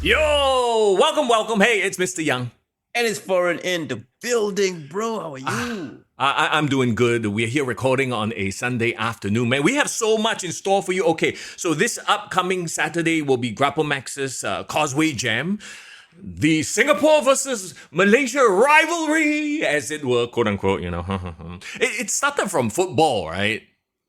Yo, welcome. Hey, it's Mr. Young. And it's foreign in the building, bro. How are you? I'm doing good. We're here recording on a Sunday afternoon, man. We have so much in store for you. Okay, so this upcoming Saturday will be Grapplemax's Causeway Jam. The Singapore versus Malaysia rivalry, as it were, quote unquote, It started from football, right?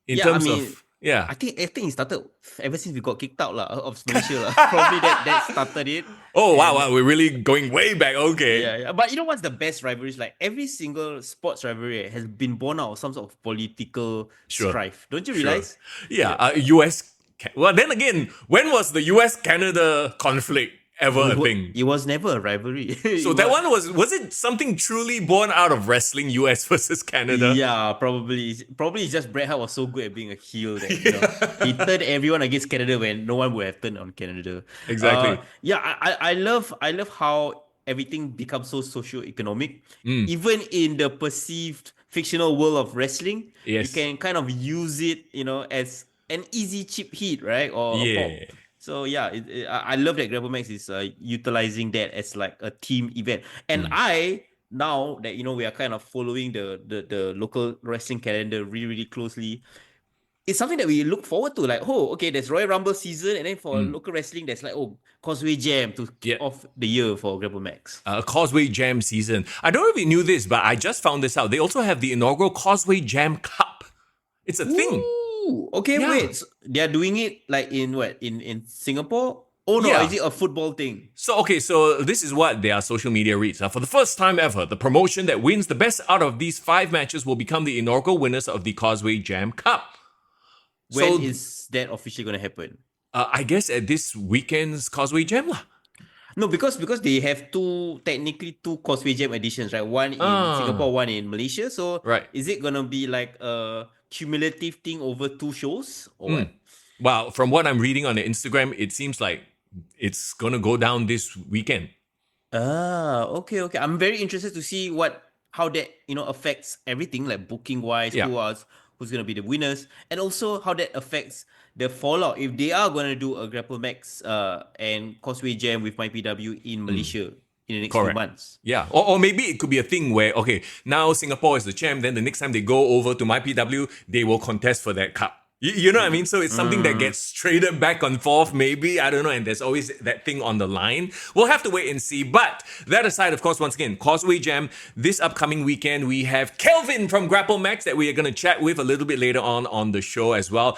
I think it started ever since we got kicked out of Malaysia. Probably that started it. Oh, wow, we're really going way back. Okay. Yeah. But you know what's the best rivalries? Like every single sports rivalry has been born out of some sort of political strife. Don't you realize? Yeah, US. Well, then again, when was the US-Canada conflict ever a thing? It was never a rivalry. So that one was it something truly born out of wrestling US versus Canada? Yeah, probably. Probably it's just Bret Hart was so good at being a heel that he turned everyone against Canada when no one would have turned on Canada. Exactly. I love how everything becomes so socio-economic. Even in the perceived fictional world of wrestling, you can kind of use it, as an easy cheap hit, right? Or a pop. So I love that Grapplemax is utilizing that as like a team event. And now that we are kind of following the local wrestling calendar really, really closely, it's something that we look forward to. Like, there's Royal Rumble season, and then for local wrestling, there's like Causeway Jam to kick off the year for Grapplemax. Causeway Jam season. I don't know if you knew this, but I just found this out. They also have the inaugural Causeway Jam Cup. It's a thing. Okay, wait. So they're doing it like in Singapore? Oh no, is it a football thing? So this is what their social media reads. For the first time ever, the promotion that wins the best out of these 5 matches will become the inaugural winners of the Causeway Jam Cup. When is that officially going to happen? I guess at this weekend's Causeway Jam lah. No, because they have technically two Causeway Jam editions, right? One in Singapore, one in Malaysia. So is it going to be like a cumulative thing over 2 shows or what? Well, from what I'm reading on the Instagram, it seems like it's going to go down this weekend. Okay. I'm very interested to see how that, affects everything, like booking wise, who's going to be the winners, and also how that affects the fallout if they are going to do a Grapplemax and Causeway Jam with MyPW in Malaysia in the next few months. Yeah, or maybe it could be a thing where, now Singapore is the champ, then the next time they go over to MyPW, they will contest for that cup. You know what I mean? So it's something that gets traded back and forth, maybe. I don't know. And there's always that thing on the line. We'll have to wait and see. But that aside, of course, once again, Causeway Jam, this upcoming weekend, we have Kelvin from Grapplemax that we are going to chat with a little bit later on the show as well.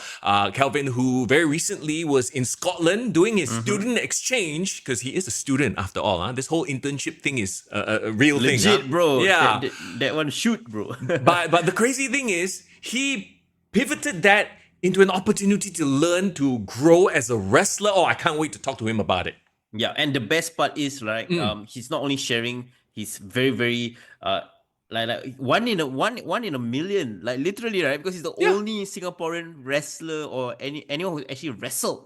Kelvin, who very recently was in Scotland doing his student exchange, because he is a student after all. This whole internship thing is a real thing. Legit, bro. Yeah. That one shoot, bro. but the crazy thing is, he pivoted that into an opportunity to learn to grow as a wrestler. I can't wait to talk to him about it. Yeah, and the best part is, right, he's not only sharing his very, very like one in a million, like literally, right? Because he's the only Singaporean wrestler or anyone who actually wrestled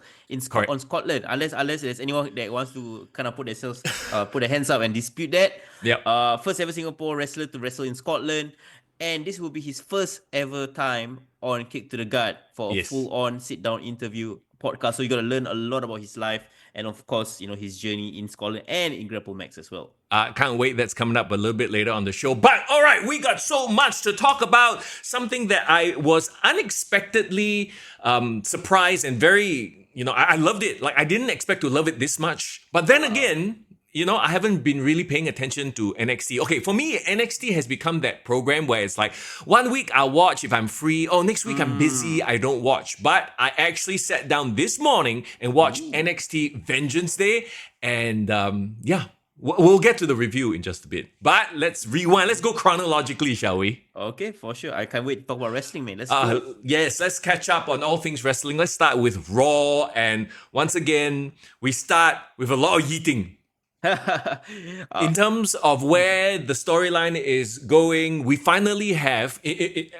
on Scotland, unless there's anyone that wants to kind of put their hands up and dispute that. First ever Singapore wrestler to wrestle in Scotland. And this will be his first ever time on Kick to the Gut for a full-on sit-down interview podcast. So you got to learn a lot about his life and, of course, his journey in Scotland and in Grapplemax as well. Can't wait. That's coming up a little bit later on the show. But, all right, we got so much to talk about. Something that I was unexpectedly surprised and very, I loved it. Like, I didn't expect to love it this much. But then again, I haven't been really paying attention to NXT. Okay, for me, NXT has become that program where it's like, 1 week I'll watch if I'm free. Next week I'm busy, I don't watch. But I actually sat down this morning and watched NXT Vengeance Day. And we'll get to the review in just a bit. But let's rewind. Let's go chronologically, shall we? Okay, for sure. I can't wait to talk about wrestling, man. Let's go. Yes, let's catch up on all things wrestling. Let's start with Raw. And once again, we start with a lot of yeeting. In terms of where the storyline is going, we finally have,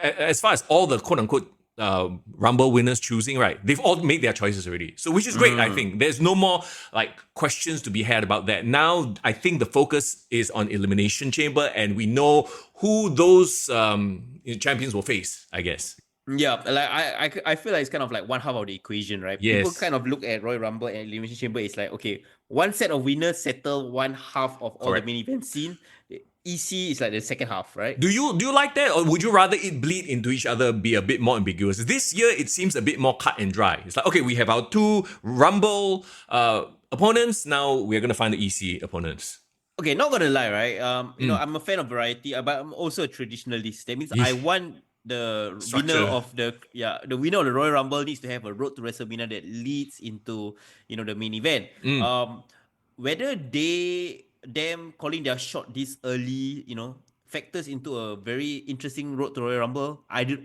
as far as all the quote-unquote Rumble winners choosing, right? They've all made their choices already. So which is great, I think. There's no more questions to be had about that. Now, I think the focus is on Elimination Chamber and we know who those champions will face, I guess. Yeah, like I feel like it's kind of like one half of the equation, right? People Yes, kind of look at Royal Rumble and Elimination Chamber. It's like, okay, one set of winners settle one half of all the correct. main event scene. EC is like the second half, right? Do you like that, or would you rather it bleed into each other, be a bit more ambiguous? This year it seems a bit more cut and dry. It's like, okay, we have our two Rumble opponents. Now we're gonna find the EC opponents. Okay, not gonna lie, right? Mm. I'm a fan of variety, but I'm also a traditionalist. That means I want the winner Structure. of the winner of the Royal Rumble needs to have a road to WrestleMania that leads into the main event. Mm. Whether them calling their shot this early, factors into a very interesting road to Royal Rumble. Road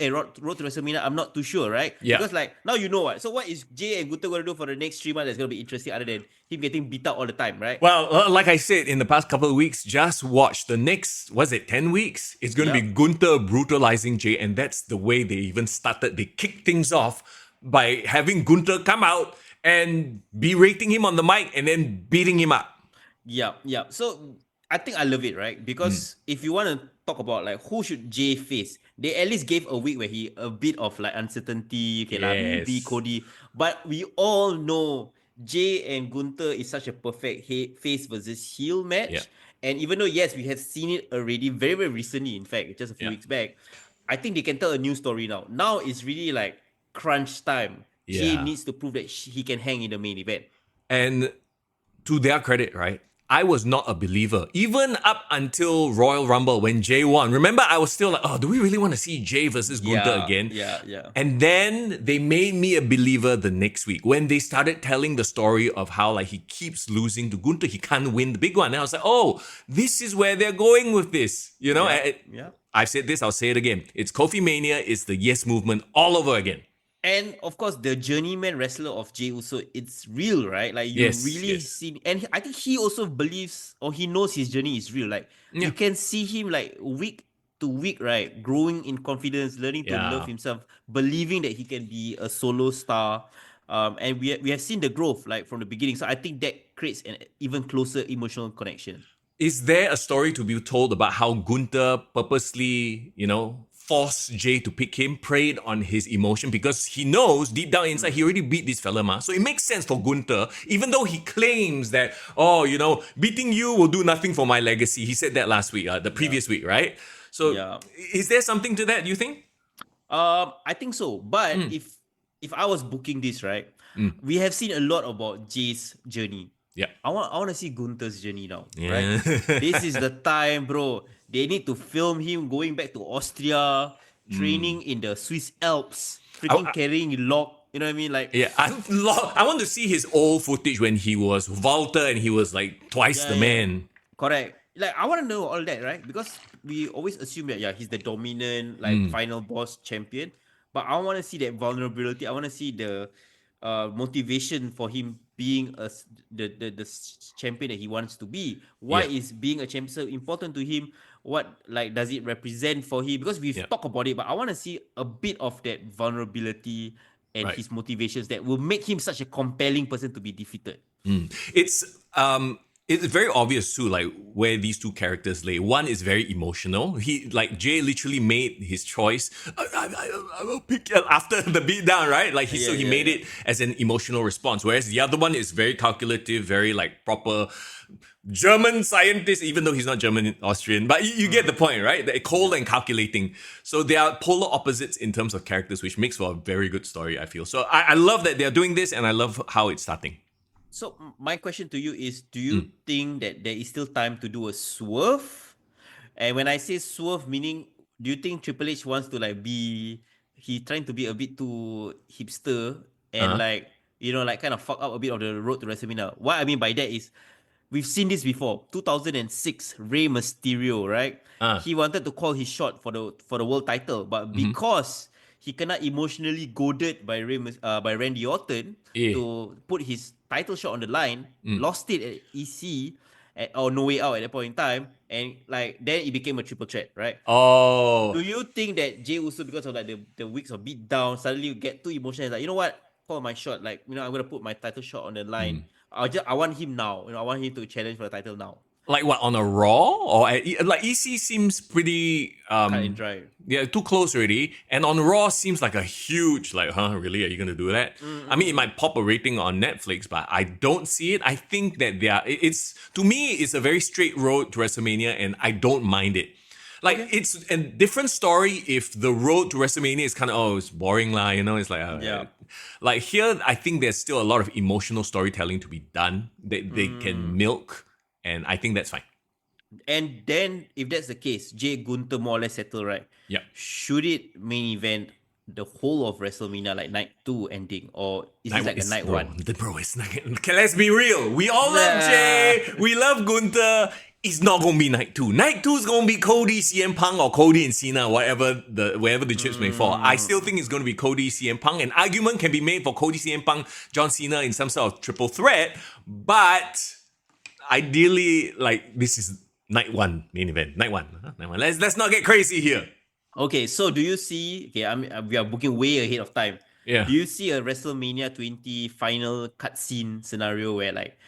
to WrestleMania. I'm not too sure, right? Yeah. Because like now you know what. So what is Jay and Gunther gonna do for the next 3 months that's gonna be interesting other than him getting beat up all the time, right? Well, like I said in the past couple of weeks, just watch the next, 10 weeks? It's going to be Yeah. Gunther brutalizing Jay, and that's the way they even started. They kicked things off by having Gunther come out and berating him on the mic and then beating him up. Yeah, yeah. So I think I love it, right? Because if you want to talk about like who should Jay face, they at least gave a week where he a bit of like uncertainty. Okay, like maybe Yes. Cody, but we all know Jay and Gunther is such a perfect face versus heel Yeah. match. And even though yes, we have seen it already very very recently, in fact, just a few Yeah. weeks back, I think they can tell a new story now. Now it's really like crunch time. Jay Yeah. needs to prove that he can hang in the main event. And to their credit, right? I was not a believer. Even up until Royal Rumble when Jay won. Remember, I was still like, oh, do we really want to see Jay versus Gunther again? Yeah. And then they made me a believer the next week when they started telling the story of how like he keeps losing to Gunther. He can't win the big one. And I was like, oh, this is where they're going with this. Yeah. I've said this, I'll say it again. It's Kofi Mania, it's the Yes movement all over again. And of course, the journeyman wrestler of Jey Uso, it's real, right? Like you Yes, really yes. see, and I think he also believes or he knows his journey is real. Like Yeah. you can see him like week to week, right? Growing in confidence, learning to love Yeah. himself, believing that he can be a solo star. And we have seen the growth like from the beginning. So I think that creates an even closer emotional connection. Is there a story to be told about how Gunther purposely, forced Jay to pick him, preyed on his emotion because he knows deep down inside he already beat this fella, ma. So it makes sense for Gunther, even though he claims that, beating you will do nothing for my legacy. He said that last week, the previous week, right? So Yeah. is there something to that, you think? I think so. But if I was booking this, right, we have seen a lot about Jay's journey. Yeah. I want to see Gunther's journey now, Yeah. right? This is the time, bro. They need to film him going back to Austria, training in the Swiss Alps, freaking carrying log. You know what I mean? Like, Yeah, I want to see his old footage when he was Walter and he was like twice the man. correct. Like, I want to know all that, right? Because we always assume that he's the dominant, like final boss champion. But I want to see that vulnerability. I want to see the motivation for him being the champion that he wants to be. Why Yeah. is being a champion so important to him? What like does it represent for him? Because we've talked about it, but I want to see a bit of that vulnerability and Right. his motivations that will make him such a compelling person to be defeated. It's very obvious too, like where these two characters lay. One is very emotional. Jay literally made his choice. I will pick after the beatdown, right? Like he made it as an emotional response. Whereas the other one is very calculative, very like proper German scientist, even though he's not German, Austrian. But you get the point, right? They're cold and calculating. So they are polar opposites in terms of characters, which makes for a very good story, I feel. So I love that they're doing this, and I love how it's starting. So my question to you is, do you think that there is still time to do a swerve? And when I say swerve, meaning, do you think Triple H wants to he trying to be a bit too hipster and like kind of fuck up a bit of the road to WrestleMania? What I mean by that is, we've seen this before. 2006, Rey Mysterio, right? He wanted to call his shot for the world title, but because he cannot emotionally goaded by Randy Orton to put his title shot on the line, lost it at EC or No Way Out at that point in time, and like then it became a triple threat, right? Oh. Do you think that Jey Uso, because of like the weeks of beat down, suddenly you get too emotional? It's like, you know what? Call my shot. Like, I'm gonna put my title shot on the line. I want him now. I want him to challenge for the title now. Like what, on a Raw? Or like EC seems pretty Cut and dry. yeah, too close already. And on Raw seems like a huge, like, huh, really? Are you gonna do that? I mean, it might pop a rating on Netflix, but I don't see it. I think that it's, to me, it's a very straight road to WrestleMania, and I don't mind it. Like, it's a different story if the road to WrestleMania is kind of, oh, it's boring lah, you know, it's like, Yeah. Like here, I think there's still a lot of emotional storytelling to be done that they can milk, and I think that's fine. And then, if that's the case, Jay Gunther more or less settled, right? Yeah. Should it main event the whole of WrestleMania, like night 2 ending, or is it like a night 1? Bro, it's not, okay, let's be real. We all love Jay. We love Gunther. It's not going to be night 2. Night 2 is going to be Cody, CM Punk, or Cody and Cena, wherever the chips may fall. I still think it's going to be Cody, CM Punk. An argument can be made for Cody, CM Punk, John Cena in some sort of triple threat. But ideally, like, this is night 1 main event. Night 1. Huh? Night 1. Let's not get crazy here. Okay, so do you see? Okay, we are booking way ahead of time. Yeah. Do you see a WrestleMania 20 final cutscene scenario where like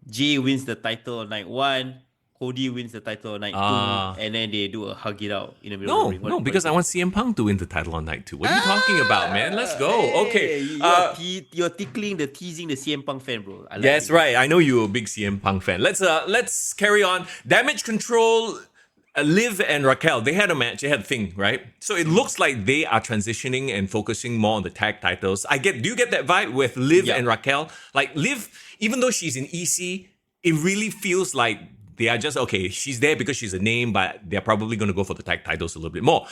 Jay wins the title on night 1, Cody wins the title on night 2, and then they do a hug it out in the middle of the ring? No, because I want CM Punk to win the title on night 2. What are you talking about, man? Let's go. Okay. You're teasing the CM Punk fan, bro. I like That's it. right. I know you're a big CM Punk fan. Let's carry on. Damage Control, Liv and Raquel, they had a match, they had a thing, right? So it looks like they are transitioning and focusing more on the tag titles. Do you get that vibe with Liv and Raquel? Like Liv, even though she's in EC, it really feels like they are just, okay, she's there because she's a name, but they're probably going to go for the tag titles a little bit more.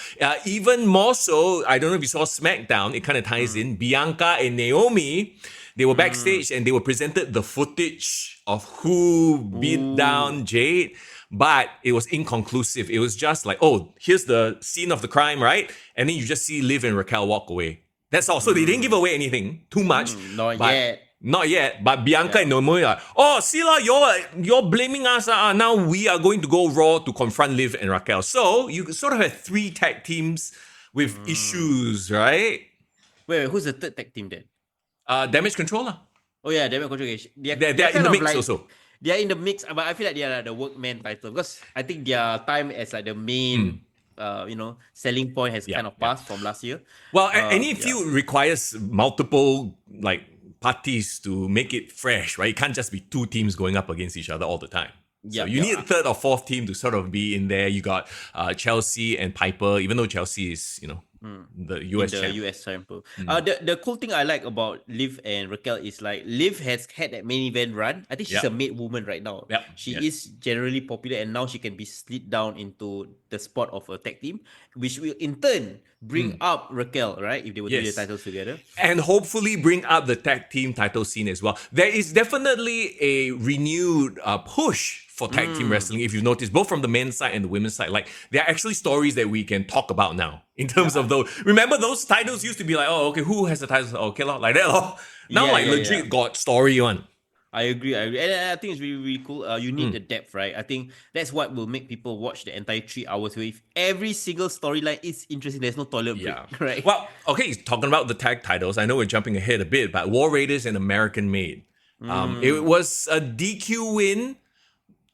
Even more so, I don't know if you saw SmackDown, it kind of ties in. Bianca and Naomi, they were backstage and they were presented the footage of who beat down Jade, but it was inconclusive. It was just like, oh, here's the scene of the crime, right? And then you just see Liv and Raquel walk away. That's all. So they didn't give away anything too much. Not yet, but Bianca and Naomi are, oh, Sila, you're blaming us. Now we are going to go Raw to confront Liv and Raquel. So you sort of have 3 tag teams with issues, right? Wait, who's the third tag team then? Damage Control. Oh yeah, Damage Control. They're in the mix also. They are in the mix, but I feel like they are the workman title because I think their time as like the main, selling point has kind of passed from last year. Well, any feud requires multiple parties to make it fresh, right? It can't just be 2 teams going up against each other all the time. So you need a third or fourth team to sort of be in there. You got Chelsea and Piper, even though Chelsea is, the US champ. US champ. The cool thing I like about Liv and Raquel is like Liv has had that main event run. I think she's a made woman right now. She is generally popular, and now she can be slid down into the spot of a tag team, which will in turn bring up Raquel, right? If they were to do the titles together. And hopefully bring up the tag team title scene as well. There is definitely a renewed push for tag team wrestling, if you've noticed, both from the men's side and the women's side. Like, there are actually stories that we can talk about now in terms of those. Remember, those titles used to be like, oh, okay, who has the titles? Oh, okay, like that. Now, legit got story one. I agree. And I think it's really, really cool. You need the depth, right? I think that's what will make people watch the entire 3 hours. If every single storyline is interesting, there's no toilet break, right? Well, okay, talking about the tag titles, I know we're jumping ahead a bit, but War Raiders and American Made. It was a DQ win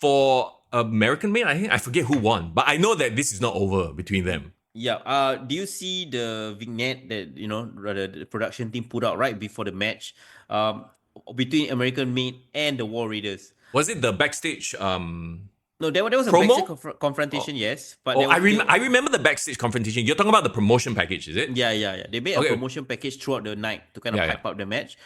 for American Made. I forget who won, but I know that this is not over between them. Yeah. Do you see the vignette that the production team put out right before the match? Between American Made and the War Raiders. Was it the backstage? No, there was a promo? backstage confrontation, yes. But I remember the backstage confrontation. You're talking about the promotion package, is it? Yeah. They made a promotion package throughout the night to kind of hype up the match.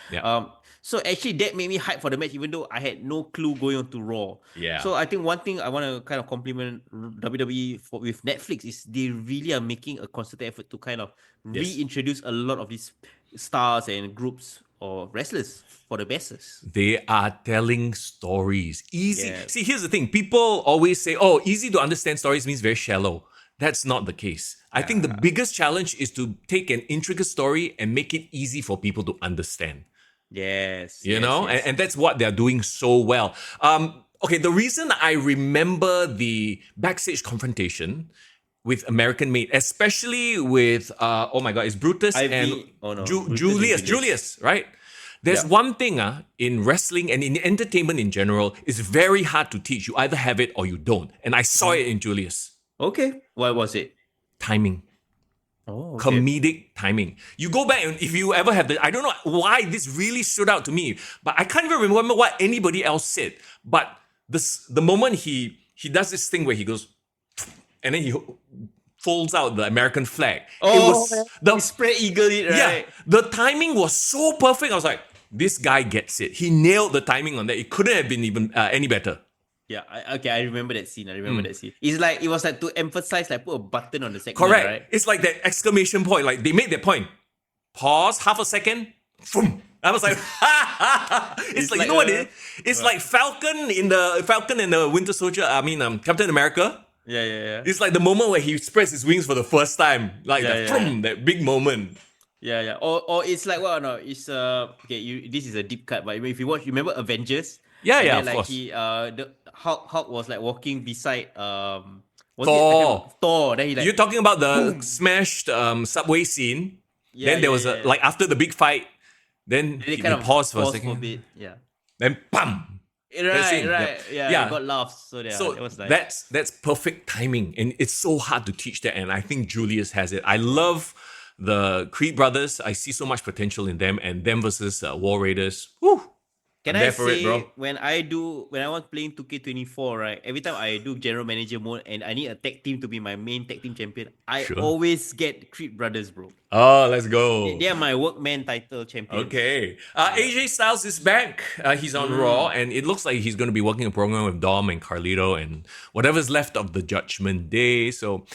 So actually that made me hype for the match, even though I had no clue going on to Raw. Yeah. So I think one thing I want to kind of compliment WWE with Netflix is they really are making a concerted effort to kind of reintroduce a lot of these stars and groups or wrestlers for the masses. They are telling stories. Easy. Yes. See, here's the thing. People always say, oh, easy to understand stories means very shallow. That's not the case. I think the biggest challenge is to take an intricate story and make it easy for people to understand. Yes. You know? Yes. And that's what they're doing so well. Okay, the reason I remember the backstage confrontation with American Made, especially with, it's Brutus and Julius, right? There's Yeah. one thing in wrestling and in entertainment in general, it's very hard to teach. You either have it or you don't. And I saw it in Julius. Okay. What was it? Timing. Oh, okay. Comedic timing. You go back and if you ever have I don't know why this really stood out to me, but I can't even remember what anybody else said. But the moment he does this thing where he goes, and then he folds out the American flag. Oh, it was the spread eagle it, right? yeah, the timing was so perfect. I was like, this guy gets it. He nailed the timing on that. It couldn't have been even any better. Yeah, I remember that scene. That scene. It's like it was like to emphasize, like put a button on the segment, Correct. right? It's like that exclamation point. Like they made that point. Pause, half a second. Boom. I was like, it's like you know what it is? It's like Falcon and the Winter Soldier. I mean, Captain America. Yeah. It's like the moment where he spreads his wings for the first time, like that big moment. Yeah. Or it's like what? No, it's okay. This is a deep cut, but if you watch, you remember Avengers? Yeah, And yeah, then, of like course. the Hulk was like walking beside was Thor. Thor. Then he like You're talking about the smashed subway scene. Yeah, then there was yeah. like after the big fight, then they he kind of paused for a paused second. for a bit. Yeah. Then bam. Right. Yeah. Yeah. It got laughs. So So it was like that's perfect timing, and it's so hard to teach that. And I think Julius has it. I love the Creed brothers. I see so much potential in them, and them versus War Raiders. Woo! Can I'm I there for say it, bro. when I was playing 2K24, right? Every time I do general manager mode and I need a tag team to be my main tag team champion, I Sure. always get Creed brothers, bro. Oh, let's go. They are my workman title champions. Okay. AJ Styles is back. He's on Raw, and it looks like he's going to be working a program with Dom and Carlito and whatever's left of the Judgment Day. So,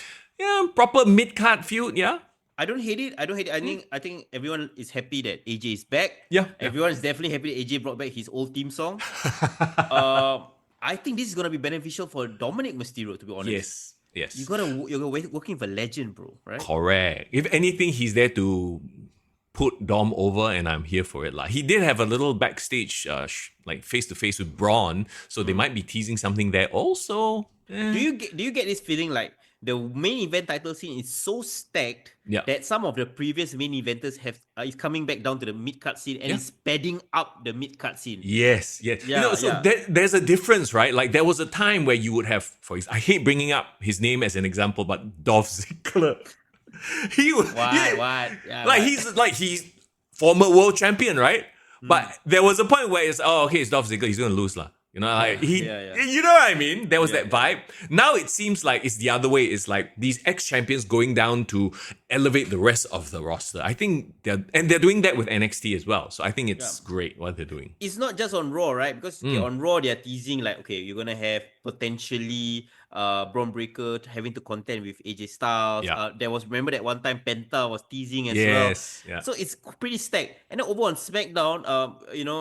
yeah, proper mid-card feud, yeah? I don't hate it. I think everyone is happy that AJ is back. Yeah. Everyone is definitely happy that AJ brought back his old theme song. I think this is gonna be beneficial for Dominic Mysterio, to be honest. Yes. You're working with a legend, bro, right? Correct. If anything, he's there to put Dom over, and I'm here for it. He did have a little backstage, like face-to-face with Braun, so they might be teasing something there also. Do you get this feeling like the main event title scene is so stacked that some of the previous main eventers is coming back down to the mid-card scene and is padding up the mid-card scene? Yes. Yeah, There's a difference, right? Like there was a time where you would have, I hate bringing up his name as an example, but Dolph Ziggler. He was What? Yeah, he's former world champion, right? But there was a point where it's it's Dolph Ziggler, he's gonna lose lah. You know, like you know what I mean? There was that vibe. Now it seems like it's the other way. It's like these ex-champions going down to elevate the rest of the roster. I think they're doing that with NXT as well. So I think it's great what they're doing. It's not just on Raw, right? Because on Raw they're teasing like, okay, you're gonna have potentially Braun Breaker having to contend with AJ Styles. Remember that one time Penta was teasing as well. Yeah. So it's pretty stacked. And then over on SmackDown,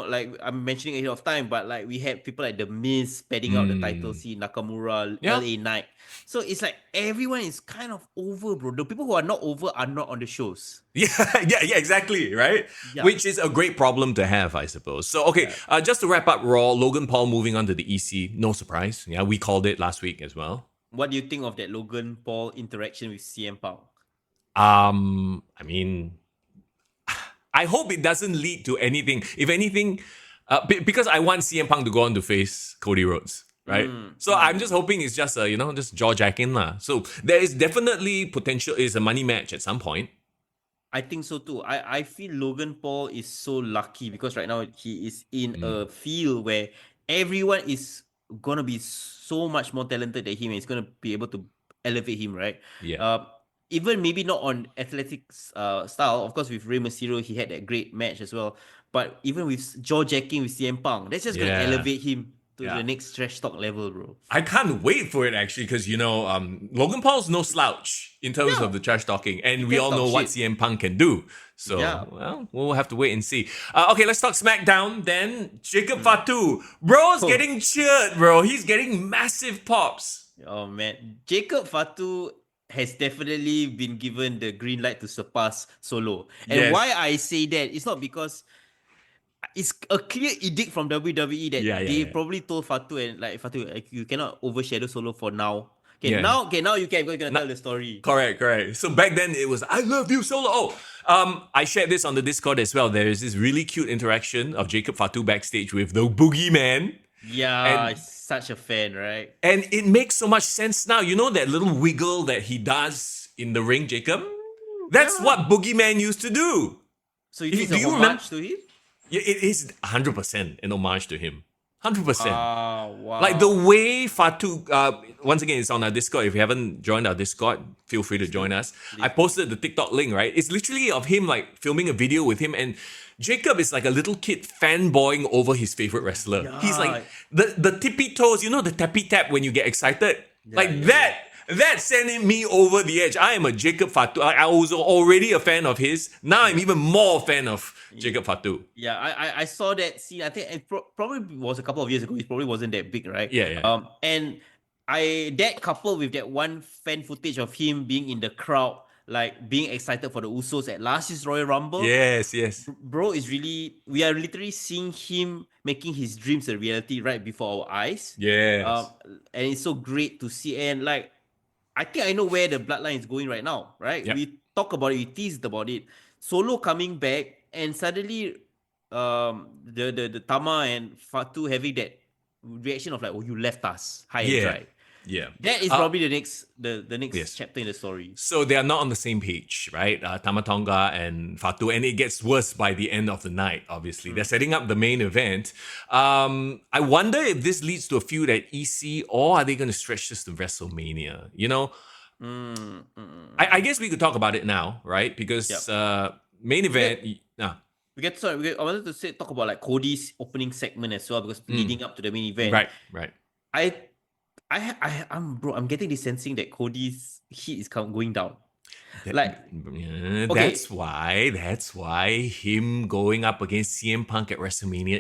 like I'm mentioning ahead of time, but like we had people like The Miz padding out the title scene, Nakamura, LA Knight. So it's like everyone is kind of over, bro. The people who are not over are not on the shows. Yeah, exactly, right? Yeah. Which is a great problem to have, I suppose. So, okay, just to wrap up Raw, Logan Paul moving on to the EC, no surprise. Yeah, we called it last week as well. What do you think of that Logan Paul interaction with CM Punk? I mean, I hope it doesn't lead to anything. If anything, because I want CM Punk to go on to face Cody Rhodes. Right? So I'm just hoping it's just just jaw jacking lah. So there is definitely potential. It's a money match at some point. I think so too. I feel Logan Paul is so lucky because right now he is in a field where everyone is gonna be so much more talented than him and it's gonna be able to elevate him, right? Yeah. Even maybe not on athletics style. Of course, with Rey Mysterio, he had that great match as well. But even with jaw jacking with CM Punk, that's just gonna elevate him to the next trash talk level, bro. I can't wait for it actually because Logan Paul's no slouch in terms of the trash talking, and we all know what CM Punk can do. So well, we'll have to wait and see. Okay, let's talk SmackDown then. Jacob Fatu, bro's getting cheered, bro. He's getting massive pops. Oh man, Jacob Fatu has definitely been given the green light to surpass Solo. And why I say that, it's not because it's a clear edict from WWE that they probably told Fatu and like Fatu, like, you cannot overshadow Solo for now. Now you can. Because you're gonna tell the story. Correct. So back then it was, I love you solo. I shared this on the Discord as well. There is this really cute interaction of Jacob Fatu backstage with the Boogeyman. Yeah, such a fan, right? And it makes so much sense now. You know that little wiggle that he does in the ring, Jacob? That's what Boogeyman used to do. So you think it's a homage to him? Yeah, it is 100% an homage to him. 100%. Wow. Like the way Fatu, once again, it's on our Discord. If you haven't joined our Discord, feel free to join us. I posted the TikTok link, right? It's literally of him like filming a video with him, and Jacob is like a little kid fanboying over his favorite wrestler. Yeah. He's like the tippy toes, you know, the tappy tap when you get excited? That's sending me over the edge. I am a Jacob Fatu. I was already a fan of his. Now I'm even more a fan of Jacob Fatu. Yeah, I saw that scene. I think it probably was a couple of years ago. It probably wasn't that big, right? Yeah. And that coupled with that one fan footage of him being in the crowd, like being excited for the Usos at last year's Royal Rumble. Yes. Bro, we are literally seeing him making his dreams a reality right before our eyes. Yes. And it's so great to see. And like, I think I know where the bloodline is going right now, right? Yep. We talk about it, we teased about it. Solo coming back, and suddenly the Tama and Fatu having that reaction of like, oh, you left us high and dry. Yeah. That is probably the next chapter in the story. So they are not on the same page, right? Tama Tonga and Fatu, and it gets worse by the end of the night, obviously. They're setting up the main event. I wonder if this leads to a feud at EC, or are they going to stretch this to WrestleMania? You know? I guess we could talk about it now, right? Because main event... I wanted to talk about like Cody's opening segment as well, because leading up to the main event. Right. I'm getting this sensing that Cody's heat is going down. That's why him going up against CM Punk at WrestleMania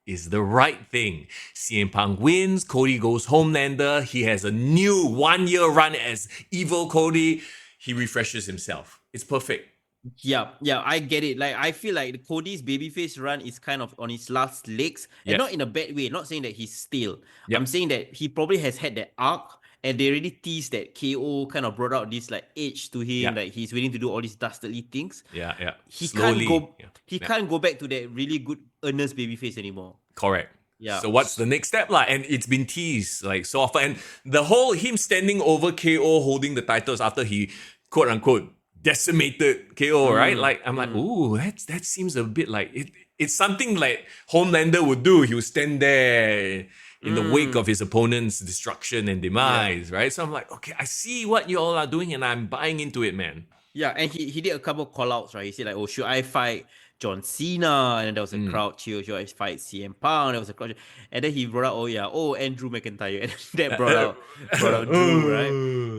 is the right thing. CM Punk wins, Cody goes Homelander, he has a new 1-year run as Evil Cody, he refreshes himself. It's perfect. Yeah, I get it. Like, I feel like Cody's babyface run is kind of on his last legs, and not in a bad way. Not saying that he's stale. I'm saying that he probably has had that arc, and they already teased that KO kind of brought out this like edge to him, like he's willing to do all these dastardly things. He can't go back to that really good earnest babyface anymore. Correct. Yeah. So what's the next step, lah? And it's been teased like so often, and the whole him standing over KO holding the titles after he quote unquote decimated KO, right? Like, I'm like, ooh, that seems a bit like it's something like Homelander would do. He would stand there in the wake of his opponent's destruction and demise, right? So I'm like, okay, I see what you all are doing and I'm buying into it, man. Yeah, and he did a couple of call-outs, right? He said like, oh, should I fight John Cena? And then there was a crowd cheer. Should I fight CM Punk? There was a crowd cheer. And then he brought out, Andrew McIntyre. And that brought out Drew, right?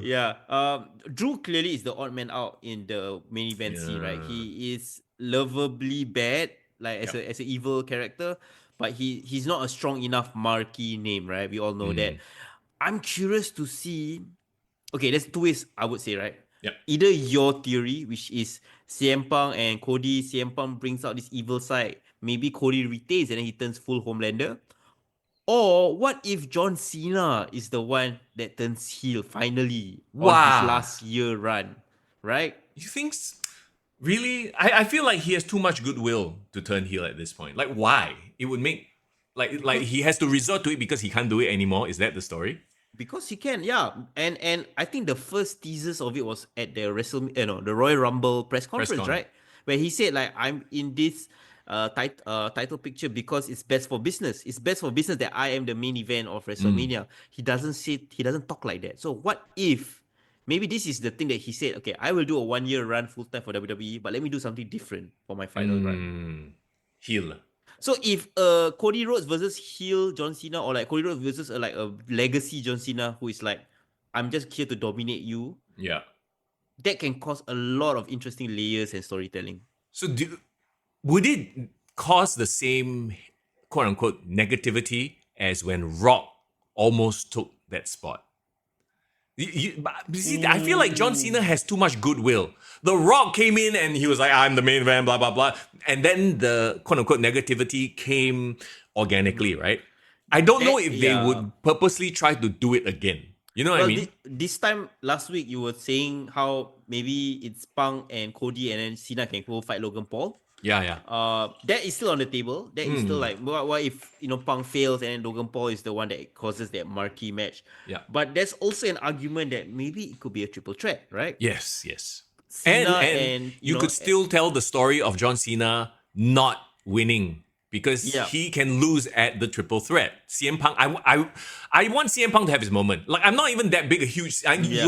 Yeah. Drew clearly is the odd man out in the main event scene, right? He is lovably bad, like as an evil character, but he's not a strong enough marquee name, right? We all know that. I'm curious to see. Okay, there's two ways I would say, right? Either your theory, which is CM Punk and Cody, CM Punk brings out this evil side. Maybe Cody retains and then he turns full Homelander. Or what if John Cena is the one that turns heel finally on his last year run, right? You think? Really? I feel like he has too much goodwill to turn heel at this point. Like, why? It would make like he has to resort to it because he can't do it anymore. Is that the story? Because he can, and I think the first teasers of it was at the the Royal Rumble press conference, right? Where he said like, I'm in this title picture because it's best for business. It's best for business that I am the main event of WrestleMania. He doesn't talk like that. So what if maybe this is the thing that he said? Okay, I will do a 1-year run full time for WWE, but let me do something different for my final run. Heel. So if Cody Rhodes versus heel John Cena, or like Cody Rhodes versus like a legacy John Cena who is like, I'm just here to dominate you. Yeah. That can cause a lot of interesting layers and storytelling. So would it cause the same quote unquote negativity as when Rock almost took that spot? See, I feel like John Cena has too much goodwill. The Rock came in and he was like, I'm the main event, blah, blah, blah. And then the quote-unquote negativity came organically, right? I don't know if they would purposely try to do it again. You know what I Well, mean? this time last week you were saying how maybe it's Punk and Cody and then Cena can go fight Logan Paul. Yeah. That is still on the table. That is still like what if Punk fails and then Logan Paul is the one that causes that marquee match. Yeah. But there's also an argument that maybe it could be a triple threat, right? Yes. Cena And you could still tell the story of John Cena not winning because he can lose at the triple threat. CM Punk, I want CM Punk to have his moment. Like, I'm not even that big you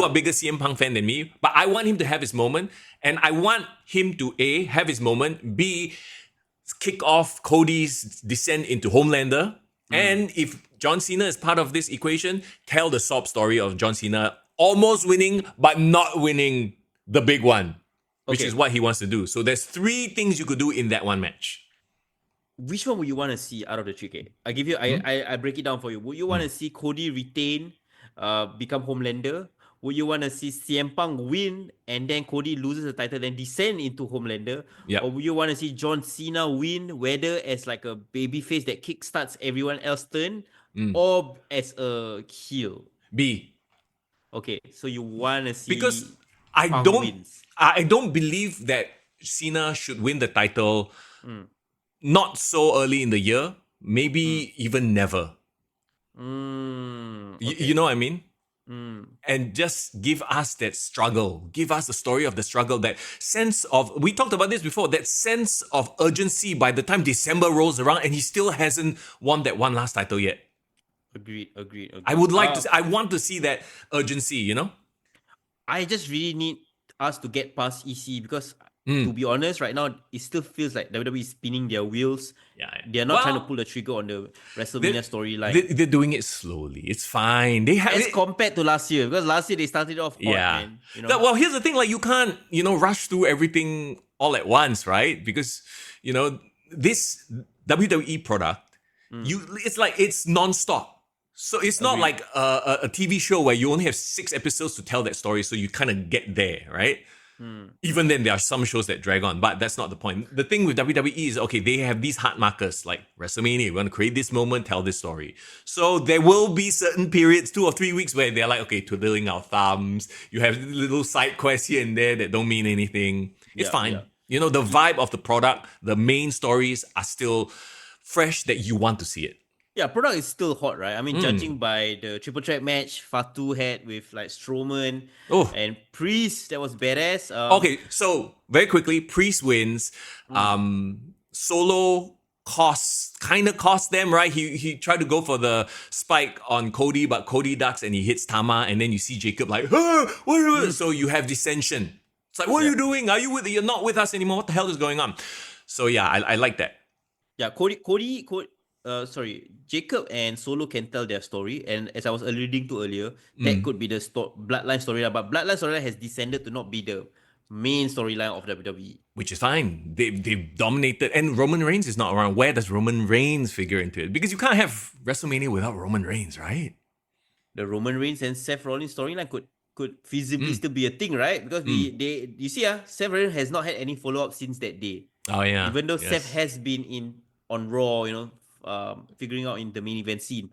are a bigger CM Punk fan than me, but I want him to have his moment, and I want him to A, have his moment, B, kick off Cody's descent into Homelander, and if John Cena is part of this equation, tell the sob story of John Cena almost winning, but not winning the big one, which is what he wants to do. So there's 3 things you could do in that one match. Which one would you want to see out of the 3K? I give you, I break it down for you. Would you want to see Cody retain, become Homelander? Would you want to see CM Punk win and then Cody loses the title and descend into Homelander? Yep. Or would you want to see John Cena win, whether as like a babyface that kickstarts everyone else's turn, or as a heel? B. Okay, so you want to see because Punk wins. I don't believe that Cena should win the title. Not so early in the year, maybe even never. You know what I mean? And just give us that struggle. Give us the story of the struggle, that sense of, we talked about this before, that sense of urgency by the time December rolls around and he still hasn't won that one last title yet. Agreed. I would like to, I want to see that urgency, you know? I just really need us to get past EC because to be honest, right now, it still feels like WWE is spinning their wheels. Yeah. They're not trying to pull the trigger on the WrestleMania storyline. They're doing it slowly. It's fine. They have as compared to last year, because last year they started off hot, man. Well, here's the thing, like, you can't, rush through everything all at once, right? Because, this WWE product, it's like, it's non-stop. So it's not like a TV show where you only have 6 episodes to tell that story, so you kind of get there, right? Even then, there are some shows that drag on, but that's not the point. The thing with WWE is, okay, they have these hard markers, like WrestleMania. We want to create this moment, tell this story. So there will be certain periods, 2 or 3 weeks, where they're like, okay, twiddling our thumbs. You have little side quests here and there that don't mean anything. It's fine. The vibe of the product, the main stories are still fresh that you want to see it. Yeah, product is still hot, right? I mean, judging by the triple threat match Fatu had with like Strowman and Priest, that was badass. Okay, so very quickly, Priest wins. Solo kind of cost them, right? He tried to go for the spike on Cody, but Cody ducks and he hits Tama, and then you see Jacob like, what? So you have dissension. It's like, what are you doing? You're not with us anymore? What the hell is going on? So yeah, I like that. Yeah, Jacob and Solo can tell their story, and as I was alluding to earlier, that could be the Bloodline storyline, but Bloodline storyline has descended to not be the main storyline of WWE. Which is fine. They've dominated, and Roman Reigns is not around. Where does Roman Reigns figure into it? Because you can't have WrestleMania without Roman Reigns, right? The Roman Reigns and Seth Rollins storyline could feasibly still be a thing, right? Because you see, Seth Rollins has not had any follow-up since that day. Oh yeah. Even though Seth has been on Raw, figuring out in the main event scene.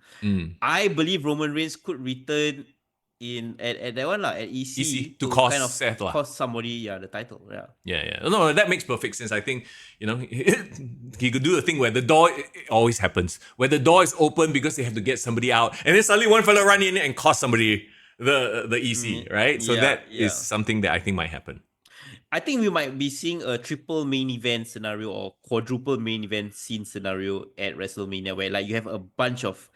I believe Roman Reigns could return at that one at EC to cost kind of Seth cost somebody the title. Yeah. No, that makes perfect sense. I think he could do the thing where the door, it always happens, where the door is open because they have to get somebody out, and then suddenly one fella run in and cost somebody the EC, right? So that is something that I think might happen. I think we might be seeing a triple main event scenario or quadruple main event scene scenario at WrestleMania, where like you have a bunch of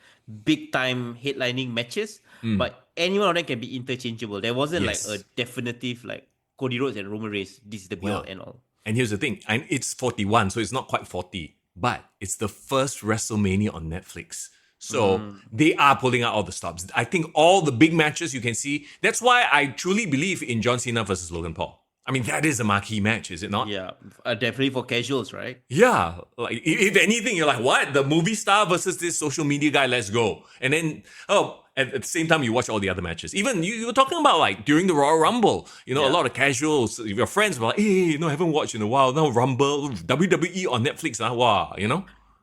big time headlining matches, but any one of them can be interchangeable. There wasn't like a definitive like Cody Rhodes and Roman Reigns, this is the build and all. And here's the thing, and it's 41, so it's not quite 40, but it's the first WrestleMania on Netflix. So they are pulling out all the stops. I think all the big matches you can see, that's why I truly believe in John Cena versus Logan Paul. I mean, that is a marquee match, is it not? Yeah, definitely for casuals, right? Yeah, like if anything, you're like, what? The movie star versus this social media guy, let's go. And then, at the same time, you watch all the other matches. Even you were talking about like during the Royal Rumble, a lot of casuals, your friends were like, hey, I haven't watched in a while. Now Rumble, WWE on Netflix, wow,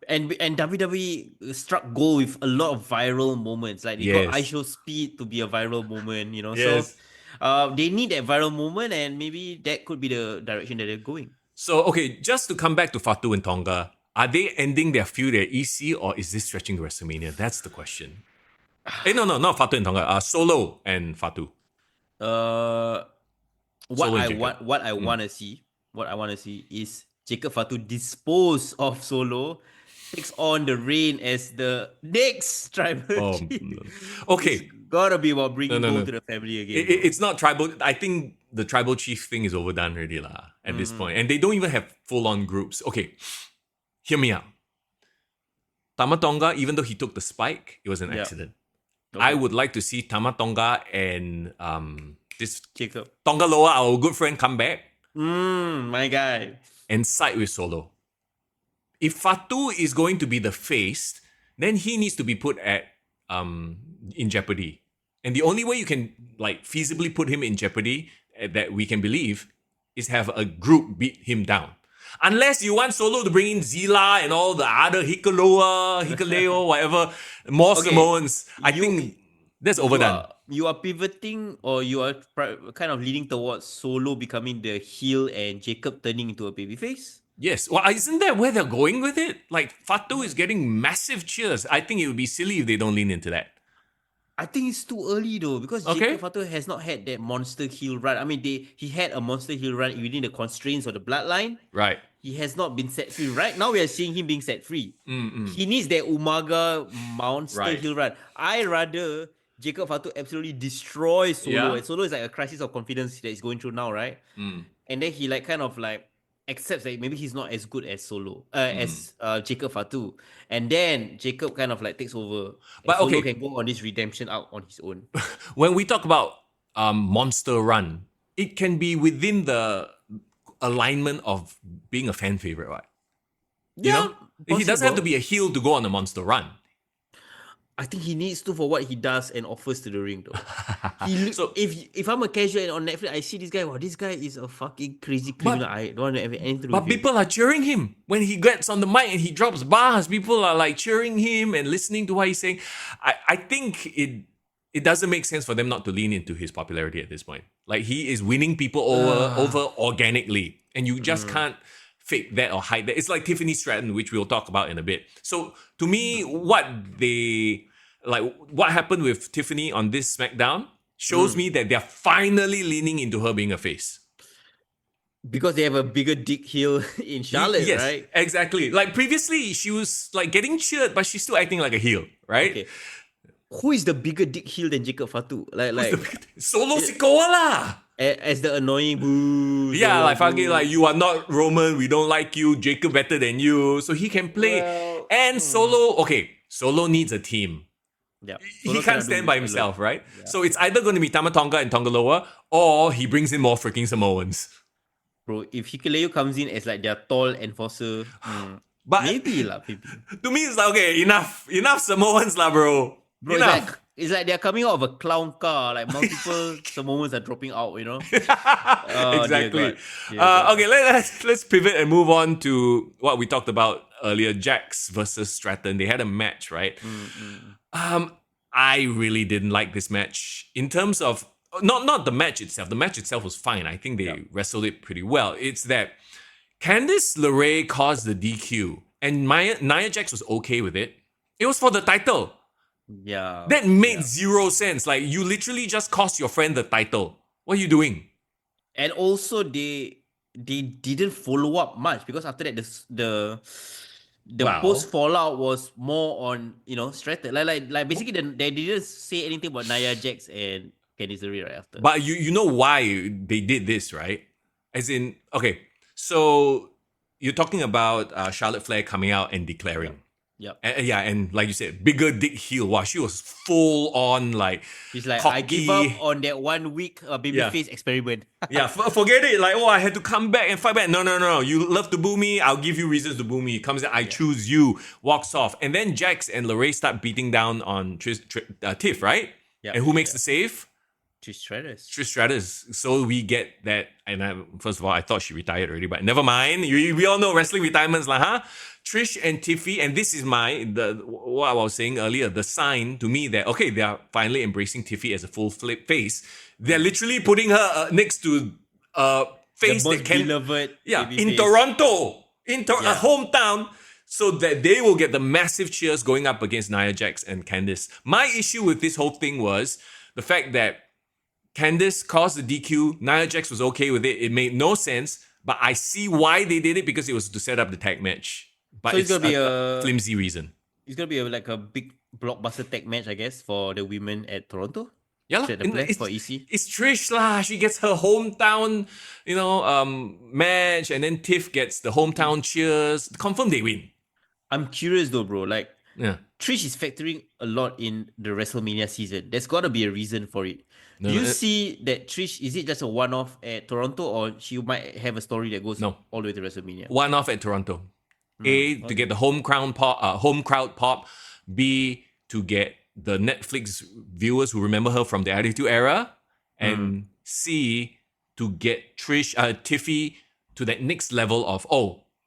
And WWE struck gold with a lot of viral moments. Like they got I Yes. Show Speed to be a viral moment, So Yes. they need that viral moment, and maybe that could be the direction that they're going. So, okay, just to come back to Fatu and Tonga, are they ending their feud at EC or is this stretching to WrestleMania? That's the question. No, not Fatu and Tonga. Solo and Fatu. Uh, what Solo and I Jacob. want, what I want to see, is Jacob Fatu dispose of Solo, takes on the reign as the next tribal Oh, chief. no. It's Okay. gotta be about bringing No. gold to the family again. Bro. It's not tribal. I think the tribal chief thing is overdone already at this point. And they don't even have full-on groups. Okay, hear me out. Tamatonga, even though he took the spike, it was an Yeah. accident. Okay. I would like to see Tamatonga and this Jacob. Tonga Loa, our good friend, come back My guy. and side with Solo. If Fatu is going to be the face, then he needs to be put at in jeopardy. And the only way you can feasibly put him in jeopardy that we can believe is have a group beat him down. Unless you want Solo to bring in Zila and all the other Hikaleo, whatever, more Samoans. I think that's overdone. You are pivoting, or you are kind of leaning towards Solo becoming the heel and Jacob turning into a babyface? Yes. Well, isn't that where they're going with it? Like, Fatu is getting massive cheers. I think it would be silly if they don't lean into that. I think it's too early though, because Okay. Jacob Fatu has not had that monster heel run. I mean, he had a monster heel run within the constraints of the bloodline. Right. He has not been set free. Right now, we are seeing him being set free. He needs that Umaga monster heel run. I rather Jacob Fatu absolutely destroys Solo. Yeah. And Solo is like a crisis of confidence that he's going through now, right? And then he kind of accepts that maybe he's not as good as Solo, as Jacob Fatu. And then Jacob kind of takes over. But Solo okay. can go on this redemption arc on his own. When we talk about monster run, it can be within the alignment of being a fan favorite, right? You know? He doesn't have to be a heel to go on a monster run. I think he needs to for what he does and offers to the ring, though. So- if I'm a casual and on Netflix, I see this guy. Wow, this guy is a fucking crazy criminal. I don't want to have anything to do But with him. people are cheering him. When he gets on the mic and he drops bars, people are cheering him and listening to what he's saying. I think it doesn't make sense for them not to lean into his popularity at this point. He is winning people over organically. And you just can't fake that or hide that. It's like Tiffany Stratton, which we'll talk about in a bit. So to me, what happened with Tiffany on this SmackDown shows me that they're finally leaning into her being a face. Because they have a bigger dick heel in Charlotte, Yes, right? exactly. Previously, she was getting cheered, but she's still acting like a heel, right? Okay. Who is the bigger dick heel than Jacob Fatu? Solo Sikoa lah. As the annoying boo. Yeah, boo. you are not Roman, we don't like you, Jacob better than you. So he can play. And Solo needs a team. Yeah. He can't stand by himself, right? Yeah. So it's either going to be Tamatonga and Tongaloa, or he brings in more freaking Samoans. Bro, if Hikuleo comes in as their tall enforcer, but maybe lah, maybe. To me, it's enough Samoans lah, bro. Bro, enough. It's like they're coming out of a clown car. Multiple Samoans are dropping out, Exactly. Dear God. Okay, let's pivot and move on to what we talked about earlier, Jax versus Stratton. They had a match, right? I really didn't like this match in terms of not the match itself. The match itself was fine. I think they wrestled it pretty well. It's that Candice LeRae caused the DQ, and Nia Jax was okay with it. It was for the title. Yeah. That made zero sense. You literally just cost your friend the title. What are you doing? And also they didn't follow up much, because after that the post fallout was more on Stratton. Basically they didn't say anything about Nia Jax and Candice LeRae right after. But you know why they did this, right? As in, okay, so you're talking about Charlotte Flair coming out and declaring. Yep. And like you said, bigger dick heel. Wow, she was full on She's like, cocky. I give up on that 1 week babyface experiment. Yeah, forget it. I had to come back and fight back. No. You love to boo me. I'll give you reasons to boo me. Comes in, I choose you. Walks off. And then Jax and LeRae start beating down on Tiff, right? Yeah. And who makes the save? Trish Stratus. So we get that, and first of all, I thought she retired already, but never mind. We all know wrestling retirements, huh? Trish and Tiffy, and this is what I was saying earlier, the sign to me that, okay, they are finally embracing Tiffy as a full flip face. They're literally putting her next to face the most that can, beloved in face. Toronto, a hometown, so that they will get the massive cheers going up against Nia Jax and Candice. My issue with this whole thing was the fact that Candice caused the DQ. Nia Jax was okay with it. It made no sense, but I see why they did it, because it was to set up the tag match. But So it's gonna be a flimsy reason. It's gonna be like a big blockbuster tag match, I guess, for the women at Toronto. Yeah, Is that the plan for EC? It's Trish lah. She gets her hometown, match, and then Tiff gets the hometown cheers. Confirm they win. I'm curious though, bro. Like, Yeah. Trish is factoring a lot in the WrestleMania season. There's got to be a reason for it. Do you see that Trish, is it just a one-off at Toronto, or she might have a story that goes all the way to WrestleMania? One off at Toronto. A, to get the home crowd pop. B, to get the Netflix viewers who remember her from the Attitude Era. And C, to get Tiffy to that next level of,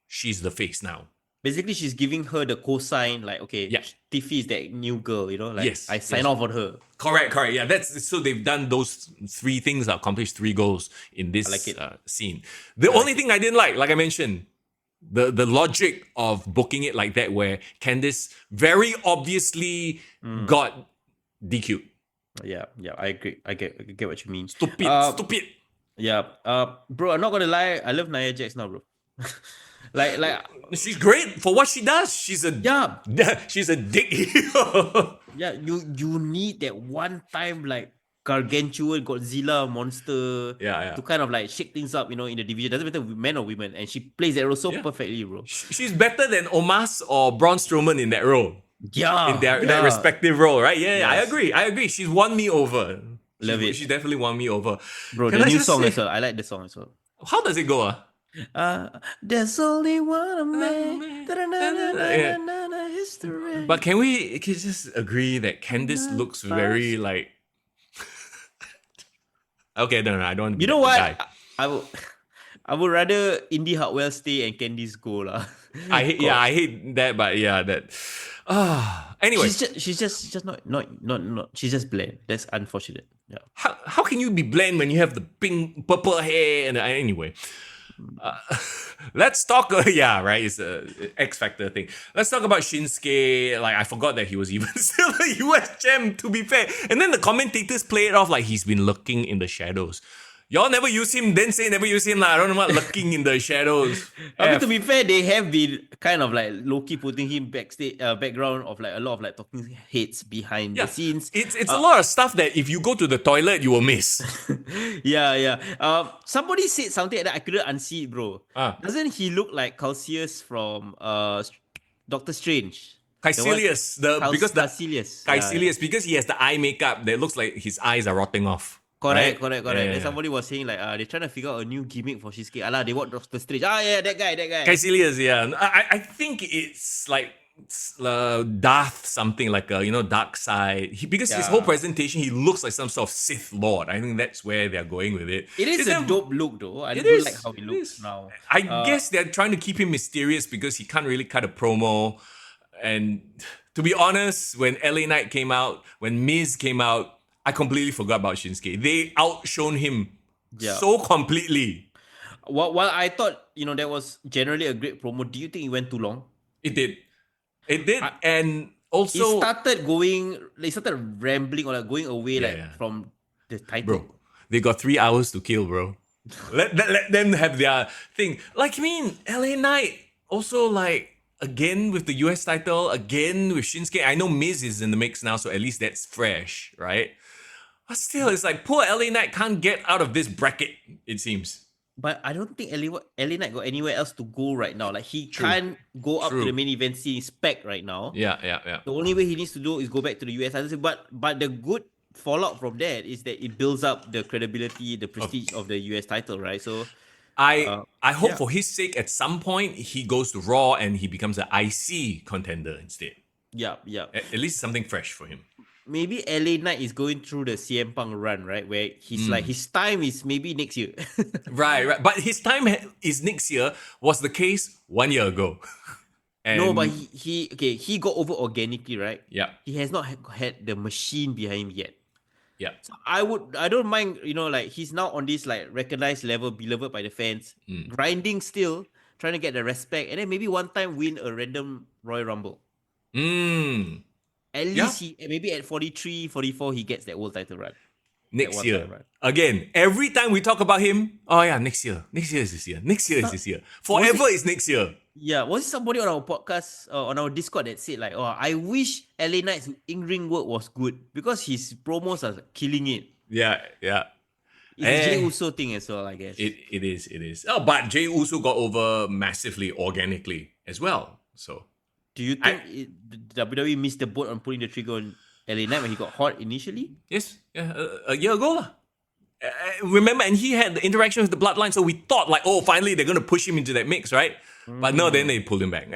she's the face now. Basically, she's giving her the cosign, like, okay, Tiffy is that new girl, Yes, I sign off on her. Correct. Yeah, so they've done those three things, accomplished 3 goals in this scene. The only thing I didn't like I mentioned, the logic of booking it like that, where Candice very obviously got DQ'd. Yeah, I agree. I get what you mean. Stupid. Yeah. Bro, I'm not gonna lie, I love Nia Jax now, bro. like she's great for what she does. She's a dick hero. Yeah, you need that one time like gargantuan Godzilla monster to kind of like shake things up, in the division. Doesn't matter men or women, and she plays that role so perfectly, bro. She's better than Omos or Braun Strowman in that role. Yeah, in their respective role, right? Yeah, I agree. She's won me over. Love it. She definitely won me over. Bro, the new song as well. I like the song as well. How does it go? There's only one man. History. But can we just agree that Candice looks very like? Okay, no, I don't want to be You know what? guy. I would rather Indy Hartwell stay and Candice go lah. I hate that, but that. Anyway, she's just not. She's just bland. That's unfortunate. Yeah. How can you be bland when you have the pink purple hair? And anyway, let's talk. It's a X Factor thing. Let's talk about Shinsuke. Like, I forgot that he was even still a US champ, to be fair. And then the commentators play it off like he's been lurking in the shadows. Y'all never use him, then say never use him. I don't know what lurking in the shadows. I mean, to be fair, they have been kind of like low-key putting him backstage, background of like a lot of like talking heads behind the scenes. It's a lot of stuff that if you go to the toilet, you will miss. Somebody said something that I couldn't unsee it, bro. Doesn't he look like Cassius from Doctor Strange? Caecilius, because he has the eye makeup that looks like his eyes are rotting off. Correct. Then somebody was saying like they're trying to figure out a new gimmick for Shinsuke. They want Doctor Strange. That guy. Caecilius, I think it's like Darth something, like dark side. Because his whole presentation, he looks like some sort of Sith Lord. I think that's where they're going with it. It is a dope look though. I do like how he looks now. I guess they're trying to keep him mysterious because he can't really cut a promo. And to be honest, when LA Knight came out, when Miz came out, I completely forgot about Shinsuke. They outshone him so completely. While I thought, that was generally a great promo, do you think it went too long? It did. And also... They started rambling or like going away from the title. Bro, they got 3 hours to kill, bro. let them have their thing. Like, LA Knight also again with the US title, again with Shinsuke. I know Miz is in the mix now, so at least that's fresh, right? But still, it's like poor LA Knight can't get out of this bracket, it seems. But I don't think LA Knight got anywhere else to go right now. Like, he can't go up to the main event scene spec right now. Yeah. The only way he needs to do is go back to the US. But the good fallout from that is that it builds up the credibility, the prestige of the US title, right? So I hope for his sake at some point he goes to Raw and he becomes an IC contender instead. Yeah. At least something fresh for him. maybe LA Knight is going through the CM Punk run, right? Where he's like his time is maybe next year. Right. But his time is next year was the case 1 year ago. No, but And he got over organically, right? yeah, He has not had the machine behind him yet. yeah. So I don't mind, like he's now on this like recognized level, beloved by the fans, grinding still, trying to get the respect, and then maybe one time win a random Royal Rumble. Mm. At Yeah. least maybe at 43, 44, he gets that world title run. Next one year. time, right? Again, every time we talk about him, oh yeah, next year. Next year is this year. Next year is this year. Forever is next year. Yeah, was it somebody on our podcast, on our Discord that said like, oh, I wish LA Knight's in-ring work was good because his promos are killing it. Yeah, yeah. It's a Jey Uso thing as well, I guess. It is. Oh, but Jey Uso got over massively organically as well. So Do you think the WWE missed the boat on putting the trigger on LA Knight when he got hot initially? yes, yeah, a year ago lah. Remember, and he had the interaction with the Bloodline, so we thought like, oh, finally they're gonna push him into that mix, right? But no, then they pulled him back.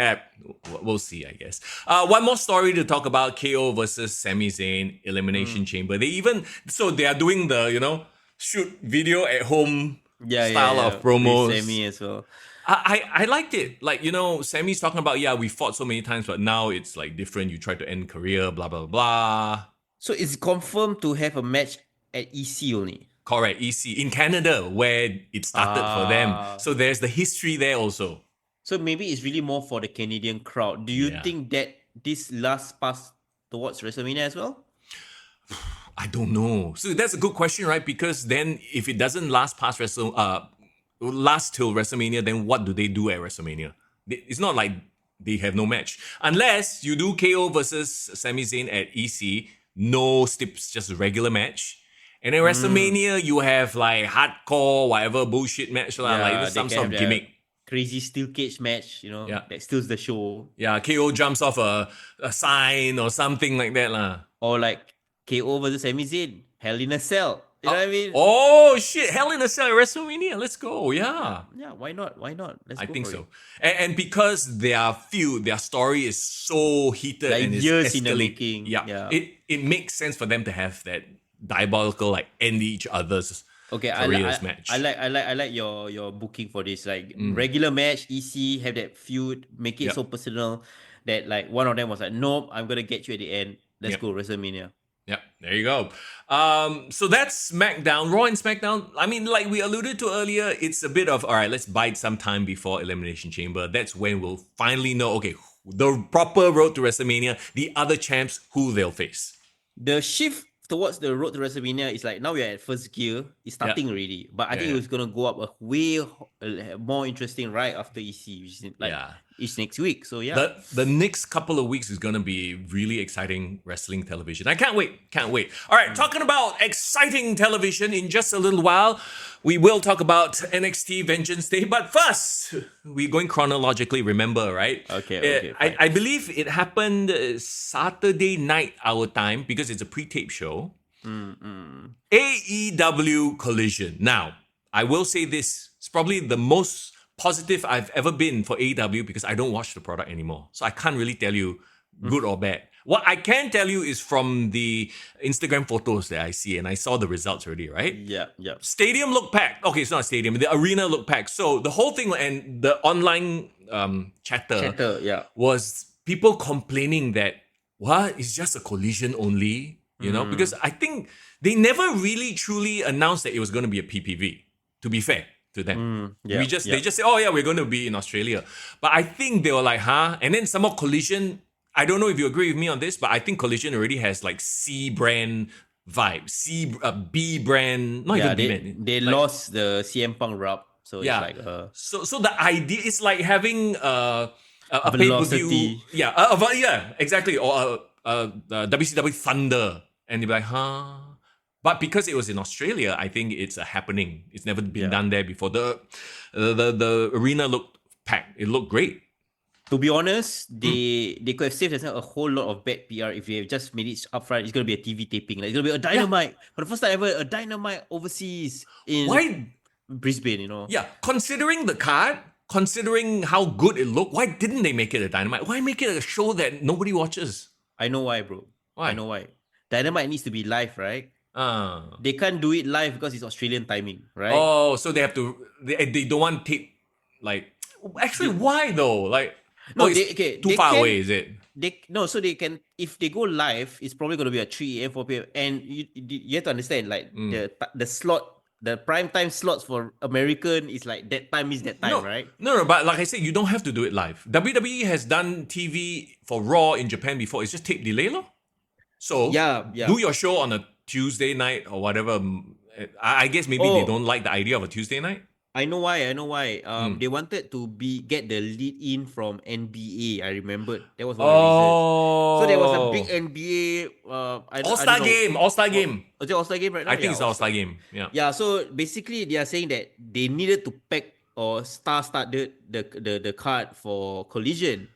We'll see, I guess. One more story to talk about: KO versus Sami Zayn Elimination Chamber. They are doing the shoot video at home style of promos. With Sami as well. I liked it. Like, Sammy's talking about, we fought so many times, but now it's like different. You try to end career, blah, blah, blah. So it's confirmed to have a match at EC only. Correct, EC in Canada, where it started for them. So there's the history there also. So maybe it's really more for the Canadian crowd. Do you think that this last pass towards WrestleMania as well? I don't know. So that's a good question, right? Because then if it doesn't last till WrestleMania, then what do they do at WrestleMania? It's not like they have no match. Unless you do KO versus Sami Zayn at EC, no steps, just a regular match. And then WrestleMania, you have like hardcore, whatever bullshit match, like some sort of gimmick. Crazy steel cage match, that steals the show. Yeah, KO jumps off a sign or something like that. Or like KO versus Sami Zayn, Hell in a Cell. You know what I mean? Oh shit, Hell in a Cell at WrestleMania. Let's go. Yeah. Yeah, why not? I think so. And because their story is so heated like and it's years in the making. Yeah. It makes sense for them to have that diabolical end each other's careers match. I like your booking for this. Like regular match, EC, have that feud, make it so personal that like one of them was like, nope, I'm gonna get you at the end. Let's go WrestleMania. Yeah, there you go. So that's SmackDown. Raw and SmackDown, I mean, like we alluded to earlier, it's a bit of, all right, let's bide some time before Elimination Chamber. That's when we'll finally know, okay, the proper road to WrestleMania, the other champs, who they'll face. The shift towards the road to WrestleMania is like, now we're at first gear. It's starting already. But I think it's going to go up a way more interesting right after EC, which is like it's next week. So yeah. The next couple of weeks is going to be really exciting wrestling television. I can't wait. All right, talking about exciting television, in just a little while, we will talk about NXT Vengeance Day. But first, we're going chronologically, remember, right? Okay. I believe it happened Saturday night our time because it's a pre-tape show. AEW Collision. Now, I will say this. It's probably the most positive I've ever been for AEW because I don't watch the product anymore. So I can't really tell you good or bad. What I can tell you is from the Instagram photos that I see, and I saw the results already, right? Yeah. Stadium looked packed. Okay, it's not a stadium. The arena looked packed. So the whole thing and the online chatter was people complaining that, what? It's just a collision only? Because I think they never really truly announced that it was going to be a PPV, to be fair to them. They just say, oh yeah, we're going to be in Australia. But I think they were like, huh? And then some more Collision, I don't know if you agree with me on this, but I think Collision already has like C brand vibe, B brand, not even B brand. They lost the CM Punk rub. So it's like so the idea is like having a velocity. pay-per-view. Yeah, exactly. Or WCW Thunder. And they're like, huh? But because it was in Australia, I think it's a happening. It's never been done there before. The arena looked packed. It looked great. To be honest, they could have saved themselves a whole lot of bad PR if they have just made it upfront. It's going to be a TV taping. Like, it's going to be a Dynamite. For the first time ever, a Dynamite overseas in Brisbane, Yeah, considering the card, considering how good it looked, why didn't they make it a Dynamite? Why make it a show that nobody watches? I know why, bro. Why? I know why. Dynamite needs to be live, right? They can't do it live because it's Australian timing, right? Oh, so they have to. They don't want tape. Like, actually, why though? Like, No, it's too far away. Is it? So they can, if they go live, it's probably going to be at 3 a.m., 4 p.m. And you have to understand, like the slot, the prime time slots for American is like that time is that time, right? No. But like I said, you don't have to do it live. WWE has done TV for Raw in Japan before. It's just tape delay, lor. So do your show on a Tuesday night or whatever. I guess maybe they don't like the idea of a Tuesday night. I know why. They wanted to get the lead in from NBA. I remembered that was one of the reasons. So there was a big NBA All-Star game. Is it All-Star game right now? I think it's All-Star game. Yeah. Yeah. So basically, they are saying that they needed to pack or start the card for Collision.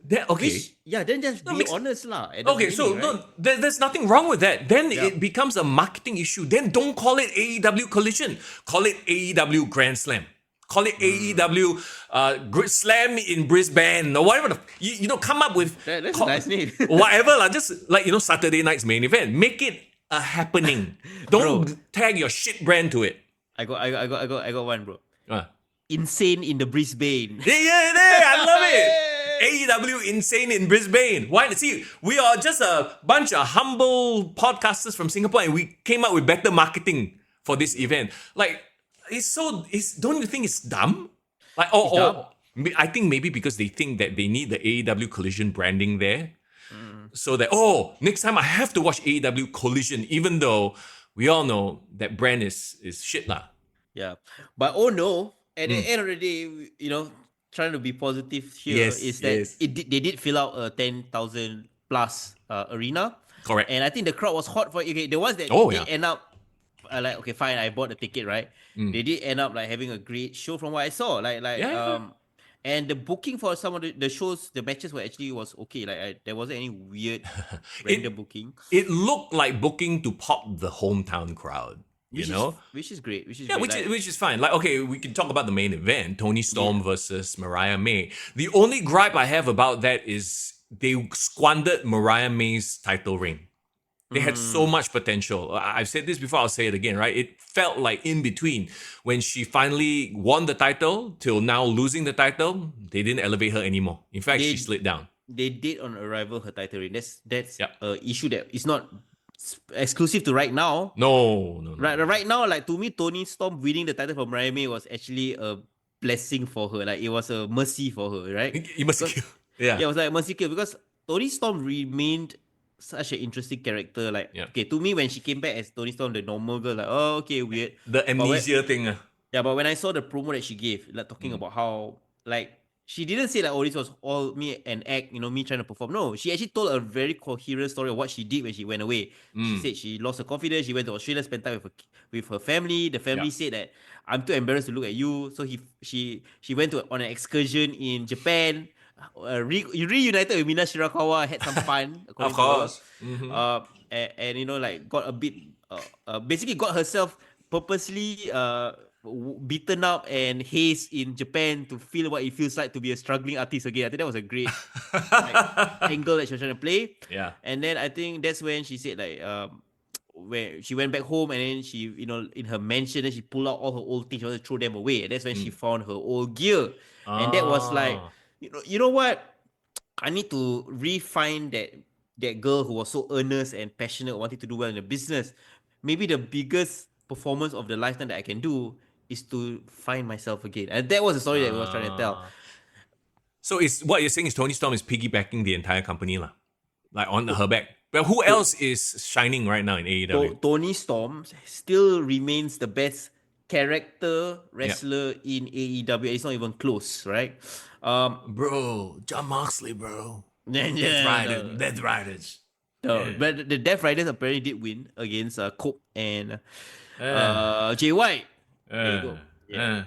Okay. Then just be honest lah. Okay, so right? No, there's nothing wrong with that. Then it becomes a marketing issue. Then don't call it AEW Collision. Call it AEW Grand Slam. Call it AEW Slam in Brisbane or whatever. You know, come up with that's a nice name. Whatever lah. Just like Saturday night's main event. Make it a happening. Don't tag your shit brand to it. I got one, bro. Insane in the Brisbane. I love it. AEW Insane in Brisbane. Why? See, we are just a bunch of humble podcasters from Singapore and we came up with better marketing for this event. Like, don't you think it's dumb? Like, or I think maybe because they think that they need the AEW Collision branding there. So that, next time I have to watch AEW Collision, even though we all know that brand is shit lah. Yeah. But at the end of the day, trying to be positive here is that they did fill out a 10,000 plus arena. Correct. And I think the crowd was hot for it. Okay, the ones that end up like, okay, fine, I bought the ticket, right? They did end up like having a great show from what I saw. And the booking for some of the shows, the matches was okay. Like there wasn't any weird random booking. It looked like booking to pop the hometown crowd. Which is great. Which is fine. Like, okay, we can talk about the main event, Toni Storm versus Mariah May. The only gripe I have about that is they squandered Mariah May's title reign. They had so much potential. I've said this before, I'll say it again, right? It felt like in between when she finally won the title till now losing the title, they didn't elevate her anymore. In fact, she slid down. They did on arrival her title reign. That's an issue that is not exclusive to right now. No. Right now, like to me, Toni Storm winning the title from Mariah May was actually a blessing for her. Like it was a mercy for her, right? It was like a mercy kill because Toni Storm remained such an interesting character. Like, okay, to me, when she came back as Toni Storm, the normal girl, like, oh, okay, weird. The amnesia thing. Yeah, but when I saw the promo that she gave, like talking about how, like, she didn't say like, oh, this was all me an act, me trying to perform. No, she actually told a very coherent story of what she did when she went away. She said she lost her confidence. She went to Australia, spent time with her family. The family said that I'm too embarrassed to look at you. So she went on an excursion in Japan. Reunited with Mina Shirakawa, had some fun. Of course. And like got a bit, basically got herself purposely beaten up and hazed in Japan to feel what it feels like to be a struggling artist again. I think that was a great angle that she was trying to play. Yeah. And then I think that's when she said like, where she went back home and then she, in her mansion, and she pulled out all her old things, she wanted to throw them away. And that's when she found her old gear. And that was like, you know what? I need to refine that girl who was so earnest and passionate, wanting to do well in the business. Maybe the biggest performance of the lifetime that I can do is to find myself again. And that was the story that we was trying to tell. So what you're saying is Toni Storm is piggybacking the entire company lah, like on her back. But who else is shining right now in AEW? Toni Storm still remains the best character wrestler in AEW. It's not even close, right? Bro, John Moxley, bro. Death Riders. But the Death Riders apparently did win against Cope and Jay White. There you go. Yeah.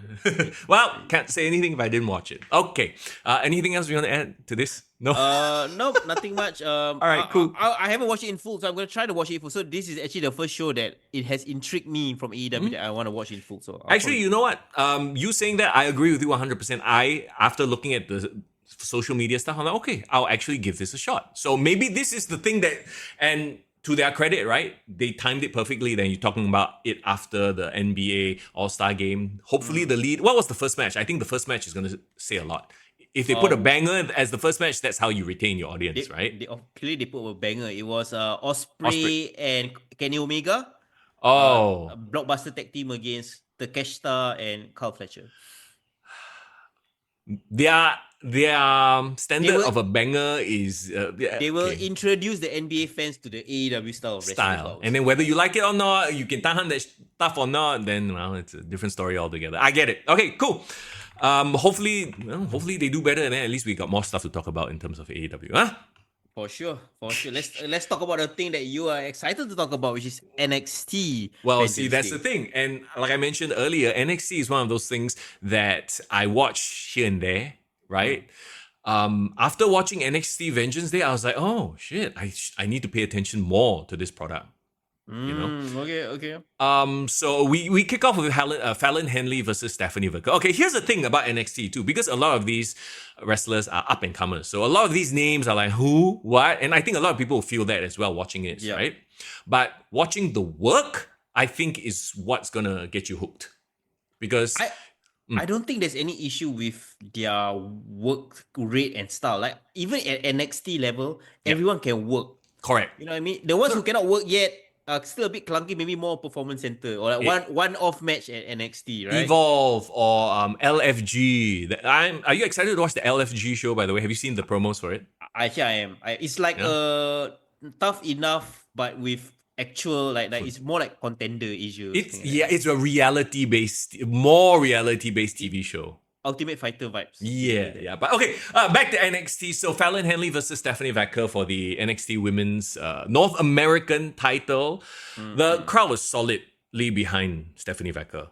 Well, can't say anything if I didn't watch it. Okay. Anything else you want to add to this? No. No, nothing much. All right, cool. I haven't watched it in full, so I'm gonna try to watch it in full. So this is actually the first show that it has intrigued me from AEW that I want to watch in full. So actually, you know what? You saying that, I agree with you 100%. After looking at the social media stuff, I'm like, okay, I'll actually give this a shot. So maybe this is the thing that, and to their credit, right? They timed it perfectly. Then you're talking about it after the NBA All-Star game. Hopefully the lead. What was the first match? I think the first match is going to say a lot. If they put a banger as the first match, that's how you retain your audience, right? Clearly, they put a banger. It was Osprey and Kenny Omega. Oh. A blockbuster tag team against Takeshita and Carl Fletcher. Their standard of a banger is... they will introduce the NBA fans to the AEW style of wrestling. And then whether you like it or not, you can tahan that stuff or not, then, well, it's a different story altogether. I get it. Okay, cool. Hopefully they do better, and then at least we got more stuff to talk about in terms of AEW, huh? For sure. Let's talk about the thing that you are excited to talk about, which is NXT. Well, see, that's the thing, and like I mentioned earlier, NXT is one of those things that I watch here and there, right? After watching NXT Vengeance Day, I was like, oh shit, I need to pay attention more to this product. You know? Okay. So we kick off with Fallon Henley versus Stephanie Verker. Okay, here's the thing about NXT too, because a lot of these wrestlers are up and comers. So a lot of these names are like, who, what? And I think a lot of people feel that as well watching it, right? But watching the work, I think, is what's gonna get you hooked. Because I don't think there's any issue with their work rate and style. Like, even at NXT level, everyone can work. Correct. You know what I mean? The ones who cannot work yet, still a bit clunky, maybe more performance center or like one off match at NXT, right? Evolve or LFG. Are you excited to watch the LFG show, by the way? Have you seen the promos for it? Actually, I am. It's like Tough Enough, but with actual like it's more like contender issues. It's a more reality-based TV show. Ultimate Fighter vibes. Yeah. But okay, back to NXT. So Fallon Henley versus Stephanie Verker for the NXT Women's North American title. The crowd was solidly behind Stephanie Verker.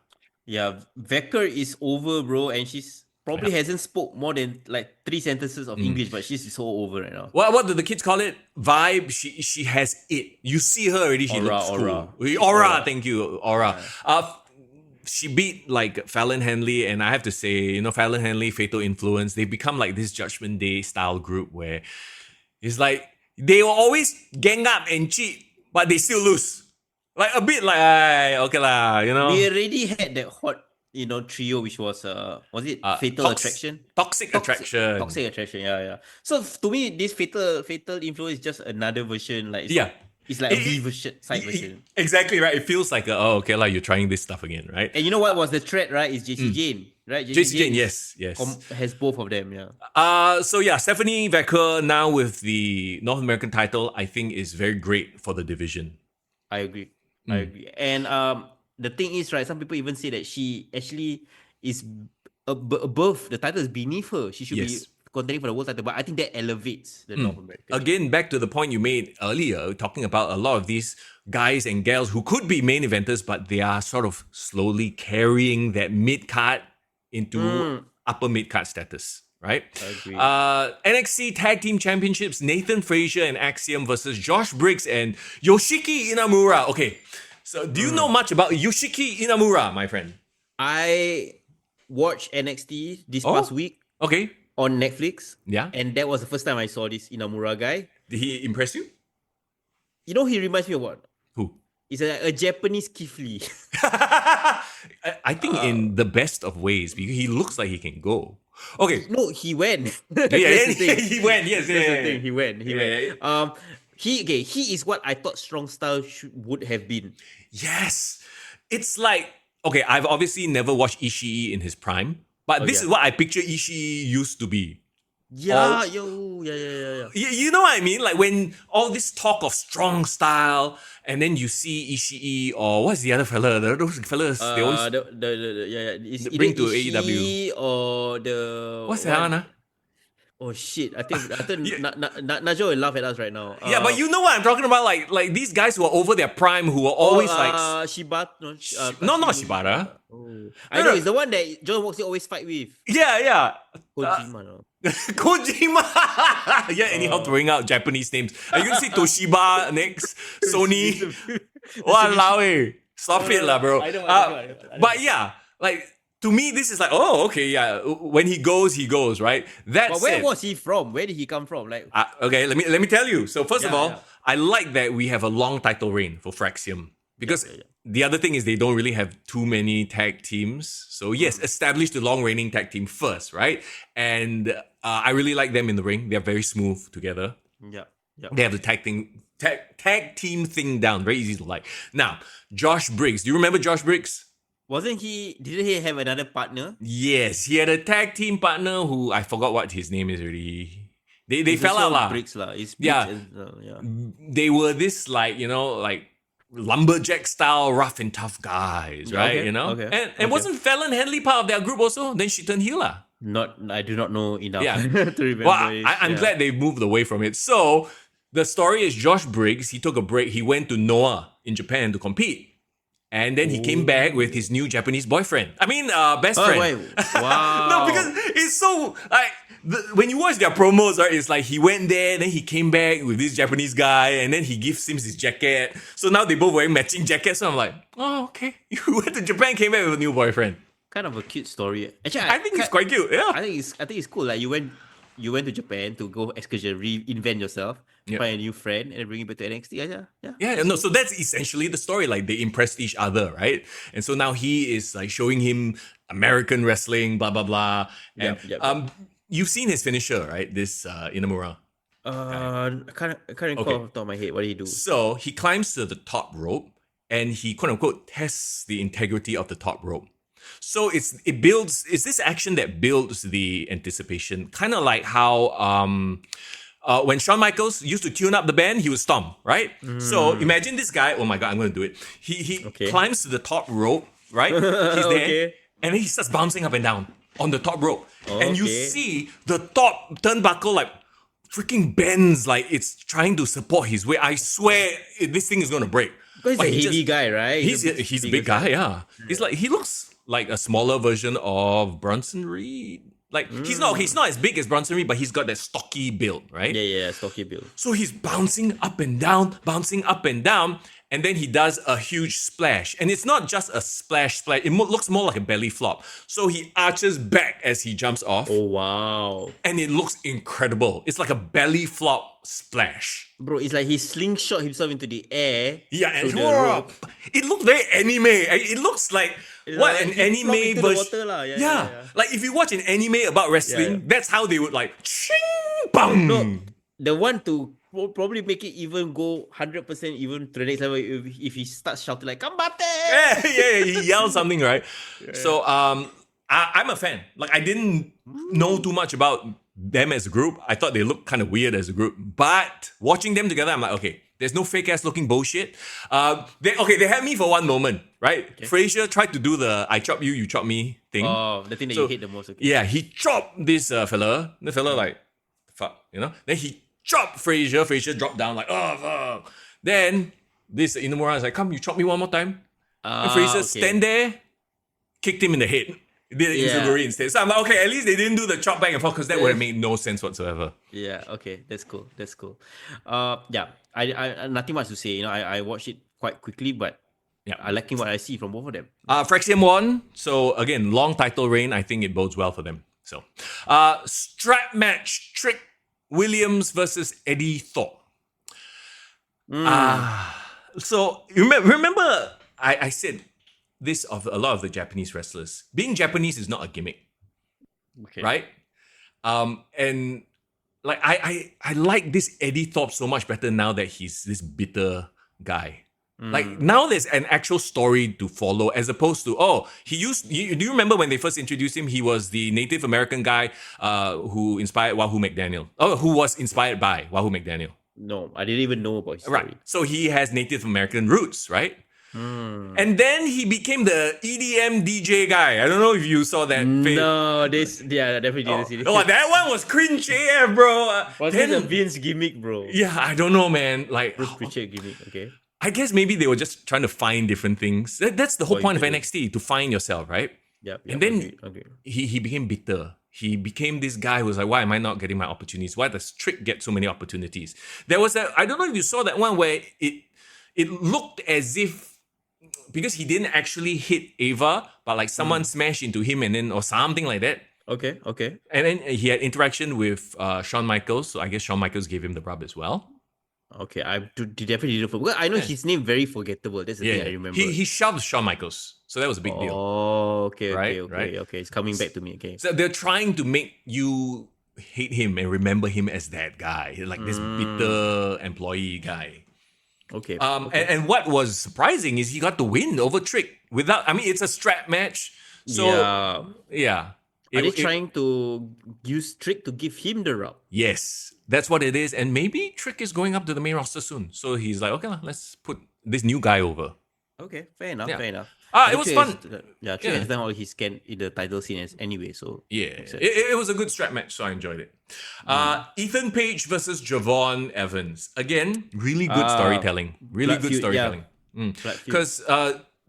Yeah, Verker is over, bro, and she's probably hasn't spoke more than like 3 sentences of English, but she's so over right now. What do the kids call it? Vibe. She has it. You see her already. She looks cool. Aura. Thank you, Aura. She beat like Fallon Henley, and I have to say, Fallon Henley, Fatal Influence, they become like this Judgment Day style group where it's like they will always gang up and cheat, but they still lose. Like a bit like, okay lah, We already had that hot, trio, which was it Fatal Attraction? Toxic Attraction. Toxic Attraction, yeah. So to me, this Fatal Influence is just another version, like it's like a B version, side version. Exactly right. It feels like you're trying this stuff again, right? And you know what was the threat, right? It's JC Jane, right? JC Jane, yes. Has both of them, yeah. Stephanie Verker now with the North American title, I think is very great for the division. I agree. And the thing is, right, some people even say that she actually is above, the title is beneath her. She should be contending for the world title, but I think that elevates the North American. Again, back to the point you made earlier, talking about a lot of these guys and gals who could be main eventers, but they are sort of slowly carrying that mid-card into upper mid-card status, right? I agree. NXT Tag Team Championships, Nathan Frazier and Axiom versus Josh Briggs and Yoshiki Inamura. Okay, so do you know much about Yoshiki Inamura, my friend? I watched NXT this past week. Okay. On Netflix. Yeah. And that was the first time I saw this Inamura guy. Did he impress you? He reminds me of what? Who? He's a Japanese Keith Lee. I think in the best of ways, because he looks like he can go. Okay. No, he went. He went. Yes, He went. He is what I thought strong style would have been. Yes. It's like, okay, I've obviously never watched Ishii in his prime. But this is what I picture Ishii used to be. Yeah. You know what I mean? Like when all this talk of strong style, and then you see Ishii or what's the other fella? Those fellas they always bring to AEW or the what's that one? Oh shit! I think Najo will laugh at us right now. Yeah, but you know what I'm talking about, like these guys who are over their prime, who are always Shibata. Not Shibata. Oh. I know, it's the one that John Moxley always fight with. Yeah. Kojima, no? Kojima. Anyhow throwing out Japanese names. Are you gonna say Toshiba next? Sony. Walao eh. Stop it lah, bro. I know. But yeah, like. To me, this is like, when he goes, right? But where was he from? Where did he come from? Like, okay, let me tell you. So first of all, I like that we have a long title reign for Fraxium because the other thing is they don't really have too many tag teams. So yes, establish the long reigning tag team first, right? And I really like them in the ring. They're very smooth together. Yeah. They have the tag team thing down. Very easy to like. Now, Josh Briggs. Do you remember Josh Briggs? Didn't he have another partner? Yes, he had a tag team partner who I forgot what his name is already. They fell out lah. Briggs lah. They were this like lumberjack style rough and tough guys, right? Okay. And wasn't Fallon Henley part of their group also? Then she turned heel lah. I do not know enough to remember. Well, I'm glad they moved away from it. So the story is Josh Briggs, he took a break. He went to Noah in Japan to compete. And then he came back with his new Japanese boyfriend. Best friend. Wait. Wow. No, because it's so like when you watch their promos, right? It's like he went there, then he came back with this Japanese guy, and then he gives him his jacket. So now they both wearing matching jackets. So I'm like, oh, okay. You went to Japan, came back with a new boyfriend. Kind of a cute story. Actually, I think it's quite cute. Yeah. I think it's cool. Like you went to Japan to go excursion, reinvent yourself, find a new friend, and bring it back to NXT. Yeah. No, so that's essentially the story. Like they impressed each other, right? And so now he is like showing him American wrestling, blah blah blah. And you've seen his finisher, right? This Inamura. I can't recall off the top of my head. What did he do? So he climbs to the top rope and he quote unquote tests the integrity of the top rope. So it's this action that builds the anticipation, kind of like how when Shawn Michaels used to tune up the band, he would stomp, right? So imagine this guy. Oh my god, I'm going to do it. He climbs to the top rope, right? He's there, and then he starts bouncing up and down on the top rope, and you see the top turnbuckle like freaking bends, like it's trying to support his weight. I swear this thing is going to break. Because he's a heavy guy, right? He's a big guy, yeah. It's like he looks like a smaller version of Bronson Reed. Like he's not as big as Bronson Reed, but he's got that stocky build, right? Yeah, stocky build. So he's bouncing up and down, and then he does a huge splash. And it's not just a splash. It looks more like a belly flop. So he arches back as he jumps off. Oh, wow. And it looks incredible. It's like a belly flop splash. Bro, it's like he slingshot himself into the air. Yeah, and it looks very anime. It looks like an anime version. Yeah. Like if you watch an anime about wrestling, that's how they would like ching bang. No, the one to probably make it even go 100% even to the next level if he starts shouting like "Combate!" Yeah, he yells something, right? Yeah. So I'm a fan. Like I didn't know too much about them as a group. I thought they looked kind of weird as a group, but watching them together, I'm like, okay, there's no fake ass looking bullshit. They had me for one moment, right? Okay. Frazier tried to do the I chop you, you chop me thing. Oh, the thing that you hate the most. Okay. Yeah, he chopped this fella. The fella like, fuck, Then he chopped Frazier. Frazier dropped down like, oh, fuck. Then this Inamura is like, come, you chop me one more time. And Frazier stand there, kicked him in the head. Did it Inzaguri instead. So I'm like, okay, at least they didn't do the chop back and forth because that would have made no sense whatsoever. Yeah, okay, that's cool. I nothing much to say. I watched it quite quickly, but I liking what I see from both of them. Fraxium won. So again, long title reign. I think it bodes well for them. So, strap match: Trick Williams versus Eddie Thorpe. So remember, I said this of a lot of the Japanese wrestlers. Being Japanese is not a gimmick, right? And like I like this Eddie Thorpe so much better now that he's this bitter guy. Like now there's an actual story to follow as opposed to do you remember when they first introduced him? He was the Native American guy who inspired Wahoo McDaniel. Who was inspired by Wahoo McDaniel. No, I didn't even know about his story. Right. So he has Native American roots, right? And then he became the EDM DJ guy. I don't know if you saw that. No, definitely didn't see this. Oh, that one was cringe AF, bro. Was it a Vince gimmick, bro? Yeah, I don't know, man. Like Bruce Pritchard gimmick, okay. I guess maybe they were just trying to find different things. That's the whole point of NXT, to find yourself, right? Yeah. And then he became bitter. He became this guy who was like, why am I not getting my opportunities? Why does Trick get so many opportunities? There was I don't know if you saw that one where it looked as if, because he didn't actually hit Ava, but like someone smashed into him or something like that. Okay. And then he had interaction with Shawn Michaels, so I guess Shawn Michaels gave him the rub as well. Okay, definitely didn't because I know his name very forgettable. That's the thing I remember. He shoved Shawn Michaels, so that was a big deal. Oh, okay, Right, okay, right. okay. It's coming back to me. Okay. So they're trying to make you hate him and remember him as that guy, like this bitter employee guy. Okay. And what was surprising is he got the win over Trick without. I mean, it's a strap match, so yeah. Are they trying to use Trick to give him the rub? Yes, that's what it is. And maybe Trick is going up to the main roster soon. So he's like, okay, let's put this new guy over. Okay, fair enough, fair enough. It was fun. Trick has done all he can in the title scene anyway, so... Yeah, it was a good strap match, so I enjoyed it. Ethan Page versus Javon Evans. Again, really good storytelling. Really good storytelling. Because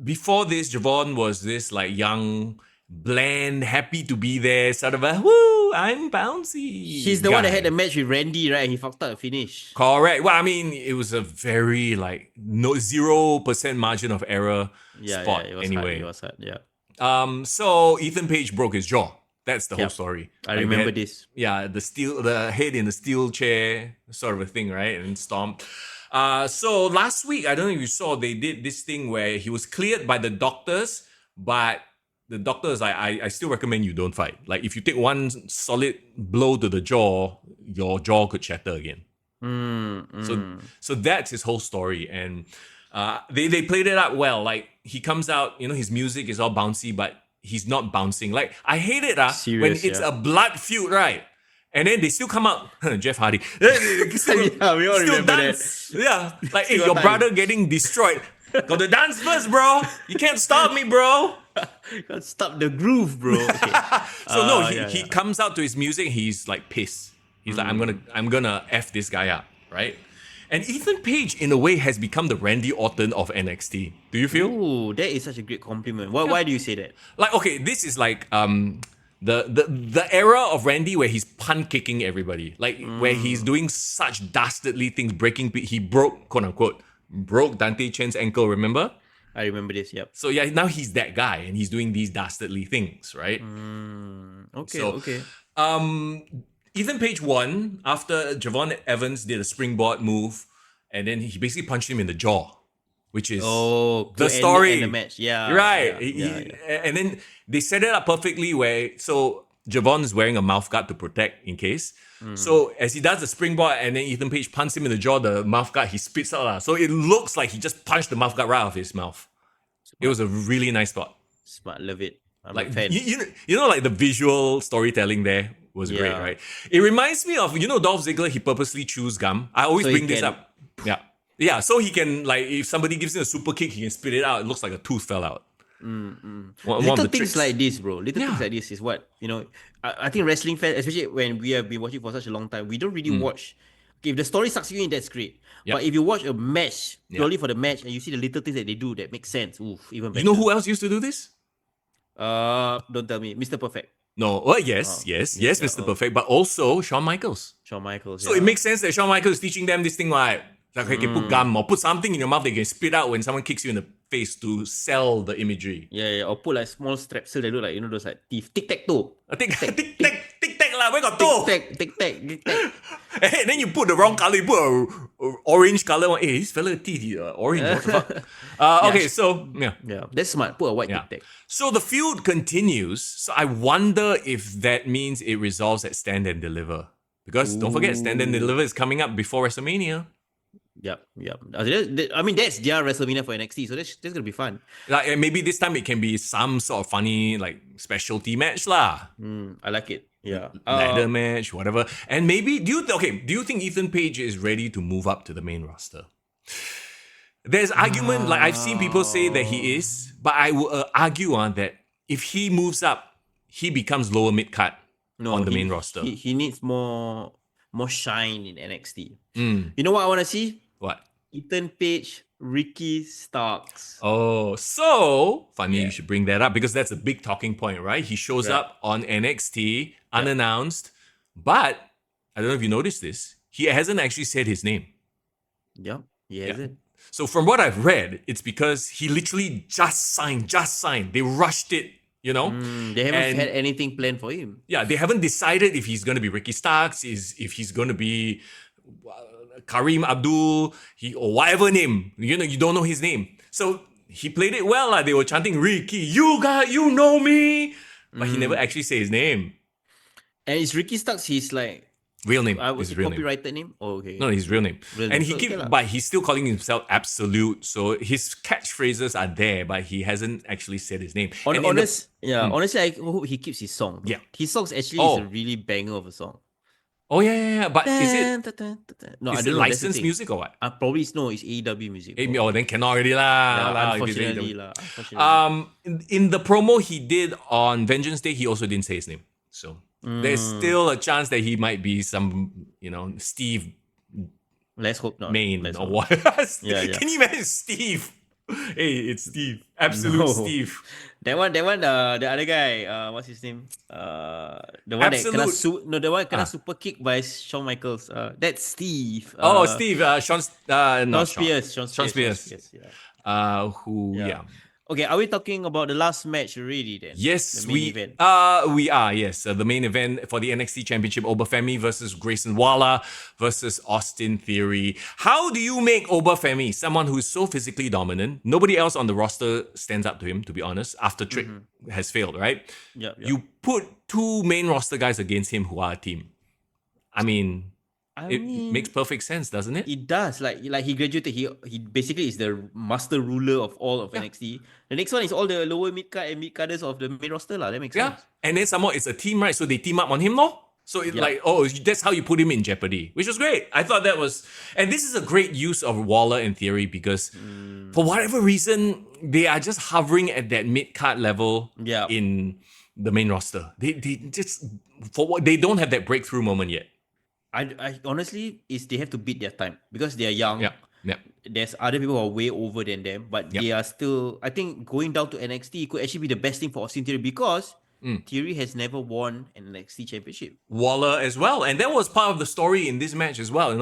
before this, Javon was this like young, bland, happy to be there, sort of a, woo, I'm bouncy. He's the one that had the match with Randy, right? He fucked up the finish. Correct. Well, I mean, it was a very like 0% margin of error spot it was anyway. Hard, it was hard, yeah. So Ethan Page broke his jaw. That's the whole story. I remember this. Yeah, the head in the steel chair, sort of a thing, right? And stomped. So last week, I don't know if you saw, they did this thing where he was cleared by the doctors, but the doctor is like, I still recommend you don't fight. Like, if you take one solid blow to the jaw, your jaw could shatter again. So that's his whole story. And they played it out well. Like, he comes out, his music is all bouncy, but he's not bouncing. Like, I hate it when it's a blood feud, right? And then they still come out, Jeff Hardy. Yeah, we all remember dance. That. Yeah, like, hey, your brother getting destroyed. Got to dance first, bro. You can't stop me, bro. Can't stop the groove, bro. Okay. So he comes out to his music. He's like pissed. He's like, I'm gonna f this guy up, right? And Ethan Page, in a way, has become the Randy Orton of NXT. Do you feel? Ooh, that is such a great compliment. Why do you say that? Like, okay, this is like the era of Randy where he's punt kicking everybody, like where he's doing such dastardly things, he broke, quote unquote, Dante Chen's ankle. Remember? I remember this. Yep. So yeah, now he's that guy and he's doing these dastardly things, right? Okay. Ethan Page won after Javon Evans did a springboard move, and then he basically punched him in the jaw, which is the story. End the match. Yeah. Right. Yeah. And then they set it up perfectly so Javon is wearing a mouth guard to protect in case. So as he does the springboard and then Ethan Page punches him in the jaw, the mouth guard, he spits out. So it looks like he just punched the mouth guard right out of his mouth. Smart. It was a really nice spot. Smart, love it. I'm like a fan. Like the visual storytelling there was great, right? It reminds me of, Dolph Ziggler, he purposely chews gum. I always bring this up. Yeah, so he can, like, if somebody gives him a super kick, he can spit it out. It looks like a tooth fell out. Little things like this, bro. Things like this is what, I think wrestling fans, especially when we have been watching for such a long time, we don't really watch. Okay, if the story sucks you in, that's great. Yep. But if you watch a match purely for the match and you see the little things that they do that make sense, even better. You know who else used to do this? Don't tell me. Mr. Perfect. No, yes, Mr. Perfect, but also Shawn Michaels. So it makes sense that Shawn Michaels is teaching them this thing like okay, put gum or put something in your mouth that you can spit out when someone kicks you in the face to sell the imagery. Yeah, or put like small straps so they look like, those like teeth. Tic-tac-toe. Tic-tac lah, where got toe? Tic-tac. And then you put the wrong color, you put a orange color one. Hey, this fella teeth orange, what the fuck? Okay, so, yeah. Yeah, that's smart. Put a white tic-tac. So the feud continues. So I wonder if that means it resolves at Stand and Deliver. Because don't forget, Stand and Deliver is coming up before WrestleMania. Yep. I mean, that's their WrestleMania for NXT, so that's gonna be fun. Like maybe this time it can be some sort of funny like specialty match lah. I like it. Yeah, ladder match, whatever. And maybe do you think Ethan Page is ready to move up to the main roster? There's argument, like I've seen people say that he is, but I will argue on that if he moves up, he becomes lower mid card on the main roster. He needs more shine in NXT. You know what I want to see? What? Ethan Page, Ricky Starks. Oh, so funny you should bring that up because that's a big talking point, right? He shows up on NXT unannounced, but I don't know if you noticed this. He hasn't actually said his name. Yep, he hasn't. So from what I've read, it's because he literally just signed. They rushed it, They haven't had anything planned for him. Yeah, they haven't decided if he's going to be Ricky Starks, if he's going to be Kareem Abdul, or whatever name. You don't know his name. So he played it well. They were chanting, Ricky, you know me. But he never actually said his name. And is Ricky Starks his like Real name. his real name. copyrighted name? Oh, okay. No, his real name. And he okay but he's still calling himself Absolute. So his catchphrases are there, but he hasn't actually said his name. Honestly, I hope he keeps his song. Yeah. His songs actually is a really banger of a song. Oh yeah. But is No, it licensed music or what? Probably no, it's AEW music. Oh, then cannot already lah. Yeah, unfortunately. In the promo he did on Vengeance Day, he also didn't say his name. So there's still a chance that he might be some, Steve. Let's hope not. Main Let's or hope. what? Yeah. Can you imagine Steve? Hey, it's Steve. Absolute Steve. That one, the other guy, what's his name? The one Absolute. that kena super kick by Shawn Michaels. That's Steve. Steve. Sean Spears. Sean Spears. Yeah. Yeah. Okay, are we talking about the last match already then? Yes, the main event. We are. Yes, the main event for the NXT Championship: Obafemi versus Grayson Waller versus Austin Theory. How do you make Obafemi someone who's so physically dominant? Nobody else on the roster stands up to him, to be honest. After Trick has failed, right? Yeah. You put two main roster guys against him who are a team. I mean, it makes perfect sense, doesn't it? It does. Like he graduated. He basically is the master ruler of all of NXT. The next one is all the lower mid card and mid carders of the main roster lah. That makes sense. And then somehow it's a team, right? So they team up on him, no? So it's that's how you put him in jeopardy, which was great. I thought that was, and this is a great use of Waller in Theory because for whatever reason they are just hovering at that mid card level in the main roster. They just they don't have that breakthrough moment yet. I honestly they have to beat their time because they are young. Yeah. There's other people who are way over than them, but they are still. I think going down to NXT could actually be the best thing for Austin Theory because Theory has never won an NXT championship. Waller as well, and that was part of the story in this match as well.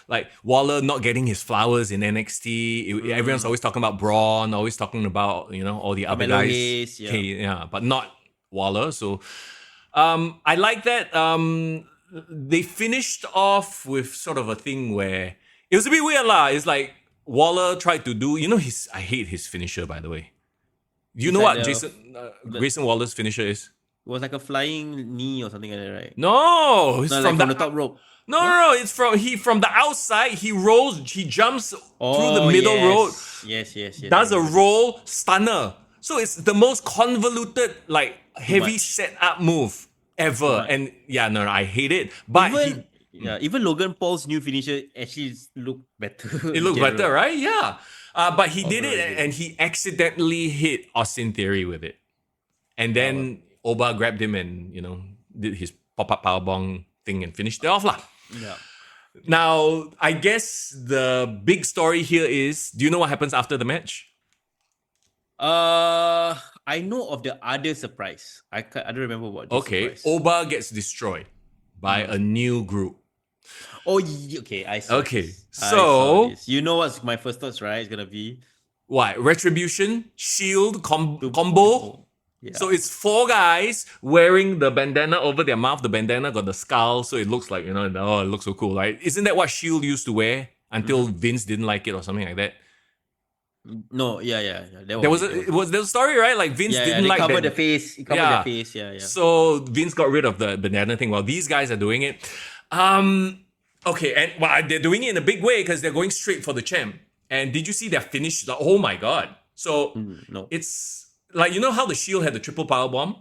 Like Waller not getting his flowers in NXT. Everyone's always talking about Braun, always talking about all the other guys. Hayes, but not Waller. So I like that. They finished off with sort of a thing where it was a bit weird lah. It's like Waller tried to do, I hate his finisher, by the way. Do you know what Grayson Waller's finisher is? It was like a flying knee or something like that, right? No, it's from the top rope. No, it's from the outside. He rolls, he jumps through the middle rope. Yes. Does a roll stunner. So it's the most convoluted, like heavy setup move ever. And I hate it. But even Logan Paul's new finisher actually looked better. It looked better, right? Yeah. But he did it and he accidentally hit Austin Theory with it. And then Oba grabbed him and, did his pop-up powerbomb thing and finished it off lah. Yeah. Now, I guess the big story here is, do you know what happens after the match? I know of the other surprise. I don't remember what. Surprise. Oba gets destroyed by a new group. Oh, okay. I saw. Okay, this. so this. You know what's my first thoughts, right? It's gonna be what? Retribution, Shield combo. Yeah. So it's 4 guys wearing the bandana over their mouth. The bandana got the skull, so it looks like it looks so cool, right? Isn't that what Shield used to wear until Vince didn't like it or something like that? No, yeah. There was a story, right? Like Vince didn't like that. He covered the face. Their face. Yeah. So Vince got rid of the banana thing while these guys are doing it. Okay, and they're doing it in a big way because they're going straight for the champ. And did you see their finish? Oh my god! So no. It's like, how the Shield had the triple powerbomb?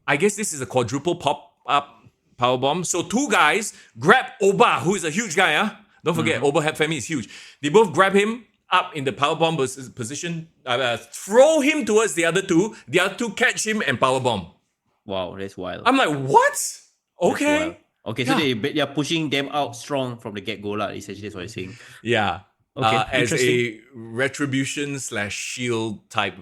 I guess this is a quadruple pop-up powerbomb. So 2 guys grab Oba, who is a huge guy. Don't forget, Oba Femi is huge. They both grab him up in the powerbomb position, throw him towards the other 2. The other 2 catch him and powerbomb. Wow, that's wild. I'm like, what? Okay. Okay, so they are pushing them out strong from the get-go lah. Essentially, that's what you're saying. Yeah. Okay, as a retribution / Shield type.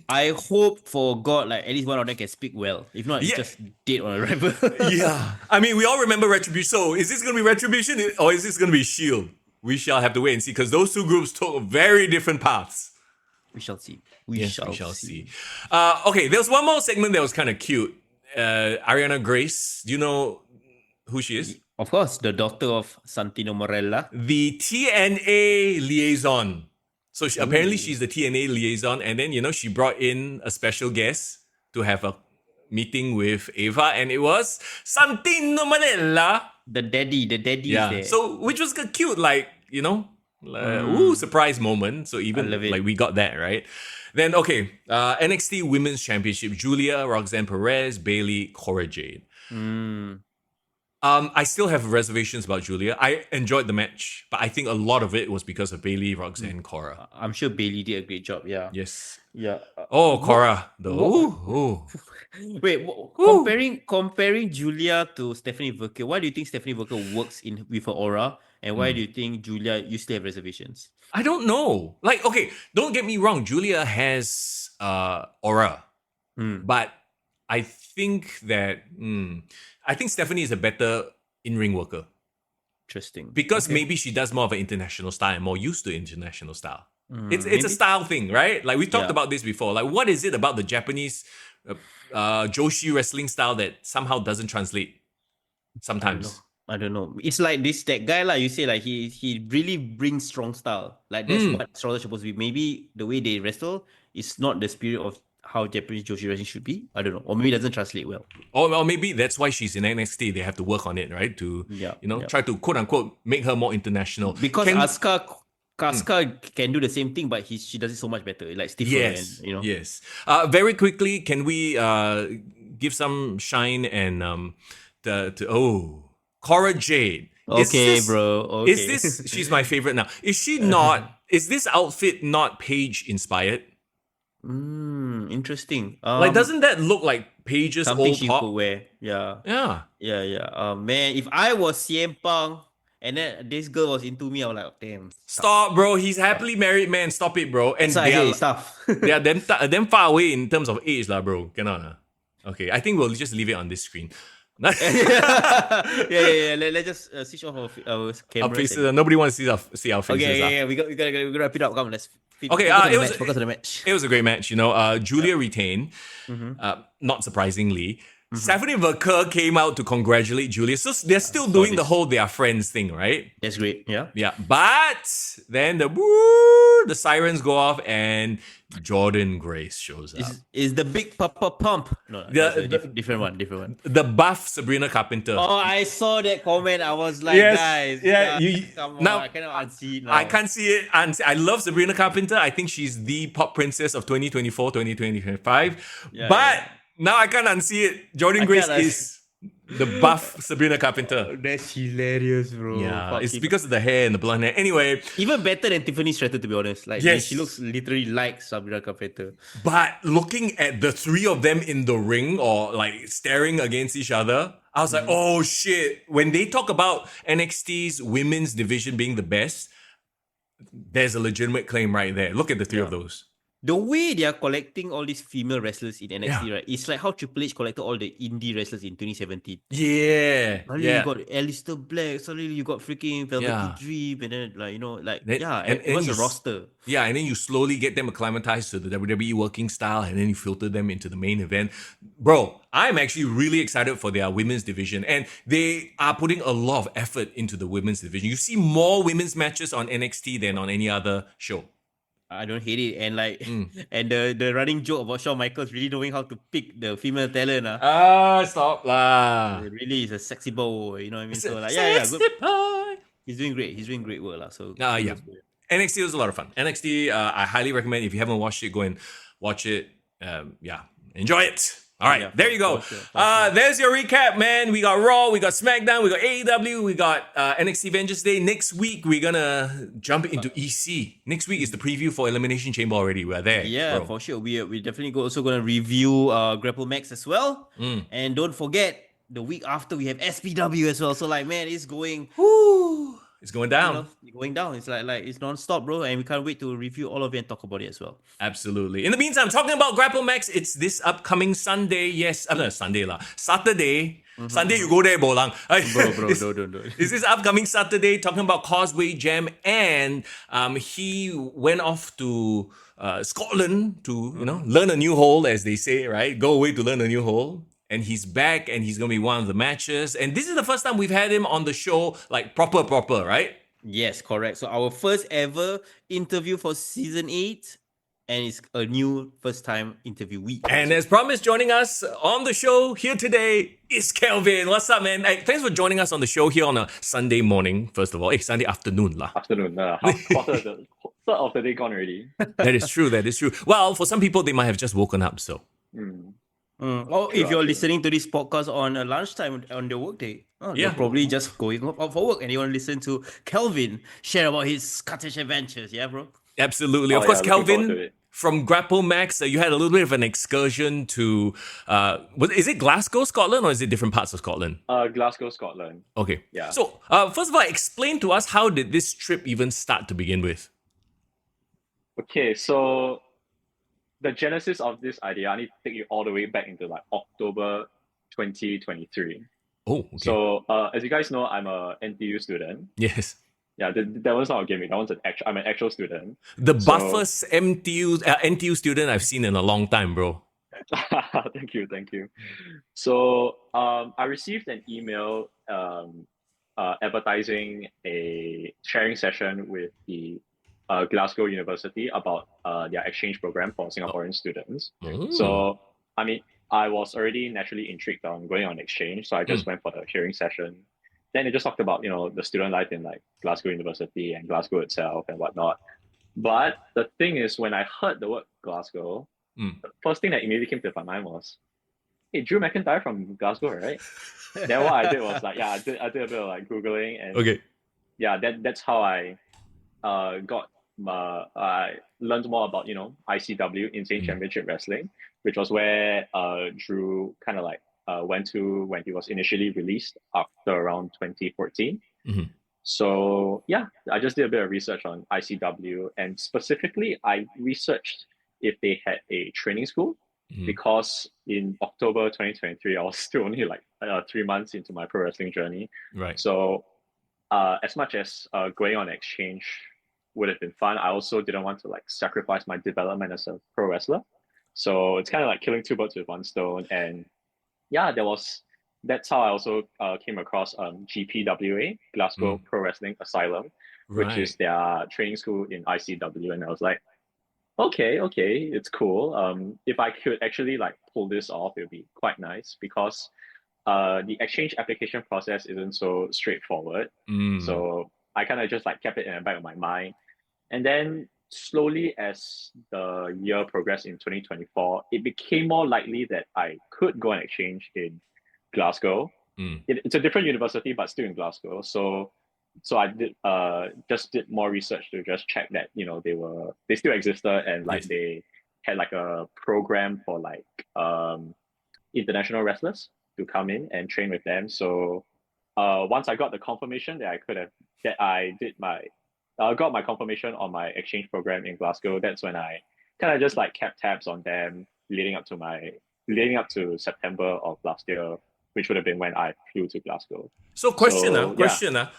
I hope for God, like at least one of them can speak well. If not, it's just dead on arrival. Yeah. I mean, we all remember Retribution. So is this going to be Retribution or is this going to be Shield? We shall have to wait and see because those 2 groups took very different paths. We shall see. We shall see. Okay, there was one more segment that was kind of cute. Ariana Grace. Do you know who she is? Of course, the daughter of Santino Morella. the TNA liaison. So apparently Ooh. she's the TNA liaison, and then she brought in a special guest to have a meeting with Ava, and it was Santino Morella. The daddy is Yeah. there. So which was cute, ooh, surprise moment. So even love it. we got that right. Then NXT Women's Championship: Julia, Roxanne Perez, Bailey, Cora Jade. I still have reservations about Julia. I enjoyed the match, but I think a lot of it was because of Bailey, Roxanne, Cora. I'm sure Bailey did a great job. Yeah. Yes. Yeah. Oh, Cora. Ooh. Wait, comparing Julia to Stephanie Verker, why do you think Stephanie Verker works with her aura, and why do you think Julia you still have reservations? I don't know. Don't get me wrong. Julia has aura, but I think that I think Stephanie is a better in-ring worker Interesting. because maybe she does more of an international style and more used to international style. It's a style thing, right? Like we talked about this before. Like, what is it about the Japanese Joshi wrestling style that somehow doesn't translate sometimes? I don't know. It's like that guy you say he really brings strong style. Like that's what strong is supposed to be. Maybe the way they wrestle is not the spirit of how Japanese Joshi wrestling should be. I don't know. Or maybe it doesn't translate well. Or maybe that's why she's in NXT. They have to work on it, right? To try to quote unquote make her more international. Because Asuka can do the same thing, but she does it so much better. Like stiffer and Yes. Very quickly, can we give some shine and Cora Jade. Okay, bro. Okay. Is this she's my favorite now. Is she not is this outfit not Paige inspired? Interesting. Doesn't that look like Paige's something old she top? could wear? Yeah. Yeah. Man, if I was CM Punk and then this girl was into me, I was like, damn. Stop, bro. He's happily married man. Stop it, bro. And stuff. they are damn far away in terms of age, lah, bro. Cannot. Okay, I think we'll just leave it on this screen. Let's just switch off our camera. Nobody wants to see our faces. Okay, we gotta wrap it up. Come on, let's focus on the match. It was a great match. Julia retained. Not surprisingly, Stephanie Verker came out to congratulate Julia. So they're still doing the whole they are friends thing, right? That's great. Yeah. But then the sirens go off and Jordan Grace shows up. Is the big Papa Pump? No, different one. The buff Sabrina Carpenter. Oh, I saw that comment. I was like, guys, come on, I cannot unsee it now. I can't see it. I love Sabrina Carpenter. I think she's the pop princess of 2024, 2025. Now I can't unsee it. Jordan Grace is the buff Sabrina Carpenter. That's hilarious, bro. Yeah, it's because of the hair and the blonde hair. Anyway. Even better than Tiffany Stratton, to be honest. She looks literally like Sabrina Carpenter. But looking at the three of them in the ring or staring against each other, I was like, oh shit. When they talk about NXT's women's division being the best, there's a legitimate claim right there. Look at the three of those. The way they are collecting all these female wrestlers in NXT, right? It's like how Triple H collected all the indie wrestlers in 2017. Suddenly you got Aleister Black, suddenly you got freaking Velveteen Dream, and then it was a roster. Yeah, and then you slowly get them acclimatized to the WWE working style, and then you filter them into the main event. Bro, I'm actually really excited for their women's division, and they are putting a lot of effort into the women's division. You see more women's matches on NXT than on any other show. I don't hate it, and and the running joke about Shawn Michaels really knowing how to pick the female talent. Stop lah. It really is a sexy boy, you know what I mean? So good. He's doing great. He's doing great work lah. So NXT was a lot of fun. NXT, I highly recommend if you haven't watched it, go and watch it. Enjoy it. All right, there you go. There's your recap, man. We got Raw, we got SmackDown, we got AEW, we got NXT Vengeance Day. Next week, we're gonna jump into EC. Next week is the preview for Elimination Chamber already. We're there. Yeah, bro. For sure. We definitely also gonna review Grapplemax as well. And don't forget, the week after we have SPW as well. So man, it's going. It's going down. Going down. It's like it's non-stop, bro. And we can't wait to review all of it and talk about it as well. Absolutely. In the meantime, talking about Grapplemax, it's this upcoming Sunday. Yes, Sunday lah. Saturday. Sunday, you go there, Bolang. Bro, don't. It's this upcoming Saturday, talking about Causeway Jam, and he went off to Scotland to learn a new hole, as they say, right? Go away to learn a new hole. and he's back, and he's gonna be one of the matches. And this is the first time we've had him on the show, like proper, right? Yes, correct. So our first ever interview for season 8, and it's a new first time interviewee. And as promised, joining us on the show here today is Kelvin. What's up, man? Hey, thanks for joining us on the show here on a Sunday morning, first of all. Sunday afternoon lah. Afternoon, third of the day gone already. That is true. Well, for some people, they might have just woken up, so. Or if you're listening to this podcast on a lunchtime on the workday, you're probably just going up for work and you want to listen to Kelvin share about his Scottish adventures. Yeah, bro? Absolutely. Of course, Kelvin, from Grapplemax, you had a little bit of an excursion to, is it Glasgow, Scotland, or is it different parts of Scotland? Glasgow, Scotland. Okay. Yeah. So, first of all, explain to us, how did this trip even start to begin with? Okay, so the genesis of this idea, I need to take you all the way back into like October 2023. Oh, okay. So, as you guys know, I'm a NTU student. Yes. Yeah, that one's not a gimmick. That one's I'm an actual student. The buffest NTU student I've seen in a long time, bro. Thank you. So, I received an email advertising a sharing session with the Glasgow University about their exchange program for Singaporean students. So, I mean, I was already naturally intrigued on going on exchange, so I just went for the hearing session. Then it just talked about, the student life in like Glasgow University and Glasgow itself and whatnot. But the thing is, when I heard the word Glasgow, the first thing that immediately came to my mind was, hey, Drew McIntyre from Glasgow, right? Then what I did was like, I did a bit of like Googling, and that's how I I learned more about, ICW, Insane Championship Wrestling, which was where Drew kind of like went to when he was initially released after around 2014. So I just did a bit of research on ICW, and specifically I researched if they had a training school, because in October 2023 I was still only like 3 months into my pro wrestling journey. Right. So as much as going on exchange would have been fun, I also didn't want to like sacrifice my development as a pro wrestler. So it's kind of like killing two birds with one stone. And that's how I also came across GPWA, Glasgow Pro Wrestling Asylum, which is their training school in ICW. And I was like, okay, it's cool. If I could actually like pull this off, it would be quite nice, because the exchange application process isn't so straightforward. So I kind of just like kept it in the back of my mind. And then slowly, as the year progressed in 2024, it became more likely that I could go on exchange in Glasgow. It's a different university, but still in Glasgow. So I did did more research to just check that they still existed, and like they had like a program for like international wrestlers to come in and train with them. So once I got the confirmation that I got my confirmation on my exchange program in Glasgow, that's when I kind of just like kept tabs on them leading up to September of last year, which would have been when I flew to Glasgow. So question,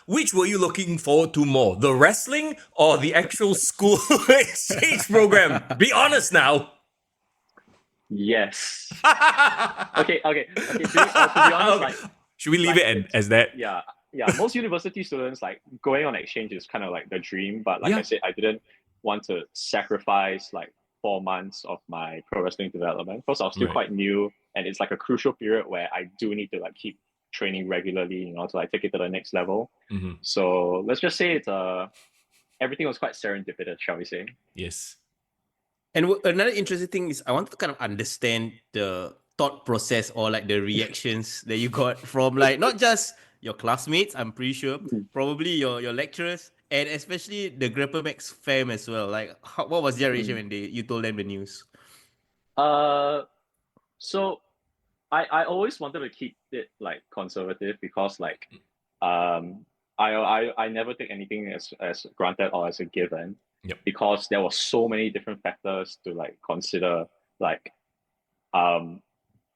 which were you looking forward to more, the wrestling or the actual school exchange program? Be honest now. Yes. Okay. To be honest, like, should we leave it as that? Yeah. Most university students, like, going on exchange is kind of like the dream, but like I said, I didn't want to sacrifice like 4 months of my pro wrestling development, because I was still quite new, and it's like a crucial period where I do need to like keep training regularly, to like take it to the next level. So let's just say it's everything was quite serendipitous, shall we say? Yes. And another interesting thing is I want to kind of understand the thought process, or like the reactions that you got from like not just your classmates, I'm pretty sure, probably your lecturers, and especially the Grapplemax fam as well. Like, what was their reaction when you told them the news? So I always wanted to keep it like conservative, because like I never take anything as granted or as a given, because there were so many different factors to like consider, like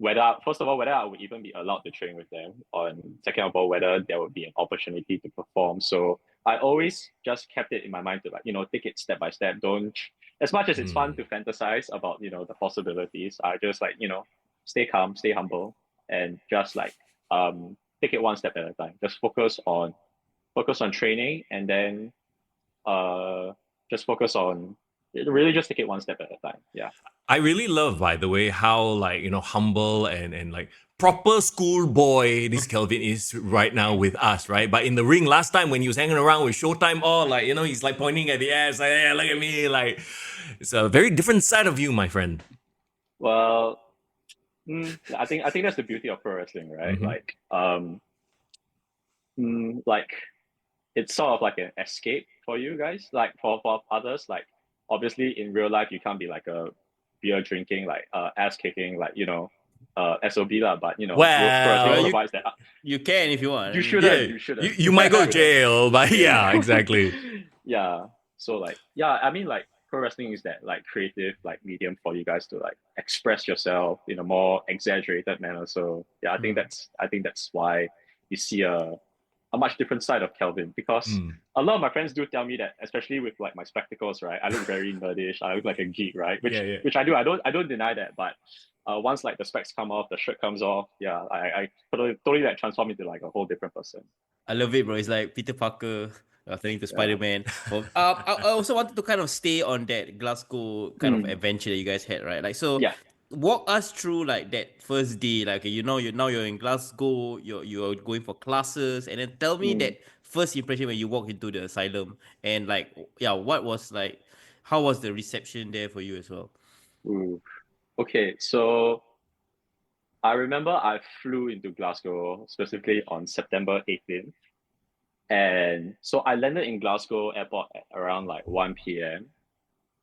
whether I would even be allowed to train with them, or second of all, whether there would be an opportunity to perform. So I always just kept it in my mind to like, take it step by step. Don't, as much as it's fun to fantasize about, the possibilities, I just like, stay calm, stay humble, and just like take it one step at a time. Just focus on training, and then just focus on really just take it one step at a time. Yeah. I really love, by the way, how like humble and like proper schoolboy this Kelvin is right now with us, right? But in the ring last time when he was hanging around with Showtime, like he's like pointing at the ass, like, yeah, look at me, like it's a very different side of you, my friend. Well, I think that's the beauty of pro wrestling, right? Mm-hmm. Like it's sort of like an escape for you guys. Like for others, like obviously in real life you can't be like a beer drinking, like ass kicking, like SOB lah. But Well, you- that You can if you want. you I mean, shouldn't. yeah, You shouldn't. you might go shouldn't. jail, but yeah, exactly. Yeah. So like, yeah, I mean like pro wrestling is that like creative like medium for you guys to like express yourself in a more exaggerated manner. So yeah, I think that's why you see a much different side of Kelvin, because a lot of my friends do tell me that, especially with like my spectacles, right? I look very nerdish. I look like a geek, right? Which I do. I don't deny that. But once like the specs come off, the shirt comes off, yeah, I totally like transform into like a whole different person. I love it, bro. It's like Peter Parker turning to Spider-Man. I also wanted to kind of stay on that Glasgow kind of adventure that you guys had, right? Like, so Yeah. walk us through like that first day. Like, you're in Glasgow. You're going for classes, and then tell me that first impression when you walk into the asylum, and like, yeah, what was like, how was the reception there for you as well? Ooh. Okay, so I remember I flew into Glasgow specifically on September 18th. And so I landed in Glasgow airport at around like 1 p.m.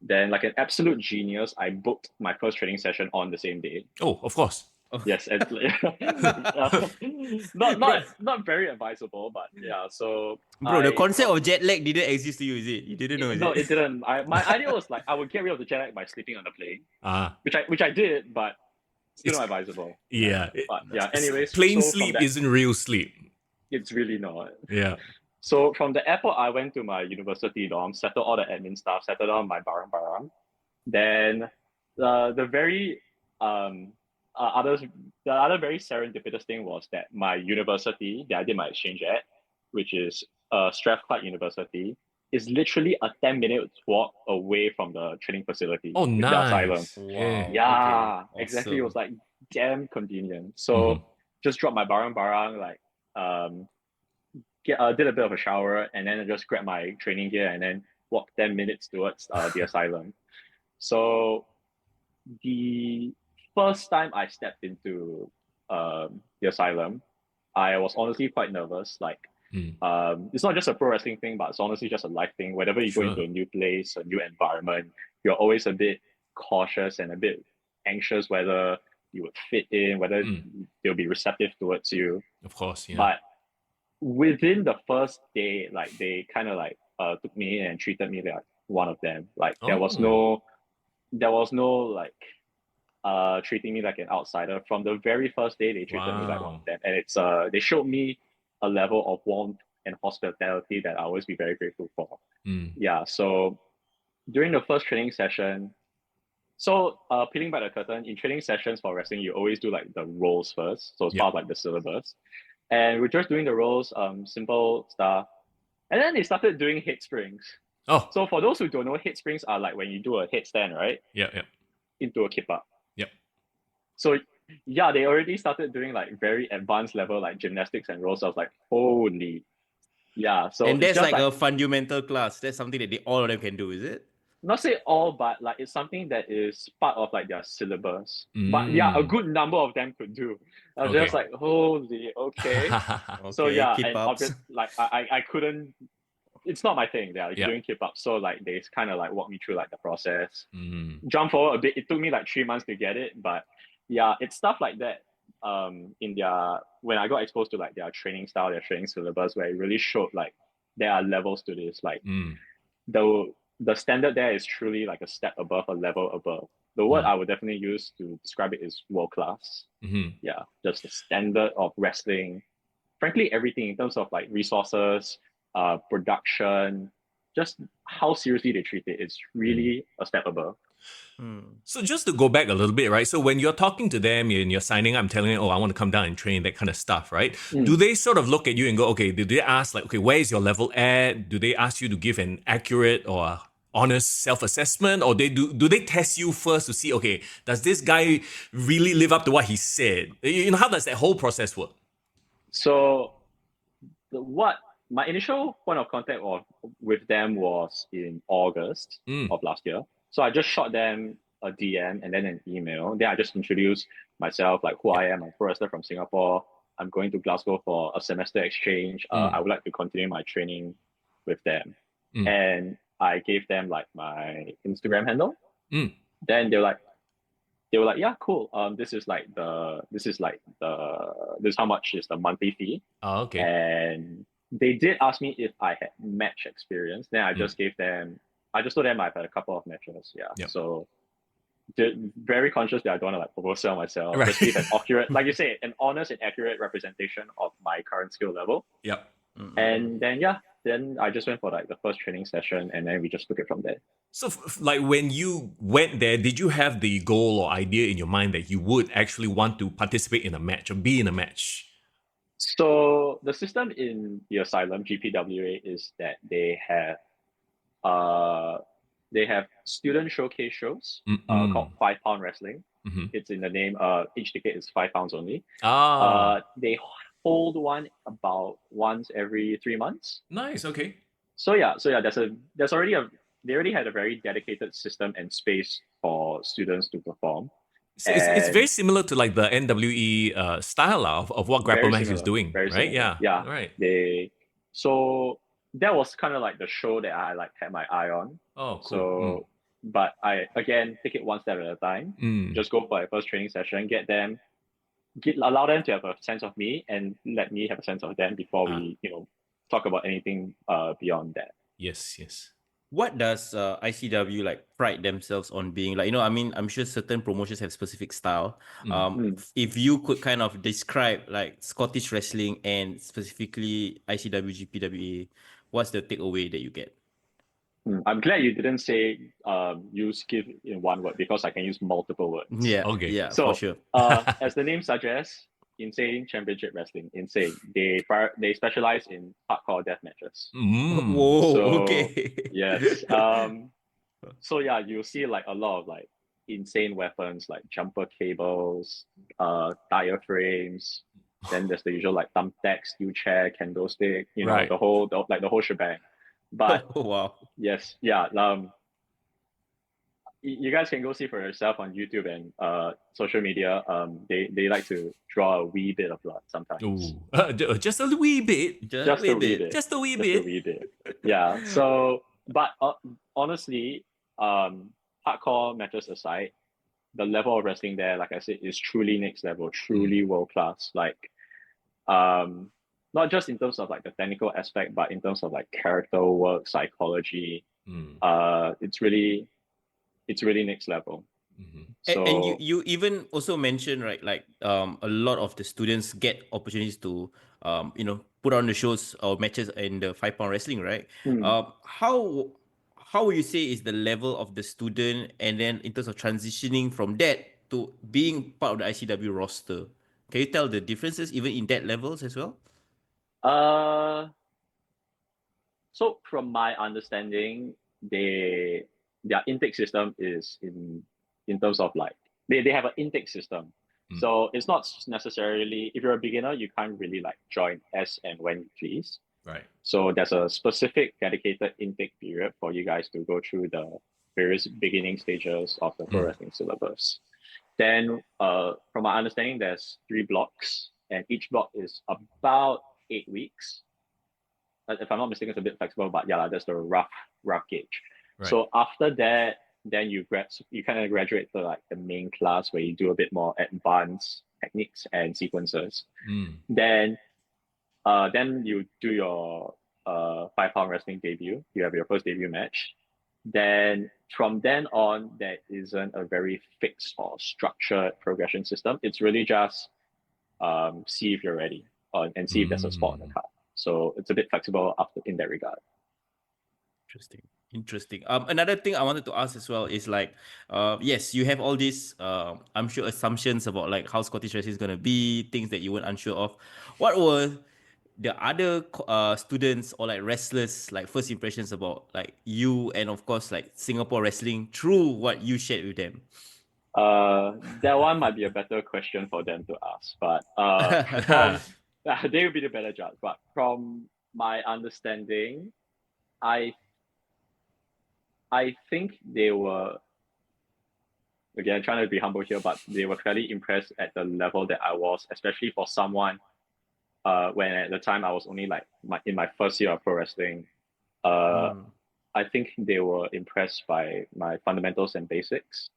Then, like an absolute genius, I booked my first training session on the same day. Oh, of course. Yes, and not very advisable, but yeah. So Bro, the concept of jet lag didn't exist to you, is it? You didn't know, is no, it? it didn't. My idea was like I would get rid of the jet lag by sleeping on the plane, which I did, but still not advisable. Yeah. But yeah. Anyways, Plain so sleep isn't real sleep. It's really not. Yeah. So from the airport, I went to my university dorm, settled all the admin stuff, settled on my barang. Then the very the other very serendipitous thing was that my university that I did my exchange at, which is Strathclyde University, is literally a 10-minute walk away from the training facility. Oh, with the asylum. nice. Wow. Yeah, Okay. exactly. It was Awesome. like damn convenient. So just dropped my barang, like did a bit of a shower, and then I just grabbed my training gear and then walked 10 minutes towards the asylum. So the first time I stepped into the asylum, I was honestly quite nervous. Like, it's not just a pro wrestling thing, but it's honestly just a life thing. Whenever you go into a new place, a new environment, you're always a bit cautious and a bit anxious whether you would fit in, whether they'll be receptive towards you. Of course, yeah. But within the first day, like they kind of like took me in and treated me like one of them. Like there was no like treating me like an outsider. From the very first day, they treated me like one of them, and it's they showed me a level of warmth and hospitality that I'll always be very grateful for. Yeah. So during the first training session, so peeling back the curtain, in training sessions for wrestling, you always do like the rolls first. So it's part of like the syllabus. And we're just doing the rolls, simple stuff. And then they started doing head springs. Oh. So for those who don't know, head springs are like when you do a headstand, right? Yeah. Into a kip up. Yep. So yeah, they already started doing like very advanced level like gymnastics and rolls. I was like, holy. Yeah. So and that's like a fundamental class. That's something that all of them can do, is it? Not say all, but like it's something that is part of like their syllabus. But yeah, a good number of them could do. I was just like, holy, okay. So yeah, and obviously, like I couldn't. It's not my thing. They're doing keep up. So like they kind of like walk me through like the process. Jump forward a bit. It took me like 3 months to get it, but yeah, it's stuff like that. In their when I got exposed to like their training style, their training syllabus, where it really showed like there are levels to this. Like the standard there is truly like a step above, a level above. The word I would definitely use to describe it is world class. Yeah, just the standard of wrestling. Frankly, everything in terms of like resources, production, just how seriously they treat it is really a step above. So just to go back a little bit, right? So when you're talking to them and you're signing up, I'm telling them, oh, I want to come down and train, that kind of stuff, right? Do they sort of look at you and go, okay, do they ask like, okay, where is your level at? Do they ask you to give an accurate or honest self-assessment, or do they test you first to see, okay, does this guy really live up to what he said? You know, how does that whole process work? So what my initial point of contact with them was in August of last year. So I just shot them a DM and then an email. Then I just introduced myself, like who I am. I'm a pro wrestler from Singapore. I'm going to Glasgow for a semester exchange. I would like to continue my training with them. And I gave them like my Instagram handle. Then they were like, yeah, cool. This is how much is the monthly fee. Oh, okay. And they did ask me if I had match experience. Then I just told them I've had a couple of matches. Yeah. Yep. So they're very conscious that I don't want to like oversell myself. Right. Just give an accurate, like you say, an honest and accurate representation of my current skill level. Yep. And then I just went for like the first training session, and then we just took it from there. So, like when you went there, did you have the goal or idea in your mind that you would actually want to participate in a match or be in a match? So the system in the asylum GPWA is that they have student showcase shows called £5 wrestling. It's in the name. Each ticket is £5 only. They hold one about once every 3 months. Nice. Okay. So yeah. They already had a very dedicated system and space for students to perform. So it's very similar to like the NWE style of what Grapplemax is doing, right? Similar. Yeah. Right. So that was kind of like the show that I like had my eye on. Oh, cool. So, but I again take it one step at a time. Just go for a first training session, allow them to have a sense of me, and let me have a sense of them before we talk about anything beyond that. Yes. What does ICW like pride themselves on being like? I mean, I'm sure certain promotions have specific style. If you could kind of describe like Scottish wrestling and specifically ICW, GPWA, what's the takeaway that you get? I'm glad you didn't say use give in one word, because I can use multiple words. Yeah. Okay. Yeah. So, for sure. As the name suggests, Insane Championship Wrestling. Insane. They specialize in hardcore death matches. Whoa. So, okay. Yes. So yeah, you'll see like a lot of like insane weapons like jumper cables, tire frames. Then there's the usual like thumbtack, steel chair, candlestick. Right. the whole shebang. But wow. yes, yeah. You guys can go see for yourself on YouTube and social media. They like to draw a wee bit of blood sometimes. Ooh. Just a wee bit. Just a wee bit. Just a wee Just a wee bit. Yeah. So, but honestly, hardcore matches aside, the level of wrestling there, like I said, is truly next level, truly world class. Like, not just in terms of like the technical aspect, but in terms of like character work, psychology. It's really next level. So, and you even also mentioned, right, like a lot of the students get opportunities to put on the shows or matches in the £5 wrestling, right? How would you say is the level of the student, and then in terms of transitioning from that to being part of the ICW roster? Can you tell the differences even in that levels as well? So from my understanding, their intake system is in terms of like they have an intake system. So it's not necessarily, if you're a beginner, you can't really like join as and when you please. Right. So there's a specific dedicated intake period for you guys to go through the various beginning stages of the pro wrestling syllabus. Then from my understanding, there's 3 blocks, and each block is about 8 weeks. If I'm not mistaken, it's a bit flexible, but yeah, that's the rough gauge. Right. So after that, then you kind of graduate to like the main class, where you do a bit more advanced techniques and sequences. Then you do your £5 wrestling debut. You have your first debut match. Then from then on, there isn't a very fixed or structured progression system. It's really just see if you're ready and see if there's a spot on the card. So it's a bit flexible in that regard. Interesting. Another thing I wanted to ask as well is like, yes, you have all these, I'm sure assumptions about like how Scottish wrestling is gonna be, things that you weren't unsure of. What were the other students or like wrestlers like first impressions about like you and of course like Singapore wrestling through what you shared with them? That one might be a better question for them to ask, but from they will be the better judge. But from my understanding, I think they were, again, trying to be humble here, but they were fairly impressed at the level that I was, especially for someone when at the time I was only like in my first year of pro wrestling. I think they were impressed by my fundamentals and basics.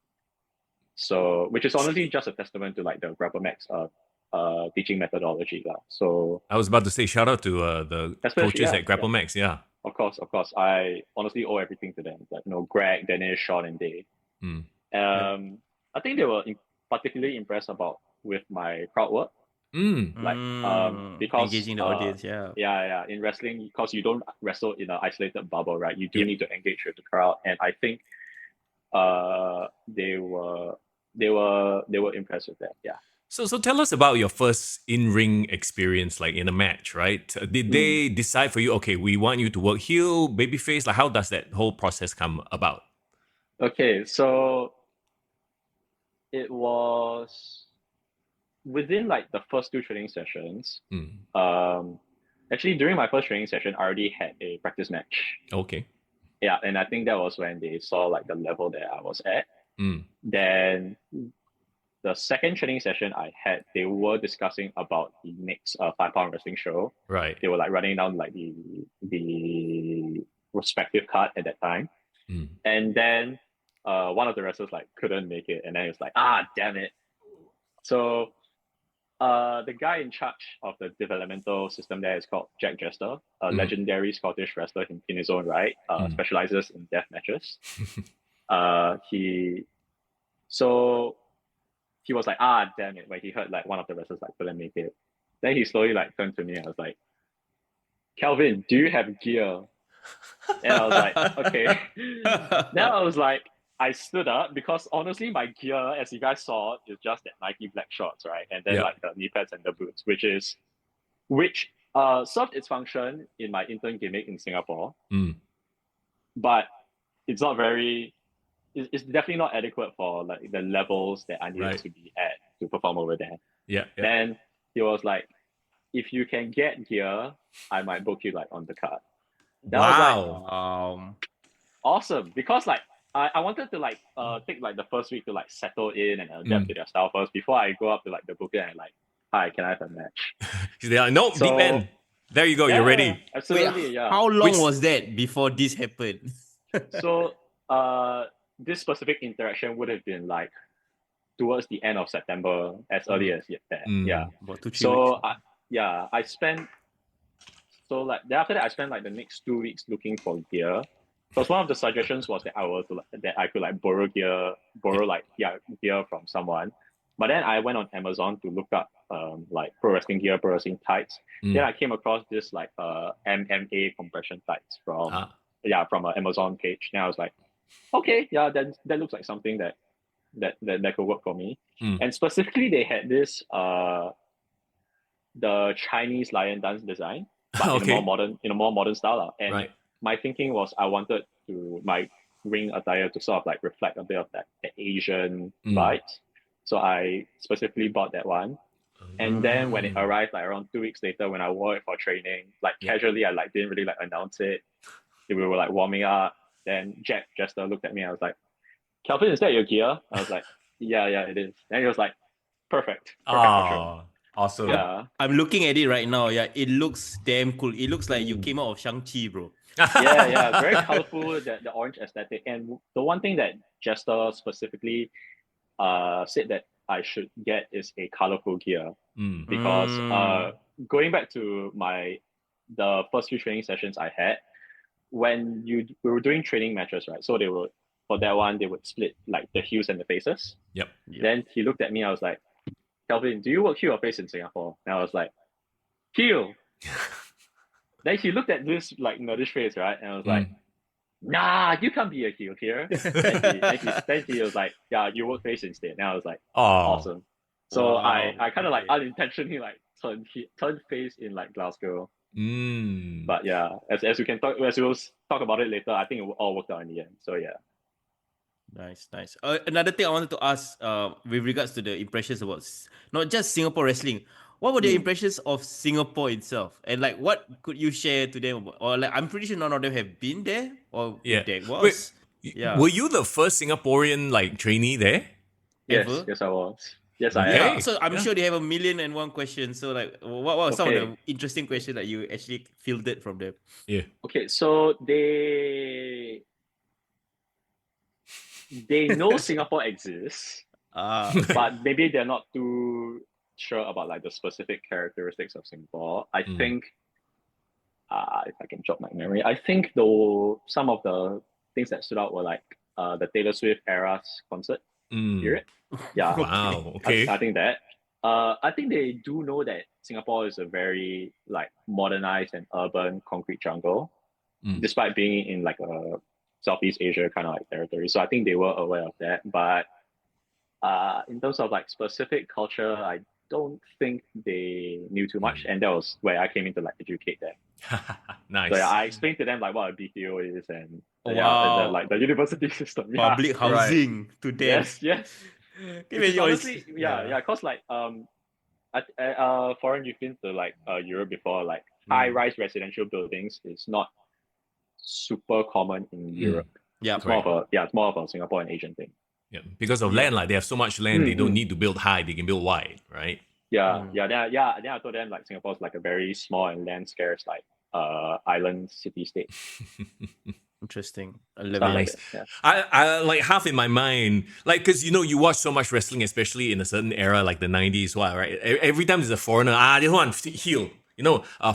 So, which is honestly just a testament to like the Grapplemax teaching methodology. So I was about to say shout out to the coaches at Grapplemax. Yeah. Of course. I honestly owe everything to them. Like, Greg, Dennis, Sean, and Dave. I think they were particularly impressed with my crowd work. Because engaging the audience, in wrestling, because you don't wrestle in an isolated bubble, right? You do need to engage with the crowd, and I think they were impressed with that. Yeah. So tell us about your first in-ring experience, like in a match, right? Did they decide for you, okay, we want you to work heel, babyface? Like, how does that whole process come about? Okay, so it was within like the first 2 training sessions. Actually, during my first training session, I already had a practice match. Okay. Yeah, and I think that was when they saw like the level that I was at. Then the second training session I had, they were discussing about the next 5-pound wrestling show. Right. They were like running down like the respective card at that time. And then one of the wrestlers like couldn't make it, and then it was like, damn it. So the guy in charge of the developmental system there is called Jack Jester, a legendary Scottish wrestler in his own right, specializes in death matches. He was like, damn it, when he heard like one of the wrestlers like couldn't make it. Then he slowly like turned to me and I was like, Kelvin, do you have gear? And I was like, okay. Then I was like, I stood up because honestly my gear, as you guys saw, is just that Nike black shorts, right? And then like the knee pads and the boots, which served its function in my intern gimmick in Singapore. But it's not very, it's definitely not adequate for like the levels that I needed to be at to perform over there. Yeah. Then he was like, if you can get gear, I might book you like on the card. That was like, awesome, because like I wanted to like take like the first week to like settle in and adapt to their style first before I go up to like the booker and like, hi, can I have a match? They're like, no, big man. There you go, you're ready. Absolutely. Wait, how long was that before this happened? So this specific interaction would have been like towards the end of September, as early as that. About 2-3 weeks. I spent after that I spent like the next 2 weeks looking for gear. Because one of the suggestions was that I could like borrow gear from someone. But then I went on Amazon to look up like pro wrestling gear, pro wrestling tights. Then I came across this like MMA compression tights from an Amazon page. And I was like, okay, that looks like something that could work for me. And specifically they had this the Chinese lion dance design, but in a more modern style. And my thinking was I wanted my ring attire to sort of like reflect a bit of that Asian vibes. So I specifically bought that one. And then when it arrived like around 2 weeks later, when I wore it for training, like casually, I like didn't really like announce it. We were like warming up. Then Jack Jester looked at me. I was like, Kelvin, is that your gear? I was like, yeah, it is. And he was like, perfect. Awesome. Yeah. I'm looking at it right now. Yeah, it looks damn cool. It looks like you came out of Shang-Chi, bro. Very colorful, the orange aesthetic. And the one thing that Jester specifically said that I should get is a colorful gear. Because going back to the first few training sessions I had, when we were doing training matches, right? So for that one, they would split like the heels and the faces. Yep. Then he looked at me, I was like, Kelvin, do you work heel or face in Singapore? And I was like, heel. Then he looked at this like nerdish face, right? And I was like, nah, you can't be a heel here. Then he was like, yeah, you work face instead. And I was like, Oh, awesome. So Wow, I kind of like okay. unintentionally like turned face in like Glasgow. mm. But yeah, as we can talk, as we'll talk about it later, I think it all worked out in the end. So yeah. Nice, nice. Another thing I wanted to ask, with regards to the impressions about not just Singapore wrestling, what were the impressions of Singapore itself, and like what could you share to them about, or like I'm pretty sure none of them have been there, or Yeah. if there Wait, was, yeah, were you the first Singaporean like trainee there? Yes, ever. yes, I was. Yes, I am. Yeah, Okay. so I'm Yeah. sure they have 1,000,001 questions. So like, what were some of Okay. the interesting questions that you actually fielded from them? Yeah. Okay, so they know Singapore exists, Okay. but maybe they're not too sure about like the specific characteristics of Singapore. I think, if I can jog my memory, I think though some of the things that stood out were like the Taylor Swift era's concert period. Yeah, Wow. Okay. I think that. I think they do know that Singapore is a very like modernized and urban concrete jungle, despite being in like a Southeast Asia kind of like territory. So I think they were aware of that. But in terms of like specific culture, I don't think they knew too much. And that was where I came in to like educate them. Nice. So yeah, I explained to them like what a BTO is and Wow. like the university system. Yeah. Public housing to them. Yes, yes. Give Which is me yours. honestly, yeah, cause like foreign you've been to like Europe before, like high-rise residential buildings is not super common in Europe. Yeah, It's more of a Singapore and Asian thing. Yeah. Because of land, like they have so much land, they don't need to build high; they can build wide, right? Then I told them like Singapore is like a very small and land scarce like island city state. Interesting. I love Stuff it. like Nice. that, yeah. I like half in my mind, like, because you watch so much wrestling, especially in a certain era like the 90s, right? Every time there's a foreigner, this one heel,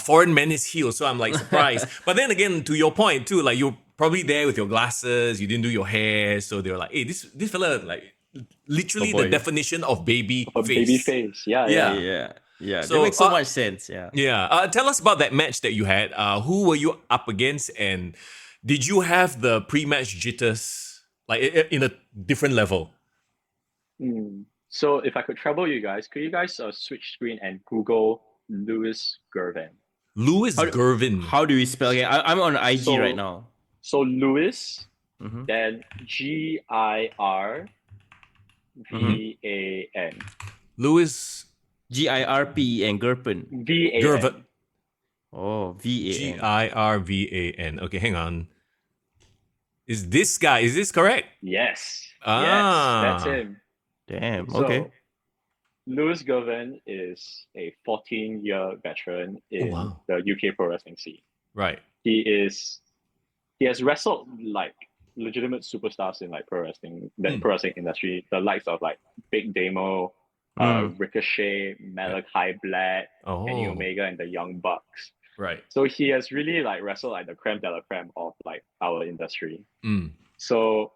foreign men is heel, so I'm like surprised. But then again, to your point too, like you're probably there with your glasses, you didn't do your hair, so they were like, hey, this fella, like literally the definition of baby A face. baby face, yeah. Yeah. So, That makes so much sense. Yeah. Yeah. Tell us about that match that you had. Who were you up against, and did you have the pre-match jitters like in a different level? So if I could trouble you guys, could you guys switch screen and Google Lewis Gervin? Lewis Gervin. How do we spell it? I'm on IG right now. So Lewis, Mhm. then Girvan. Lewis GIRPEN, Gerpen. VAN. Gervin. Oh, VAN. Girvan. Okay, hang on. Is this correct? Yes. Ah. Yes, that's him. Damn. So, Okay. Lewis Gervin is a 14-year veteran in wow. the UK pro wrestling scene. Right. He has wrestled like legitimate superstars in like pro wrestling industry, the likes of like Big Damo, Ricochet, Malachi Black, Kenny Omega, and the Young Bucks. Right. So he has really like wrestled like the creme de la creme of like our industry. So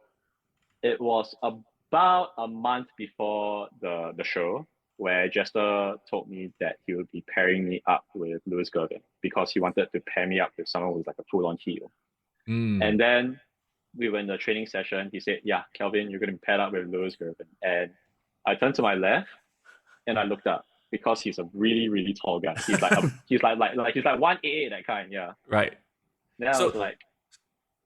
it was about a month before the show where Jester told me that he would be pairing me up with Lewis Gervin because he wanted to pair me up with someone who's like a full-on heel. And then we were in the training session. He said, yeah, Kelvin, you're going to be paired up with Lewis Gervin. And I turned to my left and I looked up because he's a really, really tall guy. He's like he's like 188, that kind, yeah. Right. Then I was like,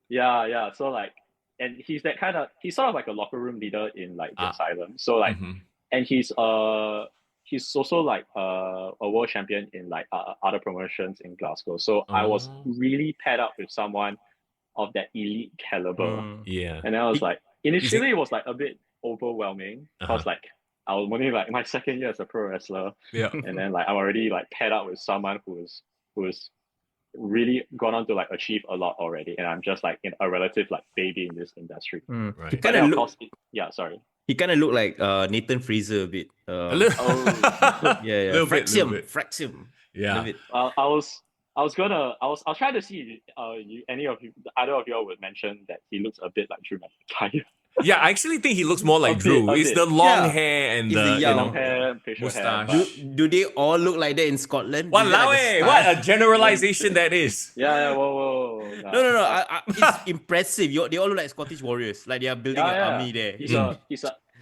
yeah. So like, and he's sort of like a locker room leader in like the asylum. So like, and he's also like a world champion in like other promotions in Glasgow. So I was really paired up with someone of that elite caliber. Yeah. And I was like, initially it was like a bit overwhelming because like I was only like my second year as a pro wrestler. Yeah. And then like I'm already like paired up with someone who's really gone on to like achieve a lot already. And I'm just like a relative like baby in this industry. Right. He kind of look. Sorry. He kind of looked like Nathan Fraser a bit. A little. Yeah. Little bit. Fraxium. Yeah. I was trying to see either of you all would mention that he looks a bit like Drew McIntyre. Yeah, I actually think he looks more like A bit, Drew. a It's bit. the long Yeah. hair and It's the the young Long hair, facial hair. mustache. But Do they all look like that in Scotland? Is that Walao like a eh, style? what a generalization that is. yeah, whoa. No. It's impressive. They all look like Scottish warriors. Like they are building an army there.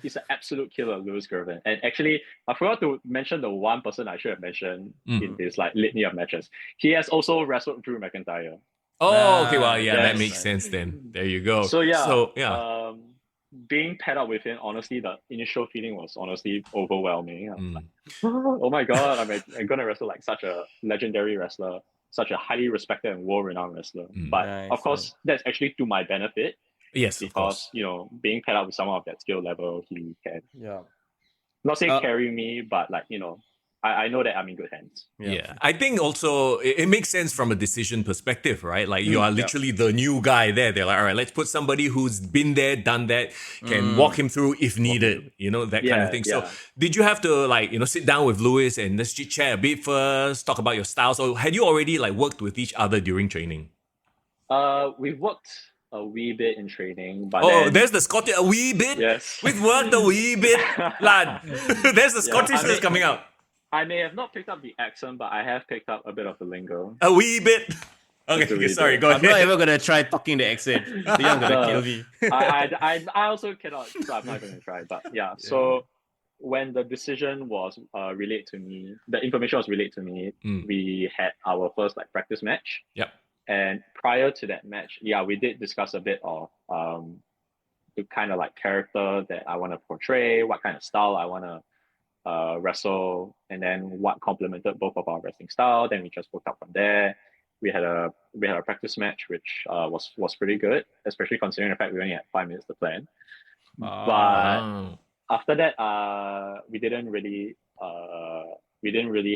He's an absolute killer, Lewis Gervin. And actually, I forgot to mention the one person I should have mentioned in this like litany of matches. He has also wrestled Drew McIntyre. Oh, okay, well, yeah, that Yes. makes sense then. There you go. So yeah, yeah. being paired up with him, honestly, the initial feeling was honestly overwhelming. I was Mm. like, oh my god, I'm gonna wrestle like such a legendary wrestler, such a highly respected and world-renowned wrestler. But Nice, of course, that's actually to my benefit Yes, of course. because being paired up with someone of that skill level, he can Yeah. not say carry me, but like I know that I'm in good hands. Yeah. I think also it makes sense from a decision perspective, right? Like you are literally the new guy there. They're like, all right, let's put somebody who's been there, done that, can walk him through if needed, that kind of thing. So did you have to sit down with Lewis and let's chit chat a bit first, talk about your styles? Or had you already worked with each other during training? We've worked a wee bit in training, but there's the Scottish a wee bit. Yes, we've worked a wee bit, lad. There's the Scottishness coming out. I may have not picked up the accent, but I have picked up a bit of the lingo. A wee bit. Okay, sorry, go ahead. I'm not ever gonna try talking the accent. You're gonna kill me. I also cannot, so I'm not even gonna try. But yeah, so when the decision was relayed to me, the information was relayed to me. We had our first practice match. Yep. And prior to that match, we did discuss a bit of the kind of character that I want to portray, what kind of style I want to wrestle, and then what complemented both of our wrestling style. Then we just worked up from there. We had a practice match which was pretty good, especially considering the fact we only had 5 minutes to plan. But after that, we didn't really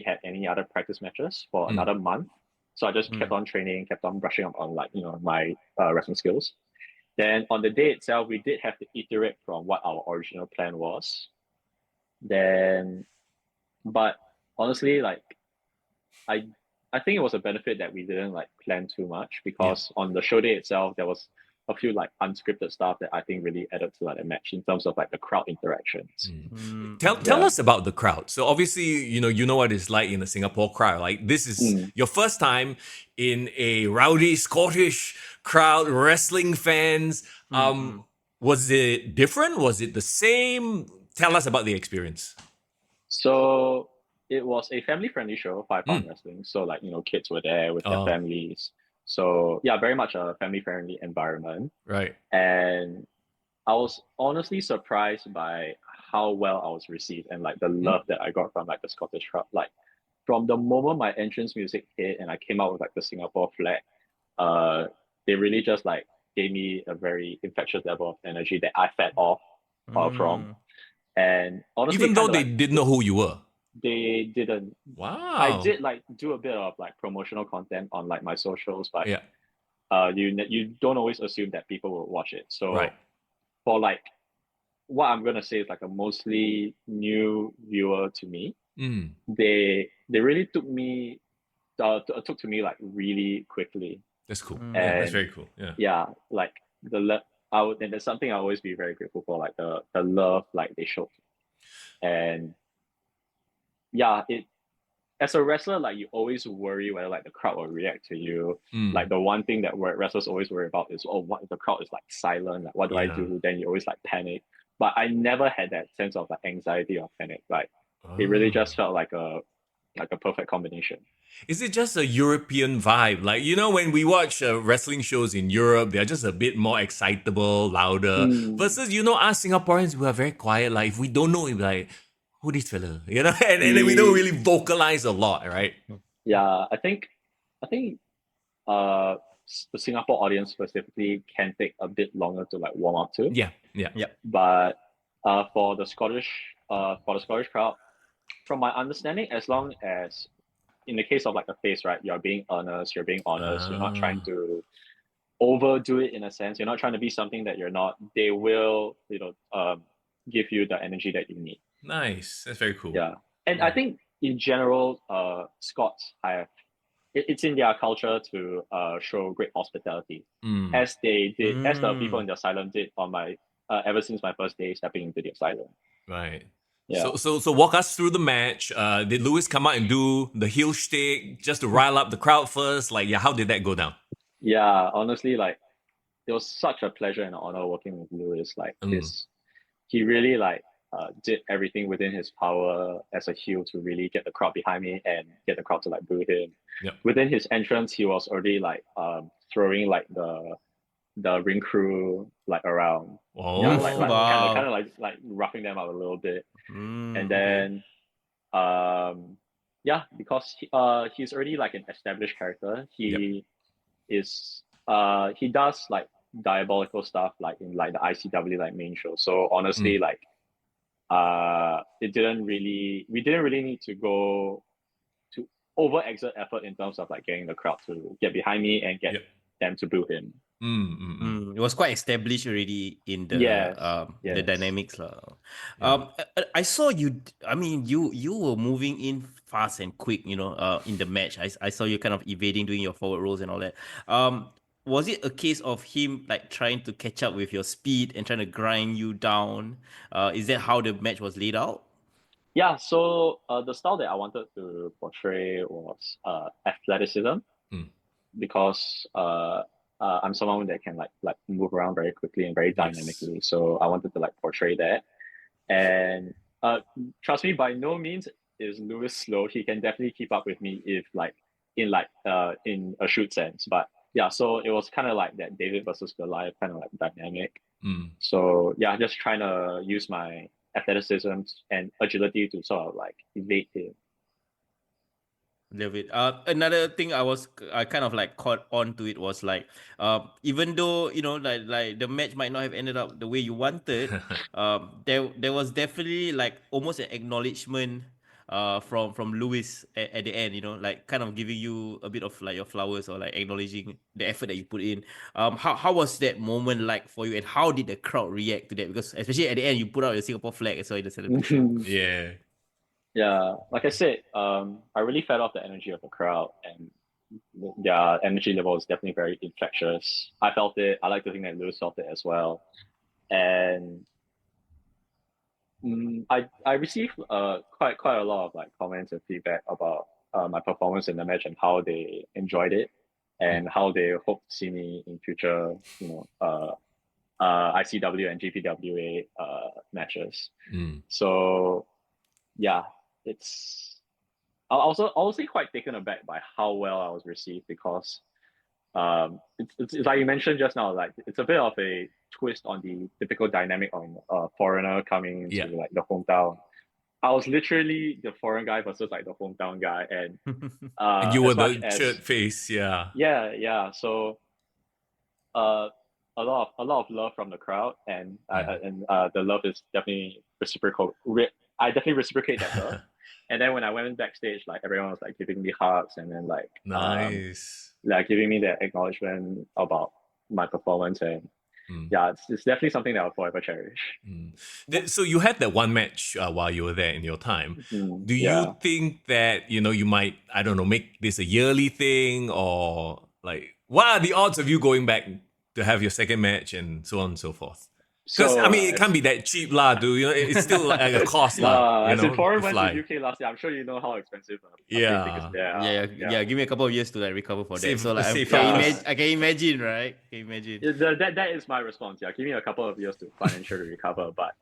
have any other practice matches for another month. So I just kept on training, kept on brushing up on my wrestling skills. Then on the day itself, we did have to iterate from what our original plan was. But honestly, I think it was a benefit that we didn't plan too much, because on the show day itself, there was a few unscripted stuff that I think really added to the match in terms of the crowd interactions. Tell us about the crowd. So obviously, you know what it's like in a Singapore crowd. This is your first time in a rowdy Scottish crowd, wrestling fans. Was it different? Was it the same? Tell us about the experience. So it was a family-friendly show, 5-pound wrestling. So kids were there with their families. So yeah, very much a family-friendly environment. Right. And I was honestly surprised by how well I was received and the love that I got from the Scottish crowd. From the moment my entrance music hit and I came out with the Singapore flag, they really just gave me a very infectious level of energy that I fed off from. And honestly, even though they didn't know who you were, they didn't. Wow. I did do a bit of promotional content on my socials, but you don't always assume that people will watch it. So for what I'm gonna say is a mostly new viewer to me, they really took to me really quickly. That's cool. And that's very cool. Yeah. And there's something I'll always be very grateful for, the love they showed. And as a wrestler, you always worry whether the crowd will react to you. The one thing that wrestlers always worry about is, what if the crowd is silent? What do I do? Then you always panic. But I never had that sense of anxiety or panic. It really just felt like a perfect combination. Is it just a European vibe? When we watch wrestling shows in Europe, they're just a bit more excitable, louder. Versus, us Singaporeans, we are very quiet. If we don't know, we're like, who this fella? And then we don't really vocalize a lot, right? Yeah, I think the Singapore audience specifically can take a bit longer to warm up to. Yeah. But for the Scottish crowd, from my understanding, as long as in the case of a face, right, you're being earnest, you're being honest, you're not trying to overdo it in a sense, you're not trying to be something that you're not, they will give you the energy that you need. Nice. That's very cool. Yeah. And I think in general, Scots it's in their culture to show great hospitality, as they did, as the people in the asylum did on my ever since my first day stepping into the asylum. Right. Yeah. So walk us through the match. Did Lewis come out and do the heel shtick just to rile up the crowd first? Like, yeah, how did that go down? Yeah, honestly, like it was such a pleasure and honor working with Lewis. Like he really like did everything within his power as a heel to really get the crowd behind me and get the crowd to like boo him. Yep. Within his entrance, he was already like throwing like the ring crew like around. Oh, Yeah, wow. kind of like roughing them up a little bit. And Okay. then yeah, because he's already like an established character. He is he does like diabolical stuff like in like the ICW like main show. So honestly, like we didn't really need to go to over exert effort in terms of like getting the crowd to get behind me and get them to boo him. It was quite established already in the the dynamics lah. I saw you. I mean, you were moving in fast and quick. You know, in the match, I saw you kind of evading, doing your forward rolls and all that. Was it a case of him like trying to catch up with your speed and trying to grind you down? Is that how the match was laid out? Yeah. So the style that I wanted to portray was athleticism, because I'm someone that can like move around very quickly and very dynamically. So I wanted to like portray that. And trust me, by no means is Lewis slow. He can definitely keep up with me if like in a shoot sense. But yeah, so it was kind of like that David versus Goliath kind of like dynamic. So yeah, just trying to use my athleticism and agility to sort of like evade him. Love it. Another thing I kind of like caught on to it was like, even though you know like the match might not have ended up the way you wanted, there was definitely like almost an acknowledgement from Lewis at the end, you know, like kind of giving you a bit of like your flowers or like acknowledging the effort that you put in. How was that moment like for you, and how did the crowd react to that? Because especially at the end, you put out your Singapore flag as well in the celebration. Yeah. Yeah, like I said, I really fed off the energy of the crowd, and their energy level is definitely very infectious. I felt it. I like to think that Lewis felt it as well, and I received quite a lot of like comments and feedback about my performance in the match and how they enjoyed it, and how they hope to see me in future, ICW and GPWA matches. So yeah, I also honestly quite taken aback by how well I was received, because it's like you mentioned just now, like it's a bit of a twist on the typical dynamic on a foreigner coming into like the hometown. I was literally the foreign guy versus like the hometown guy, and And you were the as shirt face, yeah. So a lot of love from the crowd, and the love is definitely reciprocal. I definitely reciprocate that love. And then when I went backstage, like everyone was like giving me hugs, and then like nice, like giving me that acknowledgement about my performance, and yeah, it's definitely something that I'll forever cherish. So you had that one match while you were there in your time. Do Yeah. you think that you might, I don't know, make this a yearly thing, or like what are the odds of you going back to have your second match and so on and so forth? Because I mean, it can't be that cheap, lah, dude. It's still like a cost, lah. As in foreign went to UK last year, I'm sure you know how expensive. Yeah. Give me a couple of years to like recover for that. So like, I can imagine, right? Can you imagine? That is my response. Yeah, give me a couple of years to financially recover. But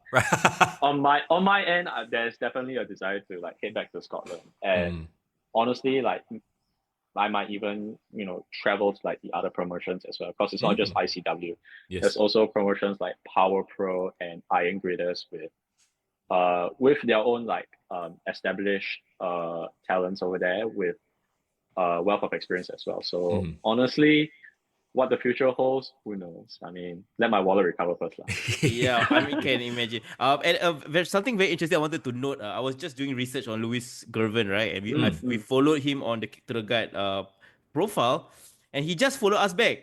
on my end, there's definitely a desire to like head back to Scotland, and honestly, like I might even travel to like the other promotions as well, because it's not just ICW. There's also promotions like Power Pro and Iron Graders with their own like established talents over there, with wealth of experience as well. So honestly, what the future holds, who knows? I mean, let my wallet recover first. Yeah, I mean, can imagine. And there's something very interesting I wanted to note. I was just doing research on Louis Gervin, right? And we followed him on the Kick to the Guide profile, and he just followed us back.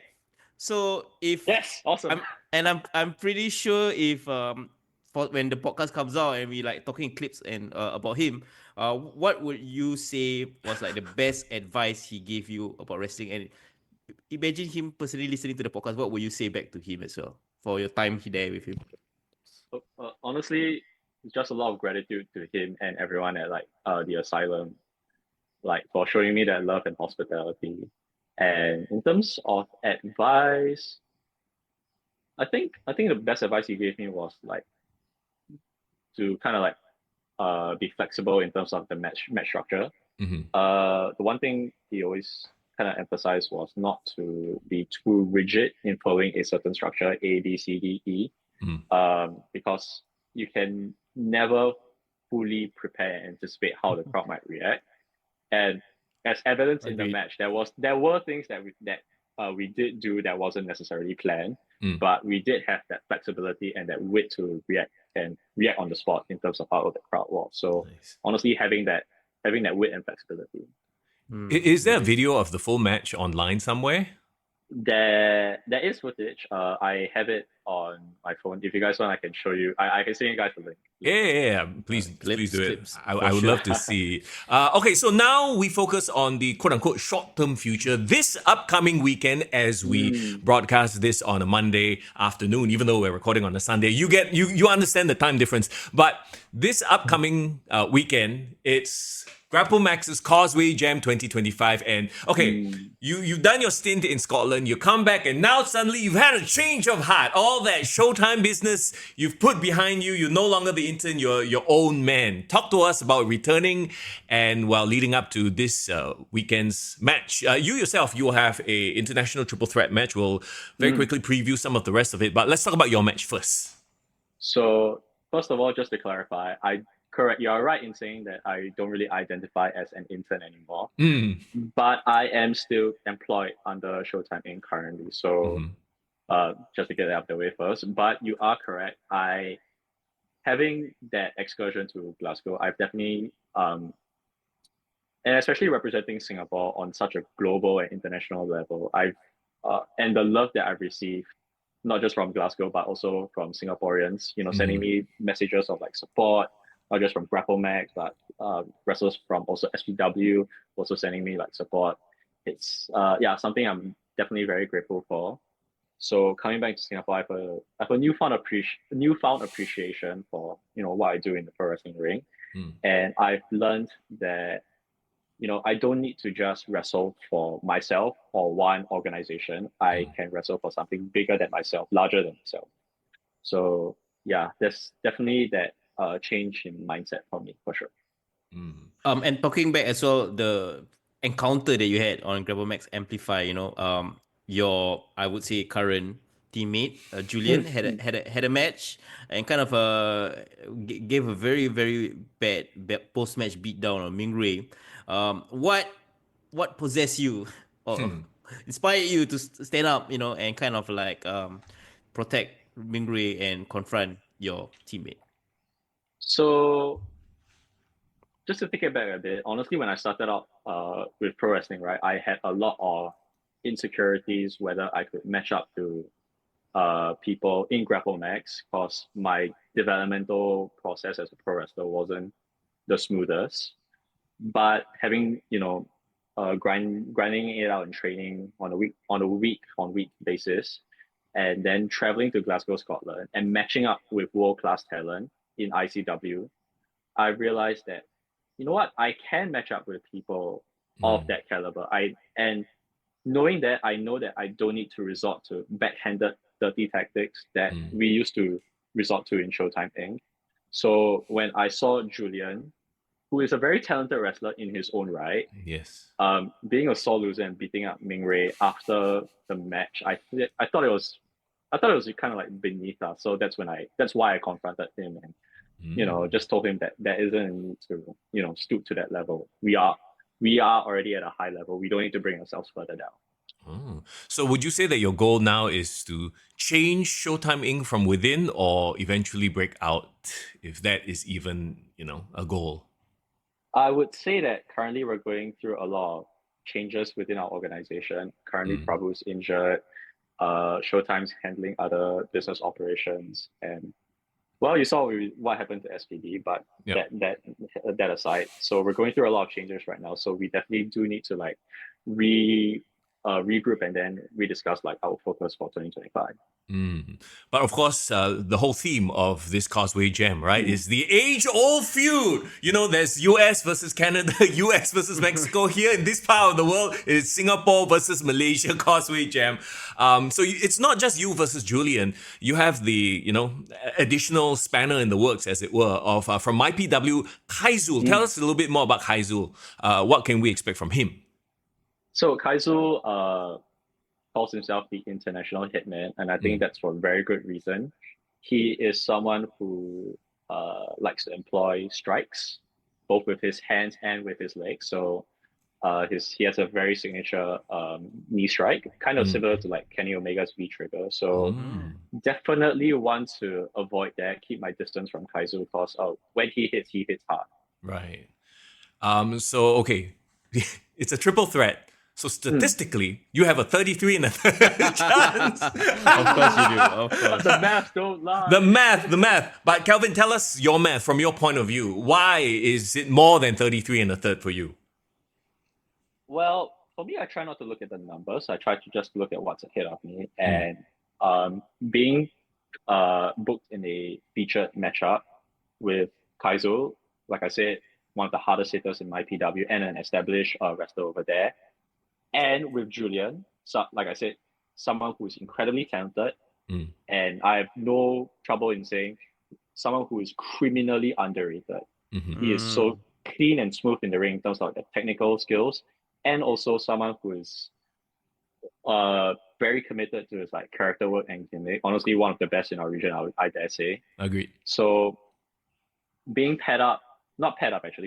So yes, awesome. I'm pretty sure if when the podcast comes out and we like talking clips and about him, what would you say was like the best advice he gave you about wrestling? And imagine him personally listening to the podcast. What would you say back to him as well for your time there with him? honestly, just a lot of gratitude to him and everyone at like the asylum, like for showing me that love and hospitality. And in terms of advice, I think the best advice he gave me was like to kind of like be flexible in terms of the match structure. Mhm. The one thing he always kind of emphasized was not to be too rigid in following a certain structure, A, B, C, D, E, Mhm. because you can never fully prepare and anticipate how the crowd might react. And as evidence in the Agreed. match, there were things we did do that wasn't necessarily planned, Mm. but we did have that flexibility and that wit to react on the spot in terms of how the crowd was. So Nice. honestly, having that wit and flexibility. Is there a Nice. video of the full match online somewhere? There is footage. I have it on my phone. If you guys want, I can show you. I can send you guys the link. Yeah. Please Clips, do it. clips, I for would sure. love to see. Okay, so now we focus on the quote-unquote short-term future. This upcoming weekend, as we broadcast this on a Monday afternoon, even though we're recording on a Sunday, you understand the time difference. But this upcoming weekend, it's Grapplemax's Causeway Jam 2025. And okay, you've done your stint in Scotland, you come back, and now suddenly you've had a change of heart. All that Showtime business you've put behind you. You're no longer the intern, you're your own man. Talk to us about returning and while leading up to this weekend's match. You yourself, you will have a international triple threat match. We'll very quickly preview some of the rest of it, but let's talk about your match first. So first of all, just to clarify, correct. You are right in saying that I don't really identify as an intern anymore, but I am still employed under Showtime Inc. currently. So just to get that out of the way first. But you are correct. Having that excursion to Glasgow, I've definitely and especially representing Singapore on such a global and international level, and the love that I've received, not just from Glasgow but also from Singaporeans, sending me messages of like support, not just from Grapplemax, but wrestlers from also SPW also sending me like support. It's something I'm definitely very grateful for. So coming back to Singapore, I have a newfound appreciation for what I do in the pro wrestling ring, and I've learned that I don't need to just wrestle for myself or one organization. I can wrestle for something bigger than myself, larger than myself. So yeah, there's definitely that change in mindset for me for sure. And talking back as well, the encounter that you had on Grapplemax Amplify, your, I would say, current teammate Julian had a match and kind of gave a very very bad post match beatdown on Ming Ray. What possessed you or inspired you to stand up, and kind of like protect Ming Ray and confront your teammate? So just to take it back a bit, honestly, when I started out with pro wrestling, right, I had a lot of insecurities whether I could match up to people in Grapplemax because my developmental process as a pro wrestler wasn't the smoothest. But having grinding it out in training on a week basis, and then traveling to Glasgow, Scotland, and matching up with world class talent in ICW, I realized that I can match up with people of that caliber. And knowing that, I know that I don't need to resort to backhanded dirty tactics that we used to resort to in Showtime Inc. So when I saw Julian, who is a very talented wrestler in his own right, Yes. being a sore loser and beating up Ming Ray after the match, I thought it was kind of like beneath us. So that's why I confronted him and just told him that there isn't a need to stoop to that level. We are already at a high level. We don't need to bring ourselves further down. Oh. So would you say that your goal now is to change Showtime Inc. from within or eventually break out, if that is even, a goal? I would say that currently we're going through a lot of changes within our organization. Currently, Prabhu's injured. Showtime's handling other business operations, and well, you saw what happened to SPD. But that aside, so we're going through a lot of changes right now. So we definitely do need to like regroup and then we discuss like our focus for 2025. But of course, the whole theme of this Causeway Jam, right, is the age-old feud. You know, there's US versus Canada, US versus Mexico. Here in this part of the world, it's Singapore versus Malaysia Causeway Jam. So it's not just you versus Julian. You have the, additional spanner in the works, as it were, of from MyPW, Kaizul. Tell us a little bit more about Kaizul. What can we expect from him? So Kaizul calls himself the international hitman, and I think that's for a very good reason. He is someone who likes to employ strikes, both with his hands and with his legs. So he has a very signature knee strike, kind of similar to like Kenny Omega's V trigger. So definitely want to avoid that. Keep my distance from Kaizul because when he hits hard. Right. So okay, it's a triple threat. So statistically, you have a 33 and a third chance. Of course you do. Of course. The math don't lie. The math. But Kelvin, tell us your math from your point of view. Why is it more than 33 and a third for you? Well, for me, I try not to look at the numbers. I try to just look at what's ahead of me. And being booked in a featured matchup with Kaizul, like I said, one of the hardest hitters in MyPW and an established wrestler over there. And with Julian, so like I said, someone who is incredibly talented, and I have no trouble in saying someone who is criminally underrated. He is so clean and smooth in the ring in terms of the technical skills, and also someone who is very committed to his like character work and gimmick. Honestly, one of the best in our region, I dare say. Agreed. So being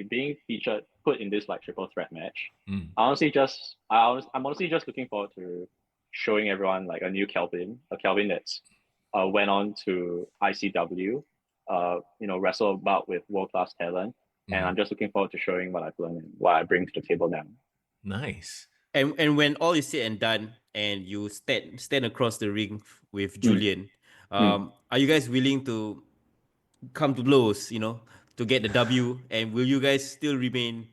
being featured, put in this like triple threat match. I'm honestly just looking forward to showing everyone like a new Kelvin, a Kelvin that's went on to ICW, wrestle about with world-class talent. And I'm just looking forward to showing what I've learned and what I bring to the table now. Nice. And when all is said and done, and you stand across the ring with Julian, are you guys willing to come to blows, to get the W? And will you guys still remain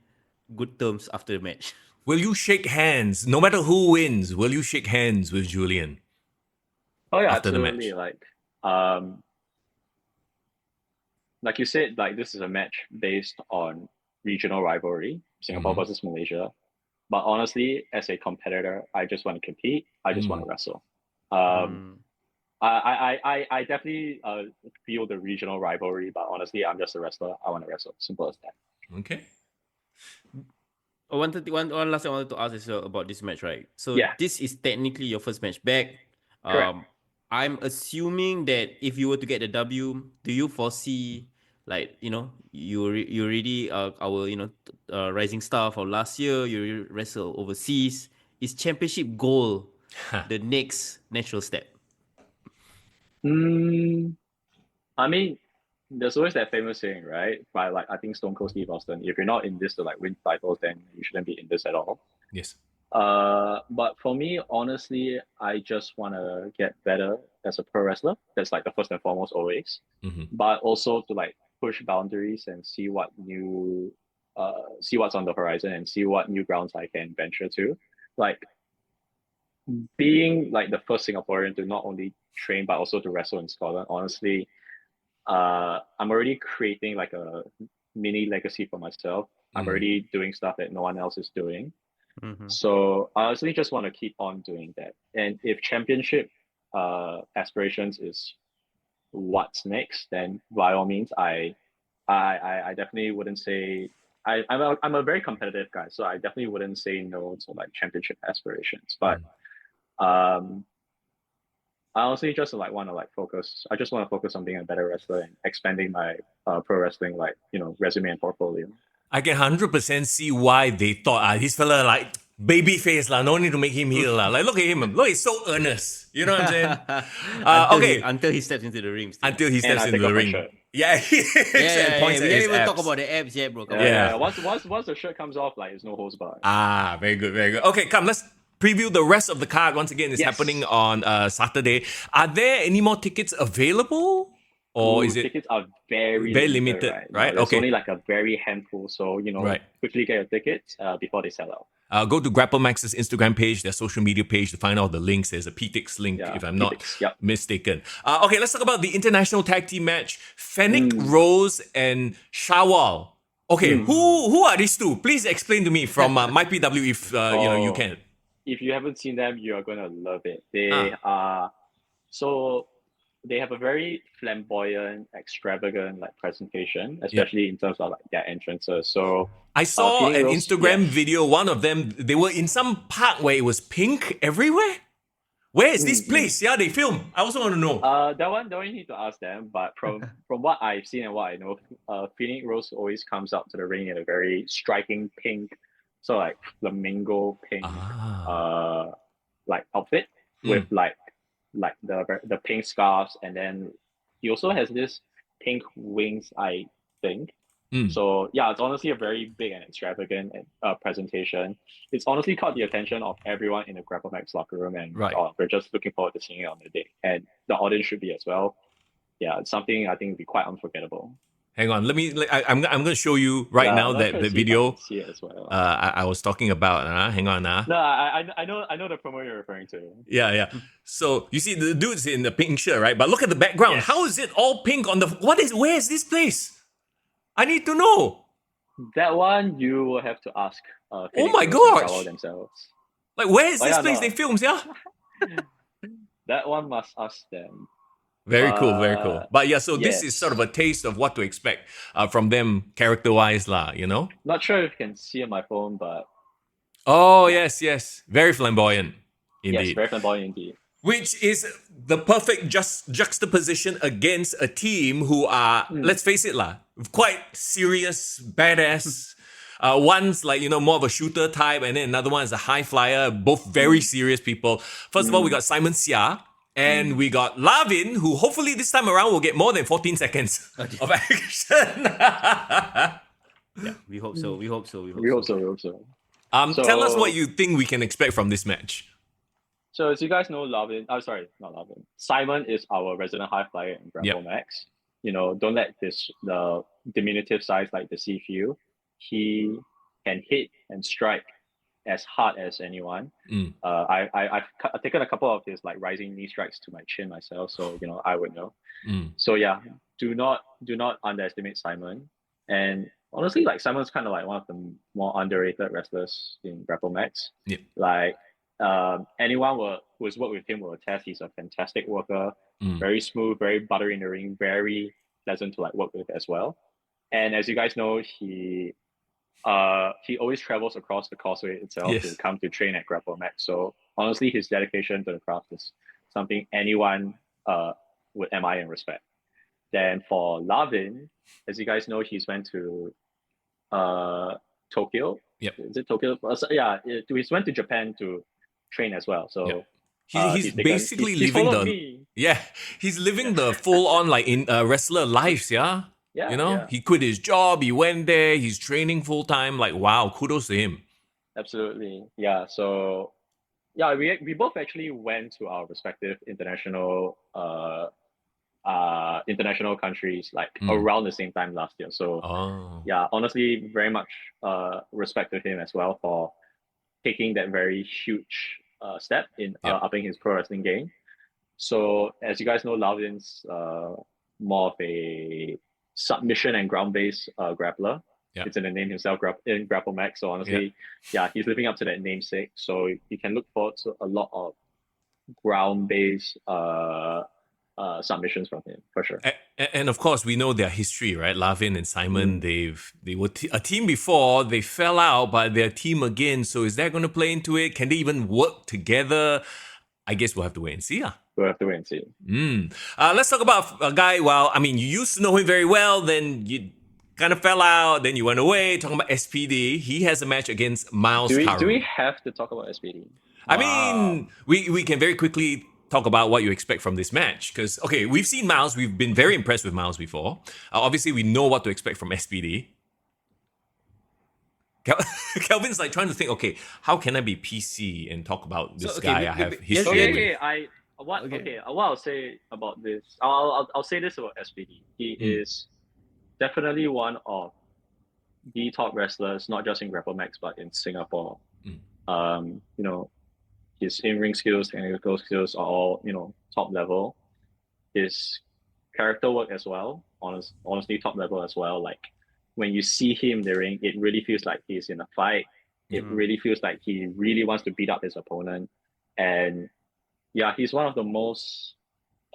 good terms after the match? Will you shake hands, no matter who wins? Will you shake hands with Julian? Oh yeah, after absolutely. The match? Like you said, like this is a match based on regional rivalry, Singapore versus Malaysia. But honestly, as a competitor, I just want to compete. I just want to wrestle. I definitely feel the regional rivalry, but honestly, I'm just a wrestler. I want to wrestle. Simple as that. Okay. One last thing I wanted to ask is about this match, right? So this is technically your first match back. Correct. I'm assuming that if you were to get the W, do you foresee you already our rising star for last year, you wrestle overseas. Is championship goal the next natural step? I mean, there's always that famous saying, right? By like I think Stone Cold Steve Austin, if you're not in this to like win titles, then you shouldn't be in this at all. Yes. But for me, honestly, I just want to get better as a pro wrestler. That's like the first and foremost always. But also to like push boundaries and see what's on the horizon and see what new grounds I can venture to. Like being like the first Singaporean to not only train but also to wrestle in Scotland, honestly, I'm already creating like a mini legacy for myself. I'm already doing stuff that no one else is doing. So I honestly just want to keep on doing that. And if championship aspirations is what's next, then by all means, I definitely wouldn't say I'm a very competitive guy, so I definitely wouldn't say no to like championship aspirations. But I honestly just want to focus. I just want to focus on being a better wrestler and expanding my pro wrestling resume and portfolio. I can 100% see why they thought, this fella like baby face no need to make him heel Like look at him, look, he's so earnest. You know what I'm saying? Until he steps into the ring. Until he steps into the ring. Yeah, we didn't even talk about the abs yet, bro. Once the shirt comes off, like it's no holds barred. Very good, very good. Okay, come, let's preview the rest of the card. Once again, it's happening on Saturday. Are there any more tickets available? Or is it tickets are very limited, right? There's only like a very handful, so quickly get your tickets before they sell out. Go to Grapplemax's Instagram page, their social media page to find out the links. There's a PTX link Yeah, if I'm not PTX, yep. mistaken. Okay, let's talk about the international tag team match. Fennec Rose and Shawwal. Okay, who are these two? Please explain to me from MyPW if you can. If you haven't seen them, you're gonna love it. They are they have a very flamboyant, extravagant presentation, especially in terms of their entrances. So I saw Phoenix an Rose, Instagram yes. video. One of them, they were in some park where it was pink everywhere. Where is this place? Yeah, they film. I also want to know. That one you need to ask them. But from what I've seen and what I know, Phoenix Rose always comes out to the ring in a very striking pink, so flamingo pink, outfit with the pink scarves, and then he also has this pink wings, I think. So yeah, it's honestly a very big and extravagant presentation. It's honestly caught the attention of everyone in the Grapplemax locker room, and we're just looking forward to seeing it on the day, and the audience should be as well. Yeah, it's something I think will be quite unforgettable. Hang on, I'm going to show you now that the video see it as well. I was talking about. Hang on. No, I know the promo you're referring to. Yeah. So you see the dude's in the pink shirt, right? But look at the background. Yes. How is it all pink on the? Where is this place? I need to know. That one you will have to ask. Oh my gosh! Themselves. Where is this place they filmed? Yeah. That one must ask them. Very cool. But yeah, so this is sort of a taste of what to expect from them character-wise, you know? Not sure if you can see on my phone, but... Oh, yes. Very flamboyant, indeed. Yes, very flamboyant indeed. Which is the perfect juxtaposition against a team who are, let's face it, quite serious, badass. One's more of a shooter type, and then another one is a high flyer, both very serious people. First of all, we got Simon Xia. And we got Lavin, who hopefully this time around will get more than 14 seconds of action. Yeah, we hope so. Tell us what you think we can expect from this match. So as you guys know, Simon is our resident high flyer in Grapplemax. Don't let the diminutive size deceive you. He can hit and strike as hard as anyone. I've taken a couple of his rising knee strikes to my chin myself, so I would know. So yeah, do not underestimate Simon. And honestly, Simon's kind of one of the more underrated wrestlers in Grapplemax. Anyone who's worked with him will attest he's a fantastic worker, very smooth, very buttery in the ring, very pleasant to work with as well. And as you guys know, he always travels across the causeway itself to come to train at Grapplemax. So honestly, his dedication to the craft is something anyone would admire and respect. Then for Lavin, as you guys know, he's went to Tokyo. Yep. Is it Tokyo? Yeah, he went to Japan to train as well. So he's basically living he's living the full on in wrestler lives. Yeah. Yeah, he quit his job, he went there, he's training full time. Wow, kudos to him. Absolutely. Yeah. So yeah, we both actually went to our respective international countries around the same time last year. So yeah, honestly, very much respect to him as well for taking that very huge step in upping his pro wrestling game. So as you guys know, Lavin's more of a submission and ground-based grappler. It's in the name himself, in Grapplemax. So honestly, he's living up to that namesake. So you can look forward to a lot of ground-based submissions from him, for sure. And of course, we know their history, right? Lavin and Simon, they were a team before, they fell out, but they're a team again. So is that going to play into it? Can they even work together? I guess we'll have to wait and see. We'll have to wait and see. Let's talk about a guy. You used to know him very well, then you kind of fell out, then you went away. Talking about SPD, he has a match against Miles Karu. Do we have to talk about SPD? We can very quickly talk about what you expect from this match. Because, we've seen Miles. We've been very impressed with Miles before. Obviously, we know what to expect from SPD. Kelvin's trying to think, how can I be PC and talk about this guy I have history with? What I'll say about this, I'll say this about SPD. He is definitely one of the top wrestlers, not just in Grapplemax, but in Singapore. You know, his in-ring skills, technical skills are all, top level. His character work as well, honestly, top level as well. Like when you see him in the ring, it really feels like he's in a fight. It really feels like he really wants to beat up his opponent. And yeah, he's one of the most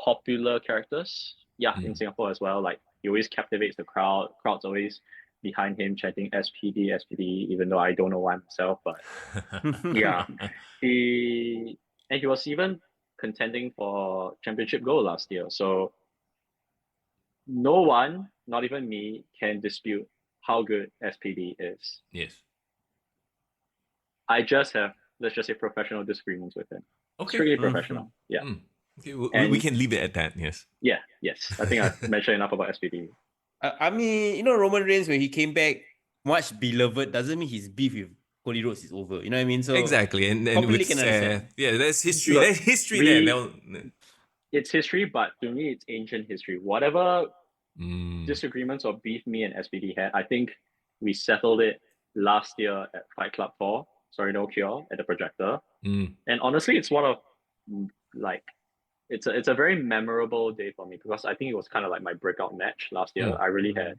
popular characters. Yeah, in Singapore as well. Like he always captivates the crowd. Crowd's always behind him chanting SPD, SPD, even though I don't know why myself, but yeah. He was even contending for championship gold last year. So no one, not even me, can dispute how good SPD is. Yes. I just have, let's just say, professional disagreements with him. Okay. Strictly professional. Yeah. Okay, we can leave it at that. Yes. Yeah. Yes. I think I've mentioned enough about SPD. I mean, Roman Reigns, when he came back, much beloved, doesn't mean his beef with Cody Rhodes is over. You know what I mean? So exactly, and completely with can understand. yeah, there's history. Look, there's history there. It's history, but to me, it's ancient history. Whatever disagreements or beef me and SPD had, I think we settled it last year at Fight Club 4. Sorry, no cure at the projector. And honestly, it's one of it's a very memorable day for me because I think it was kind of like my breakout match last year. I really had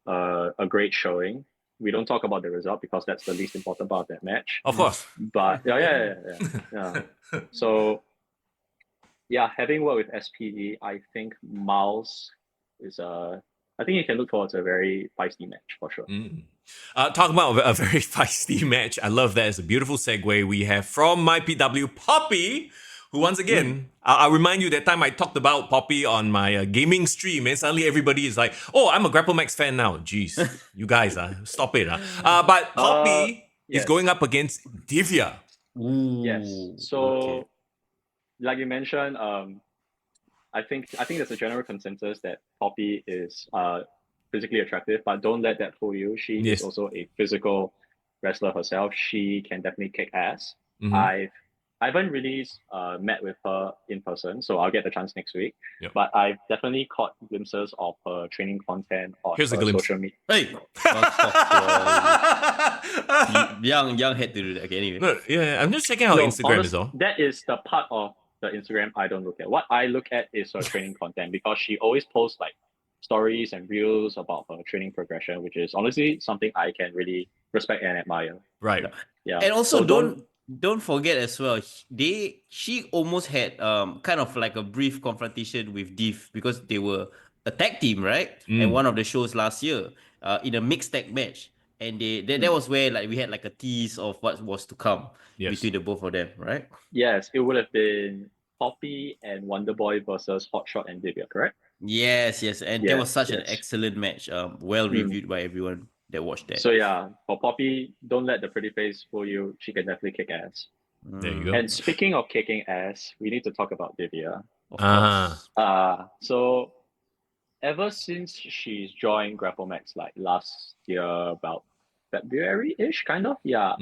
a great showing. We don't talk about the result because that's the least important part of that match. Of course. But yeah. So yeah, having worked with SPD, I think Miles is I think you can look forward to a very feisty match for sure. Talking about a very feisty match, I love that. It's a beautiful segue we have from my PW Poppy, who once again, I'll remind you that time I talked about Poppy on my gaming stream, and suddenly everybody is like, oh, I'm a Grapplemax fan now. Jeez, you guys, stop it. But Poppy is going up against Divya. Ooh, yes. So, like you mentioned, I think there's a general consensus that Poppy is physically attractive, but don't let that fool you. She is also a physical wrestler herself. She can definitely kick ass. I haven't really met with her in person, so I'll get the chance next week. But I've definitely caught glimpses of her training content on her social media. Hey, young had to do that. Okay, anyway. No, yeah, I'm just checking out Instagram as well. That is the part of the Instagram I don't look at. What I look at is her training content because she always posts like stories and reels about her training progression, which is honestly something I can really respect and admire. Right. Yeah. And also so don't forget as well, she almost had kind of like a brief confrontation with Div because they were a tag team, right? And one of the shows last year, in a mixed tag match. And that was where like we had like a tease of what was to come between the both of them, right? Yes, it would have been Poppy and Wonderboy versus Hotshot and Divya, correct? Yes, and that was such an excellent match. Well reviewed by everyone that watched that. So yeah, for Poppy, don't let the pretty face fool you. She can definitely kick ass. There you go. And speaking of kicking ass, we need to talk about Divya. Of course. So ever since she's joined Grapplemax like last year, about February-ish, kind of. Yeah.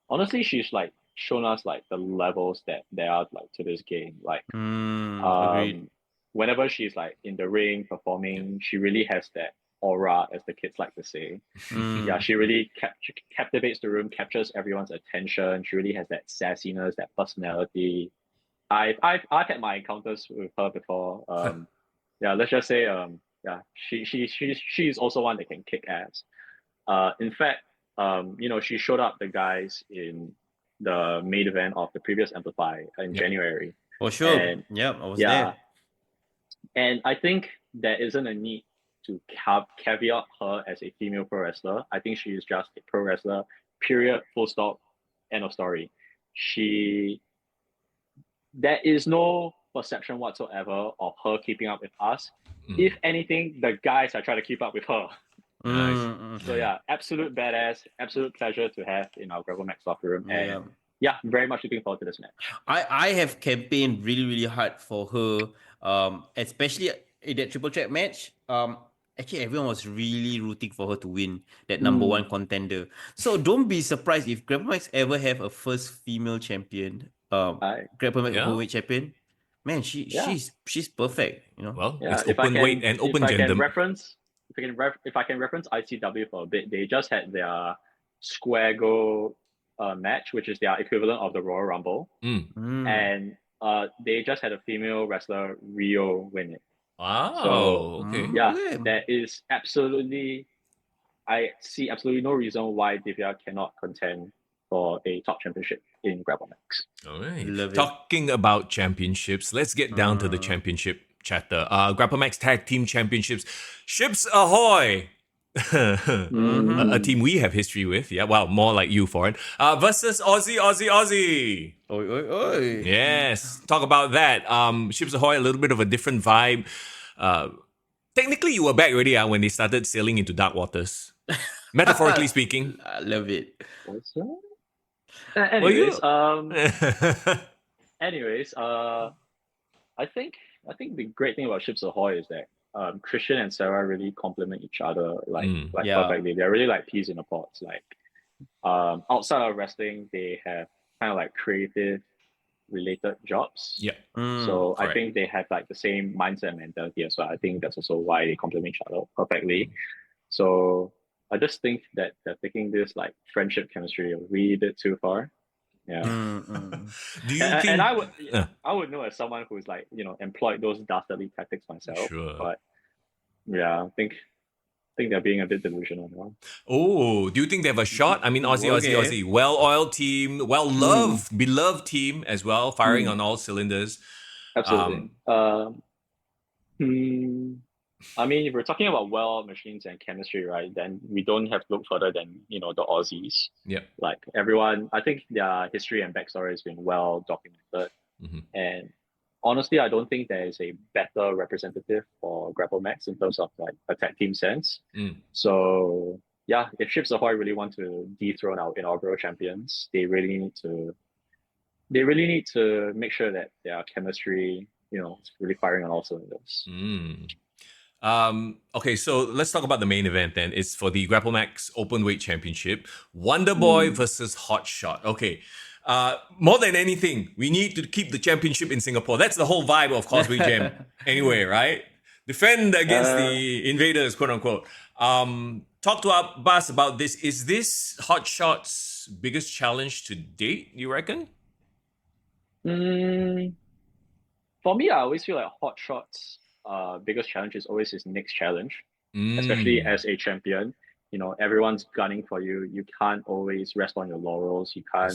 Honestly, she's like shown us like the levels that there are like to this game. Like whenever she's like in the ring performing, she really has that aura, as the kids like to say. Yeah, she really captivates the room, captures everyone's attention. She really has that sassiness, that personality. I've had my encounters with her before. Yeah, let's just say she's also one that can kick ass. In fact, she showed up the guys in the main event of the previous Amplify in January. For sure. And, I was there. And I think there isn't a need to caveat her as a female pro wrestler. I think she is just a pro wrestler, period, full stop, end of story. There is no perception whatsoever of her keeping up with us. If anything, the guys are trying to keep up with her. Nice. So yeah, absolute badass, absolute pleasure to have in our Grapplemax locker room. And very much looking forward to this match. I have campaigned really, really hard for her, especially in that triple threat match. Actually, everyone was really rooting for her to win that number one contender. So don't be surprised if Grapplemax ever have a first female champion, Grapplemax Heavyweight champion. Man, she's perfect. Well, it's open weight and open gender. If I can reference ICW for a bit, they just had their Square Go match, which is their equivalent of the Royal Rumble, and they just had a female wrestler Rio win it. Wow. So Okay. there is absolutely, I see absolutely no reason why Divya cannot contend for a top championship in Grapplemax. All right. Love it. Talking about championships, let's get down to the championship chatter. Grapplemax Tag Team Championships. Ships Ahoy! A team we have history with, yeah. Well, more like you for it. Versus Aussie. Oi, oi, oi. Yes, talk about that. Ships Ahoy, a little bit of a different vibe. Technically, you were back already when they started sailing into dark waters. Metaphorically speaking. I love it. Anyways, you- anyways, I think the great thing about Ships Ahoy is that Christian and Sarah really complement each other perfectly. They're really like peas in a pod. Like outside of wrestling, they have kind of like creative related jobs. Yeah. So correct. I think they have like the same mindset and mentality as well. I think that's also why they complement each other perfectly. So I just think that they're taking this like friendship chemistry a wee bit too far. Yeah. Do you think? And I would know as someone who's like, employed those dastardly tactics myself. Sure. But yeah, I think they're being a bit delusional now. Oh, do you think they have a shot? I mean, Aussie. Well-oiled team, well-loved, beloved team as well, firing on all cylinders. Absolutely. I mean, if we're talking about well machines and chemistry, right, then we don't have to look further than, the Aussies. Yeah. Like everyone, I think their history and backstory has been well documented. And honestly, I don't think there is a better representative for Grapplemax in terms of like a tag team sense. So yeah, if Ships Ahoy really want to dethrone our inaugural champions, they really need to make sure that their chemistry, is really firing on all cylinders. Okay, so let's talk about the main event then. It's for the Grapplemax Openweight Championship. Wonder Boy versus Hot Shot. Okay. More than anything, we need to keep the championship in Singapore. That's the whole vibe of Causeway Jam. Anyway, right? Defend against the invaders, quote unquote. Talk to us about this. Is this Hot Shot's biggest challenge to date, you reckon? For me, I always feel like Hot Shot's biggest challenge is always his next challenge, especially as a champion. Everyone's gunning for you. You can't always rest on your laurels. You can't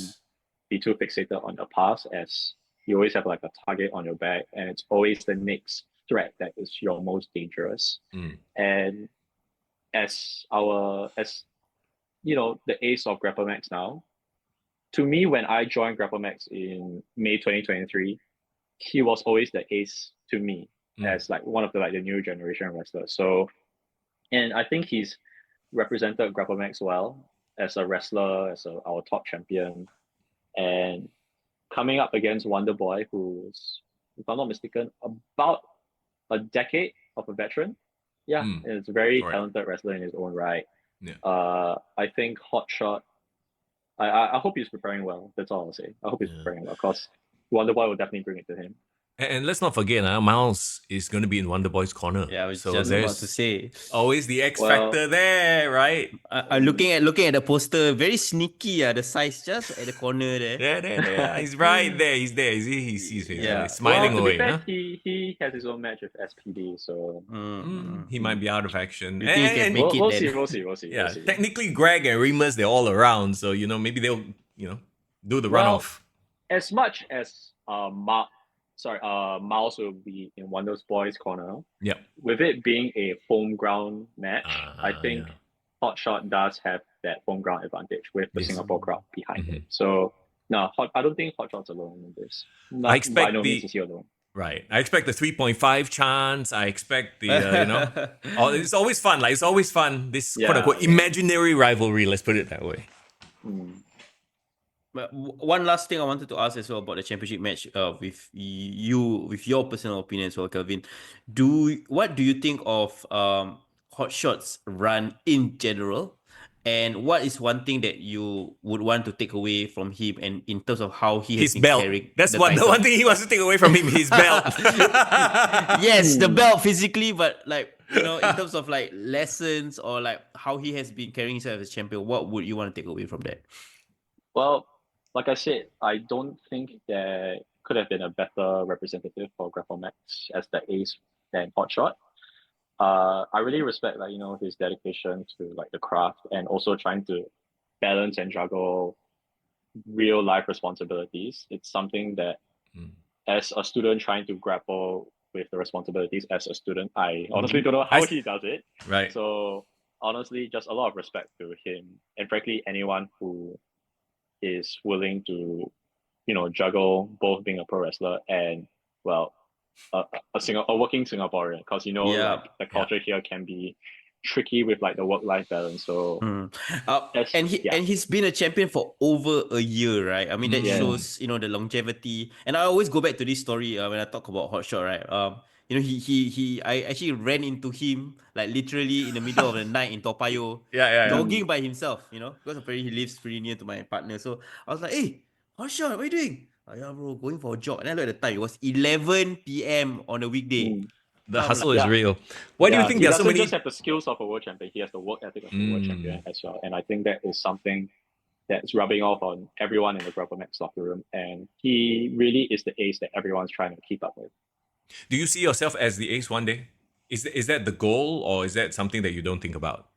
be too fixated on your past, as you always have like a target on your back, and it's always the next threat that is your most dangerous. And as the ace of Grapplemax now, to me, when I joined Grapplemax in May 2023, he was always the ace to me as like one of the new generation wrestlers. So, and I think he's represented Grapplemax well as a wrestler, as our top champion, and coming up against Wonder Boy, who's, if I'm not mistaken, about a decade of a veteran. Yeah, and it's a very talented wrestler in his own right. Yeah. I think Hot Shot, I hope he's preparing well. That's all I'll say. I hope he's preparing well, because Wonder Boy will definitely bring it to him. And let's not forget, Miles is going to be in Wonder Boy's corner. Yeah, I was just about to say. Always the X factor there, right? I'm looking at the poster, very sneaky. The size just at the corner there. Yeah. He's right there. He's there. He's smiling to away. Be fair, huh? he has his own match with SPD, so He might be out of action. You think he can make it we'll then? see. Yeah, We'll see. technically Greg and Remus, they're all around, so maybe they'll do the runoff. As much as Miles will be in Wonder Boy's corner. Yep. With it being a home ground match, I think Hot Shot does have that home ground advantage with the Singapore crowd behind it. So no, I don't think Hot Shot's alone in this. I expect by no means is he alone. Right. I expect the 3.5 chance. I expect the, it's always fun. Like, it's always fun. This quote unquote imaginary rivalry, let's put it that way. But one last thing I wanted to ask as well about the championship match with your personal opinion as well, Kelvin. What do you think of Hot Shot's run in general? And what is one thing that you would want to take away from him, and in terms of how he has been carrying That's the one thing he wants to take away from him, his belt. Yes, the belt physically, but like, in terms of like lessons or like how he has been carrying himself as champion, what would you want to take away from that? Well, like I said, I don't think there could have been a better representative for Grapplemax as the ace than Hotshot. I really respect like his dedication to like the craft and also trying to balance and juggle real life responsibilities. It's something that Mm. as a student trying to grapple with the responsibilities as a student, I honestly don't know how he does it. Right. So honestly, just a lot of respect to him and frankly anyone who is willing to, juggle both being a pro wrestler and well, a working Singaporean because Yeah. like the culture here can be tricky with like the work life balance. So And he's been a champion for over a year, right? I mean that Yeah. shows the longevity. And I always go back to this story when I talk about Hotshot, right? I actually ran into him like literally in the middle of the night in Toa Payoh, Yeah. jogging by himself, because apparently he lives pretty near to my partner. So I was like, hey, Hotshot, what are you doing? Oh, yeah, bro, going for a jog. And I looked at the time, it was 11 p.m. on a weekday. The I'm hustle like, is real. Why do you think he there are so doesn't many? just have the skills of a world champion, he has the work ethic of a world champion as well. And I think that is something that's rubbing off on everyone in the Grapplemax locker room. And he really is the ace that everyone's trying to keep up with. Do you see yourself as the ace one day? Is that the goal, or is that something that you don't think about?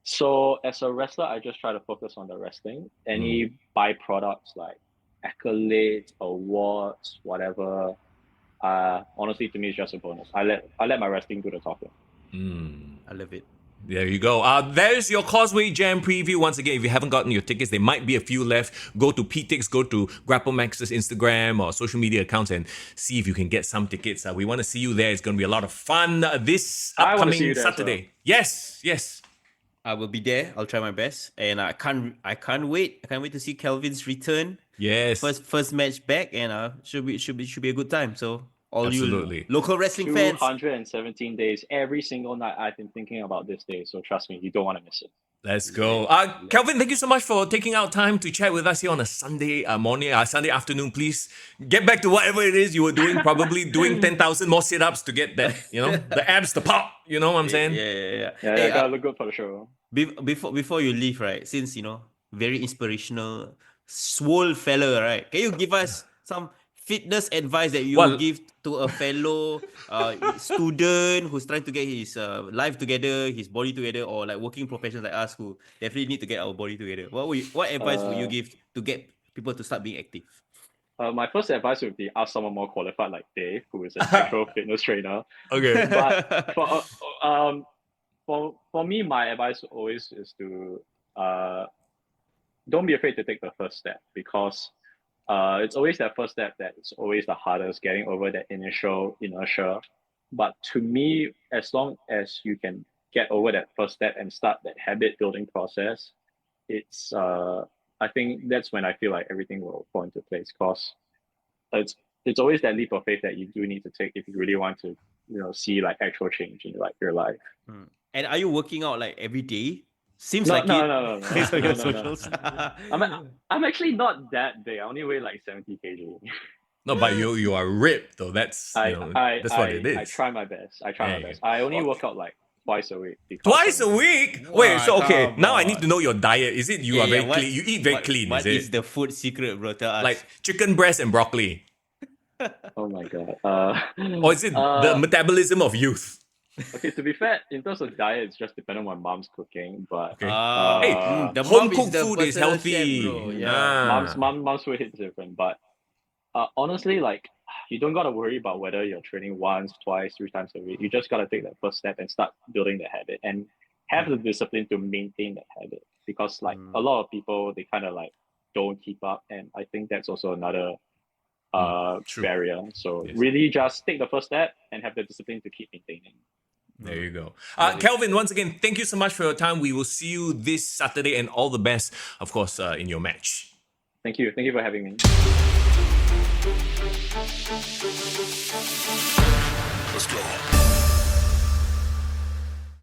So as a wrestler, I just try to focus on the wrestling. Any byproducts like accolades, awards, whatever, honestly to me it's just a bonus. I let my wrestling do the talking. I love it. There you go. There's your Causeway Jam preview. Once again, if you haven't gotten your tickets, there might be a few left. Go to PTix, go to Grapplemax's Instagram or social media accounts and see if you can get some tickets. We want to see you there. It's going to be a lot of fun this I wanna see upcoming you there, Saturday. Yes. I will be there. I'll try my best, and I can't wait. I can't wait to see Kelvin's return. Yes. First match back, and should be a good time. So all Absolutely. you local wrestling fans, 217 days, every single night I've been thinking about this day. So trust me, you don't want to miss it. Let's go. Kelvin, thank you so much for taking out time to chat with us here on a Sunday morning, Sunday afternoon. Please get back to whatever it is you were doing, probably doing 10,000 more sit-ups to get that, the abs to pop. You know what I'm saying? Yeah. Yeah, Hey, gotta look good for the show. before you leave, right? Since very inspirational, swole fella, right? Can you give us some fitness advice that you would give to a fellow student who's trying to get his life together, his body together, or like working professionals like us who definitely need to get our body together? What advice would you give to get people to start being active? My first advice would be ask someone more qualified like Dave, who is an actual fitness trainer. Okay. But for me, my advice always is to don't be afraid to take the first step, because it's always that first step that's always the hardest, getting over that initial inertia. But to me, as long as you can get over that first step and start that habit building process, it's I think that's when I feel like everything will fall into place, because it's always that leap of faith that you do need to take if you really want to see like actual change in like your life. And are you working out like every day? Seems No, like no. based on your No. socials. I'm actually not that big. I only weigh like 70 kg. No, but you are ripped though. That's that's what it is. I try my best. I only work out like twice a week. Twice a week? Wait, so okay. come Now I on. need to know your diet. Is it you are very clean? You eat very clean, What is is it? the food secret, bro? Tell us. Like chicken breast and broccoli? Oh my god. Or is it the metabolism of youth? Okay, to be fair, in terms of diet, it's just depending on my mom's cooking. But Okay. hey, the home mom is cooked the food is personal healthy. chef, bro. Yeah. mom's food hits different. But honestly, like you don't gotta worry about whether you're training once, twice, 3 times a week. You just gotta take that first step and start building the habit and have the discipline to maintain that habit. Because like a lot of people, they kind of like don't keep up, and I think that's also another barrier. So really just take the first step and have the discipline to keep maintaining. There you go. Kelvin, once again, thank you so much for your time. We will see you this Saturday, and all the best, of course, in your match. Thank you for having me. Let's go.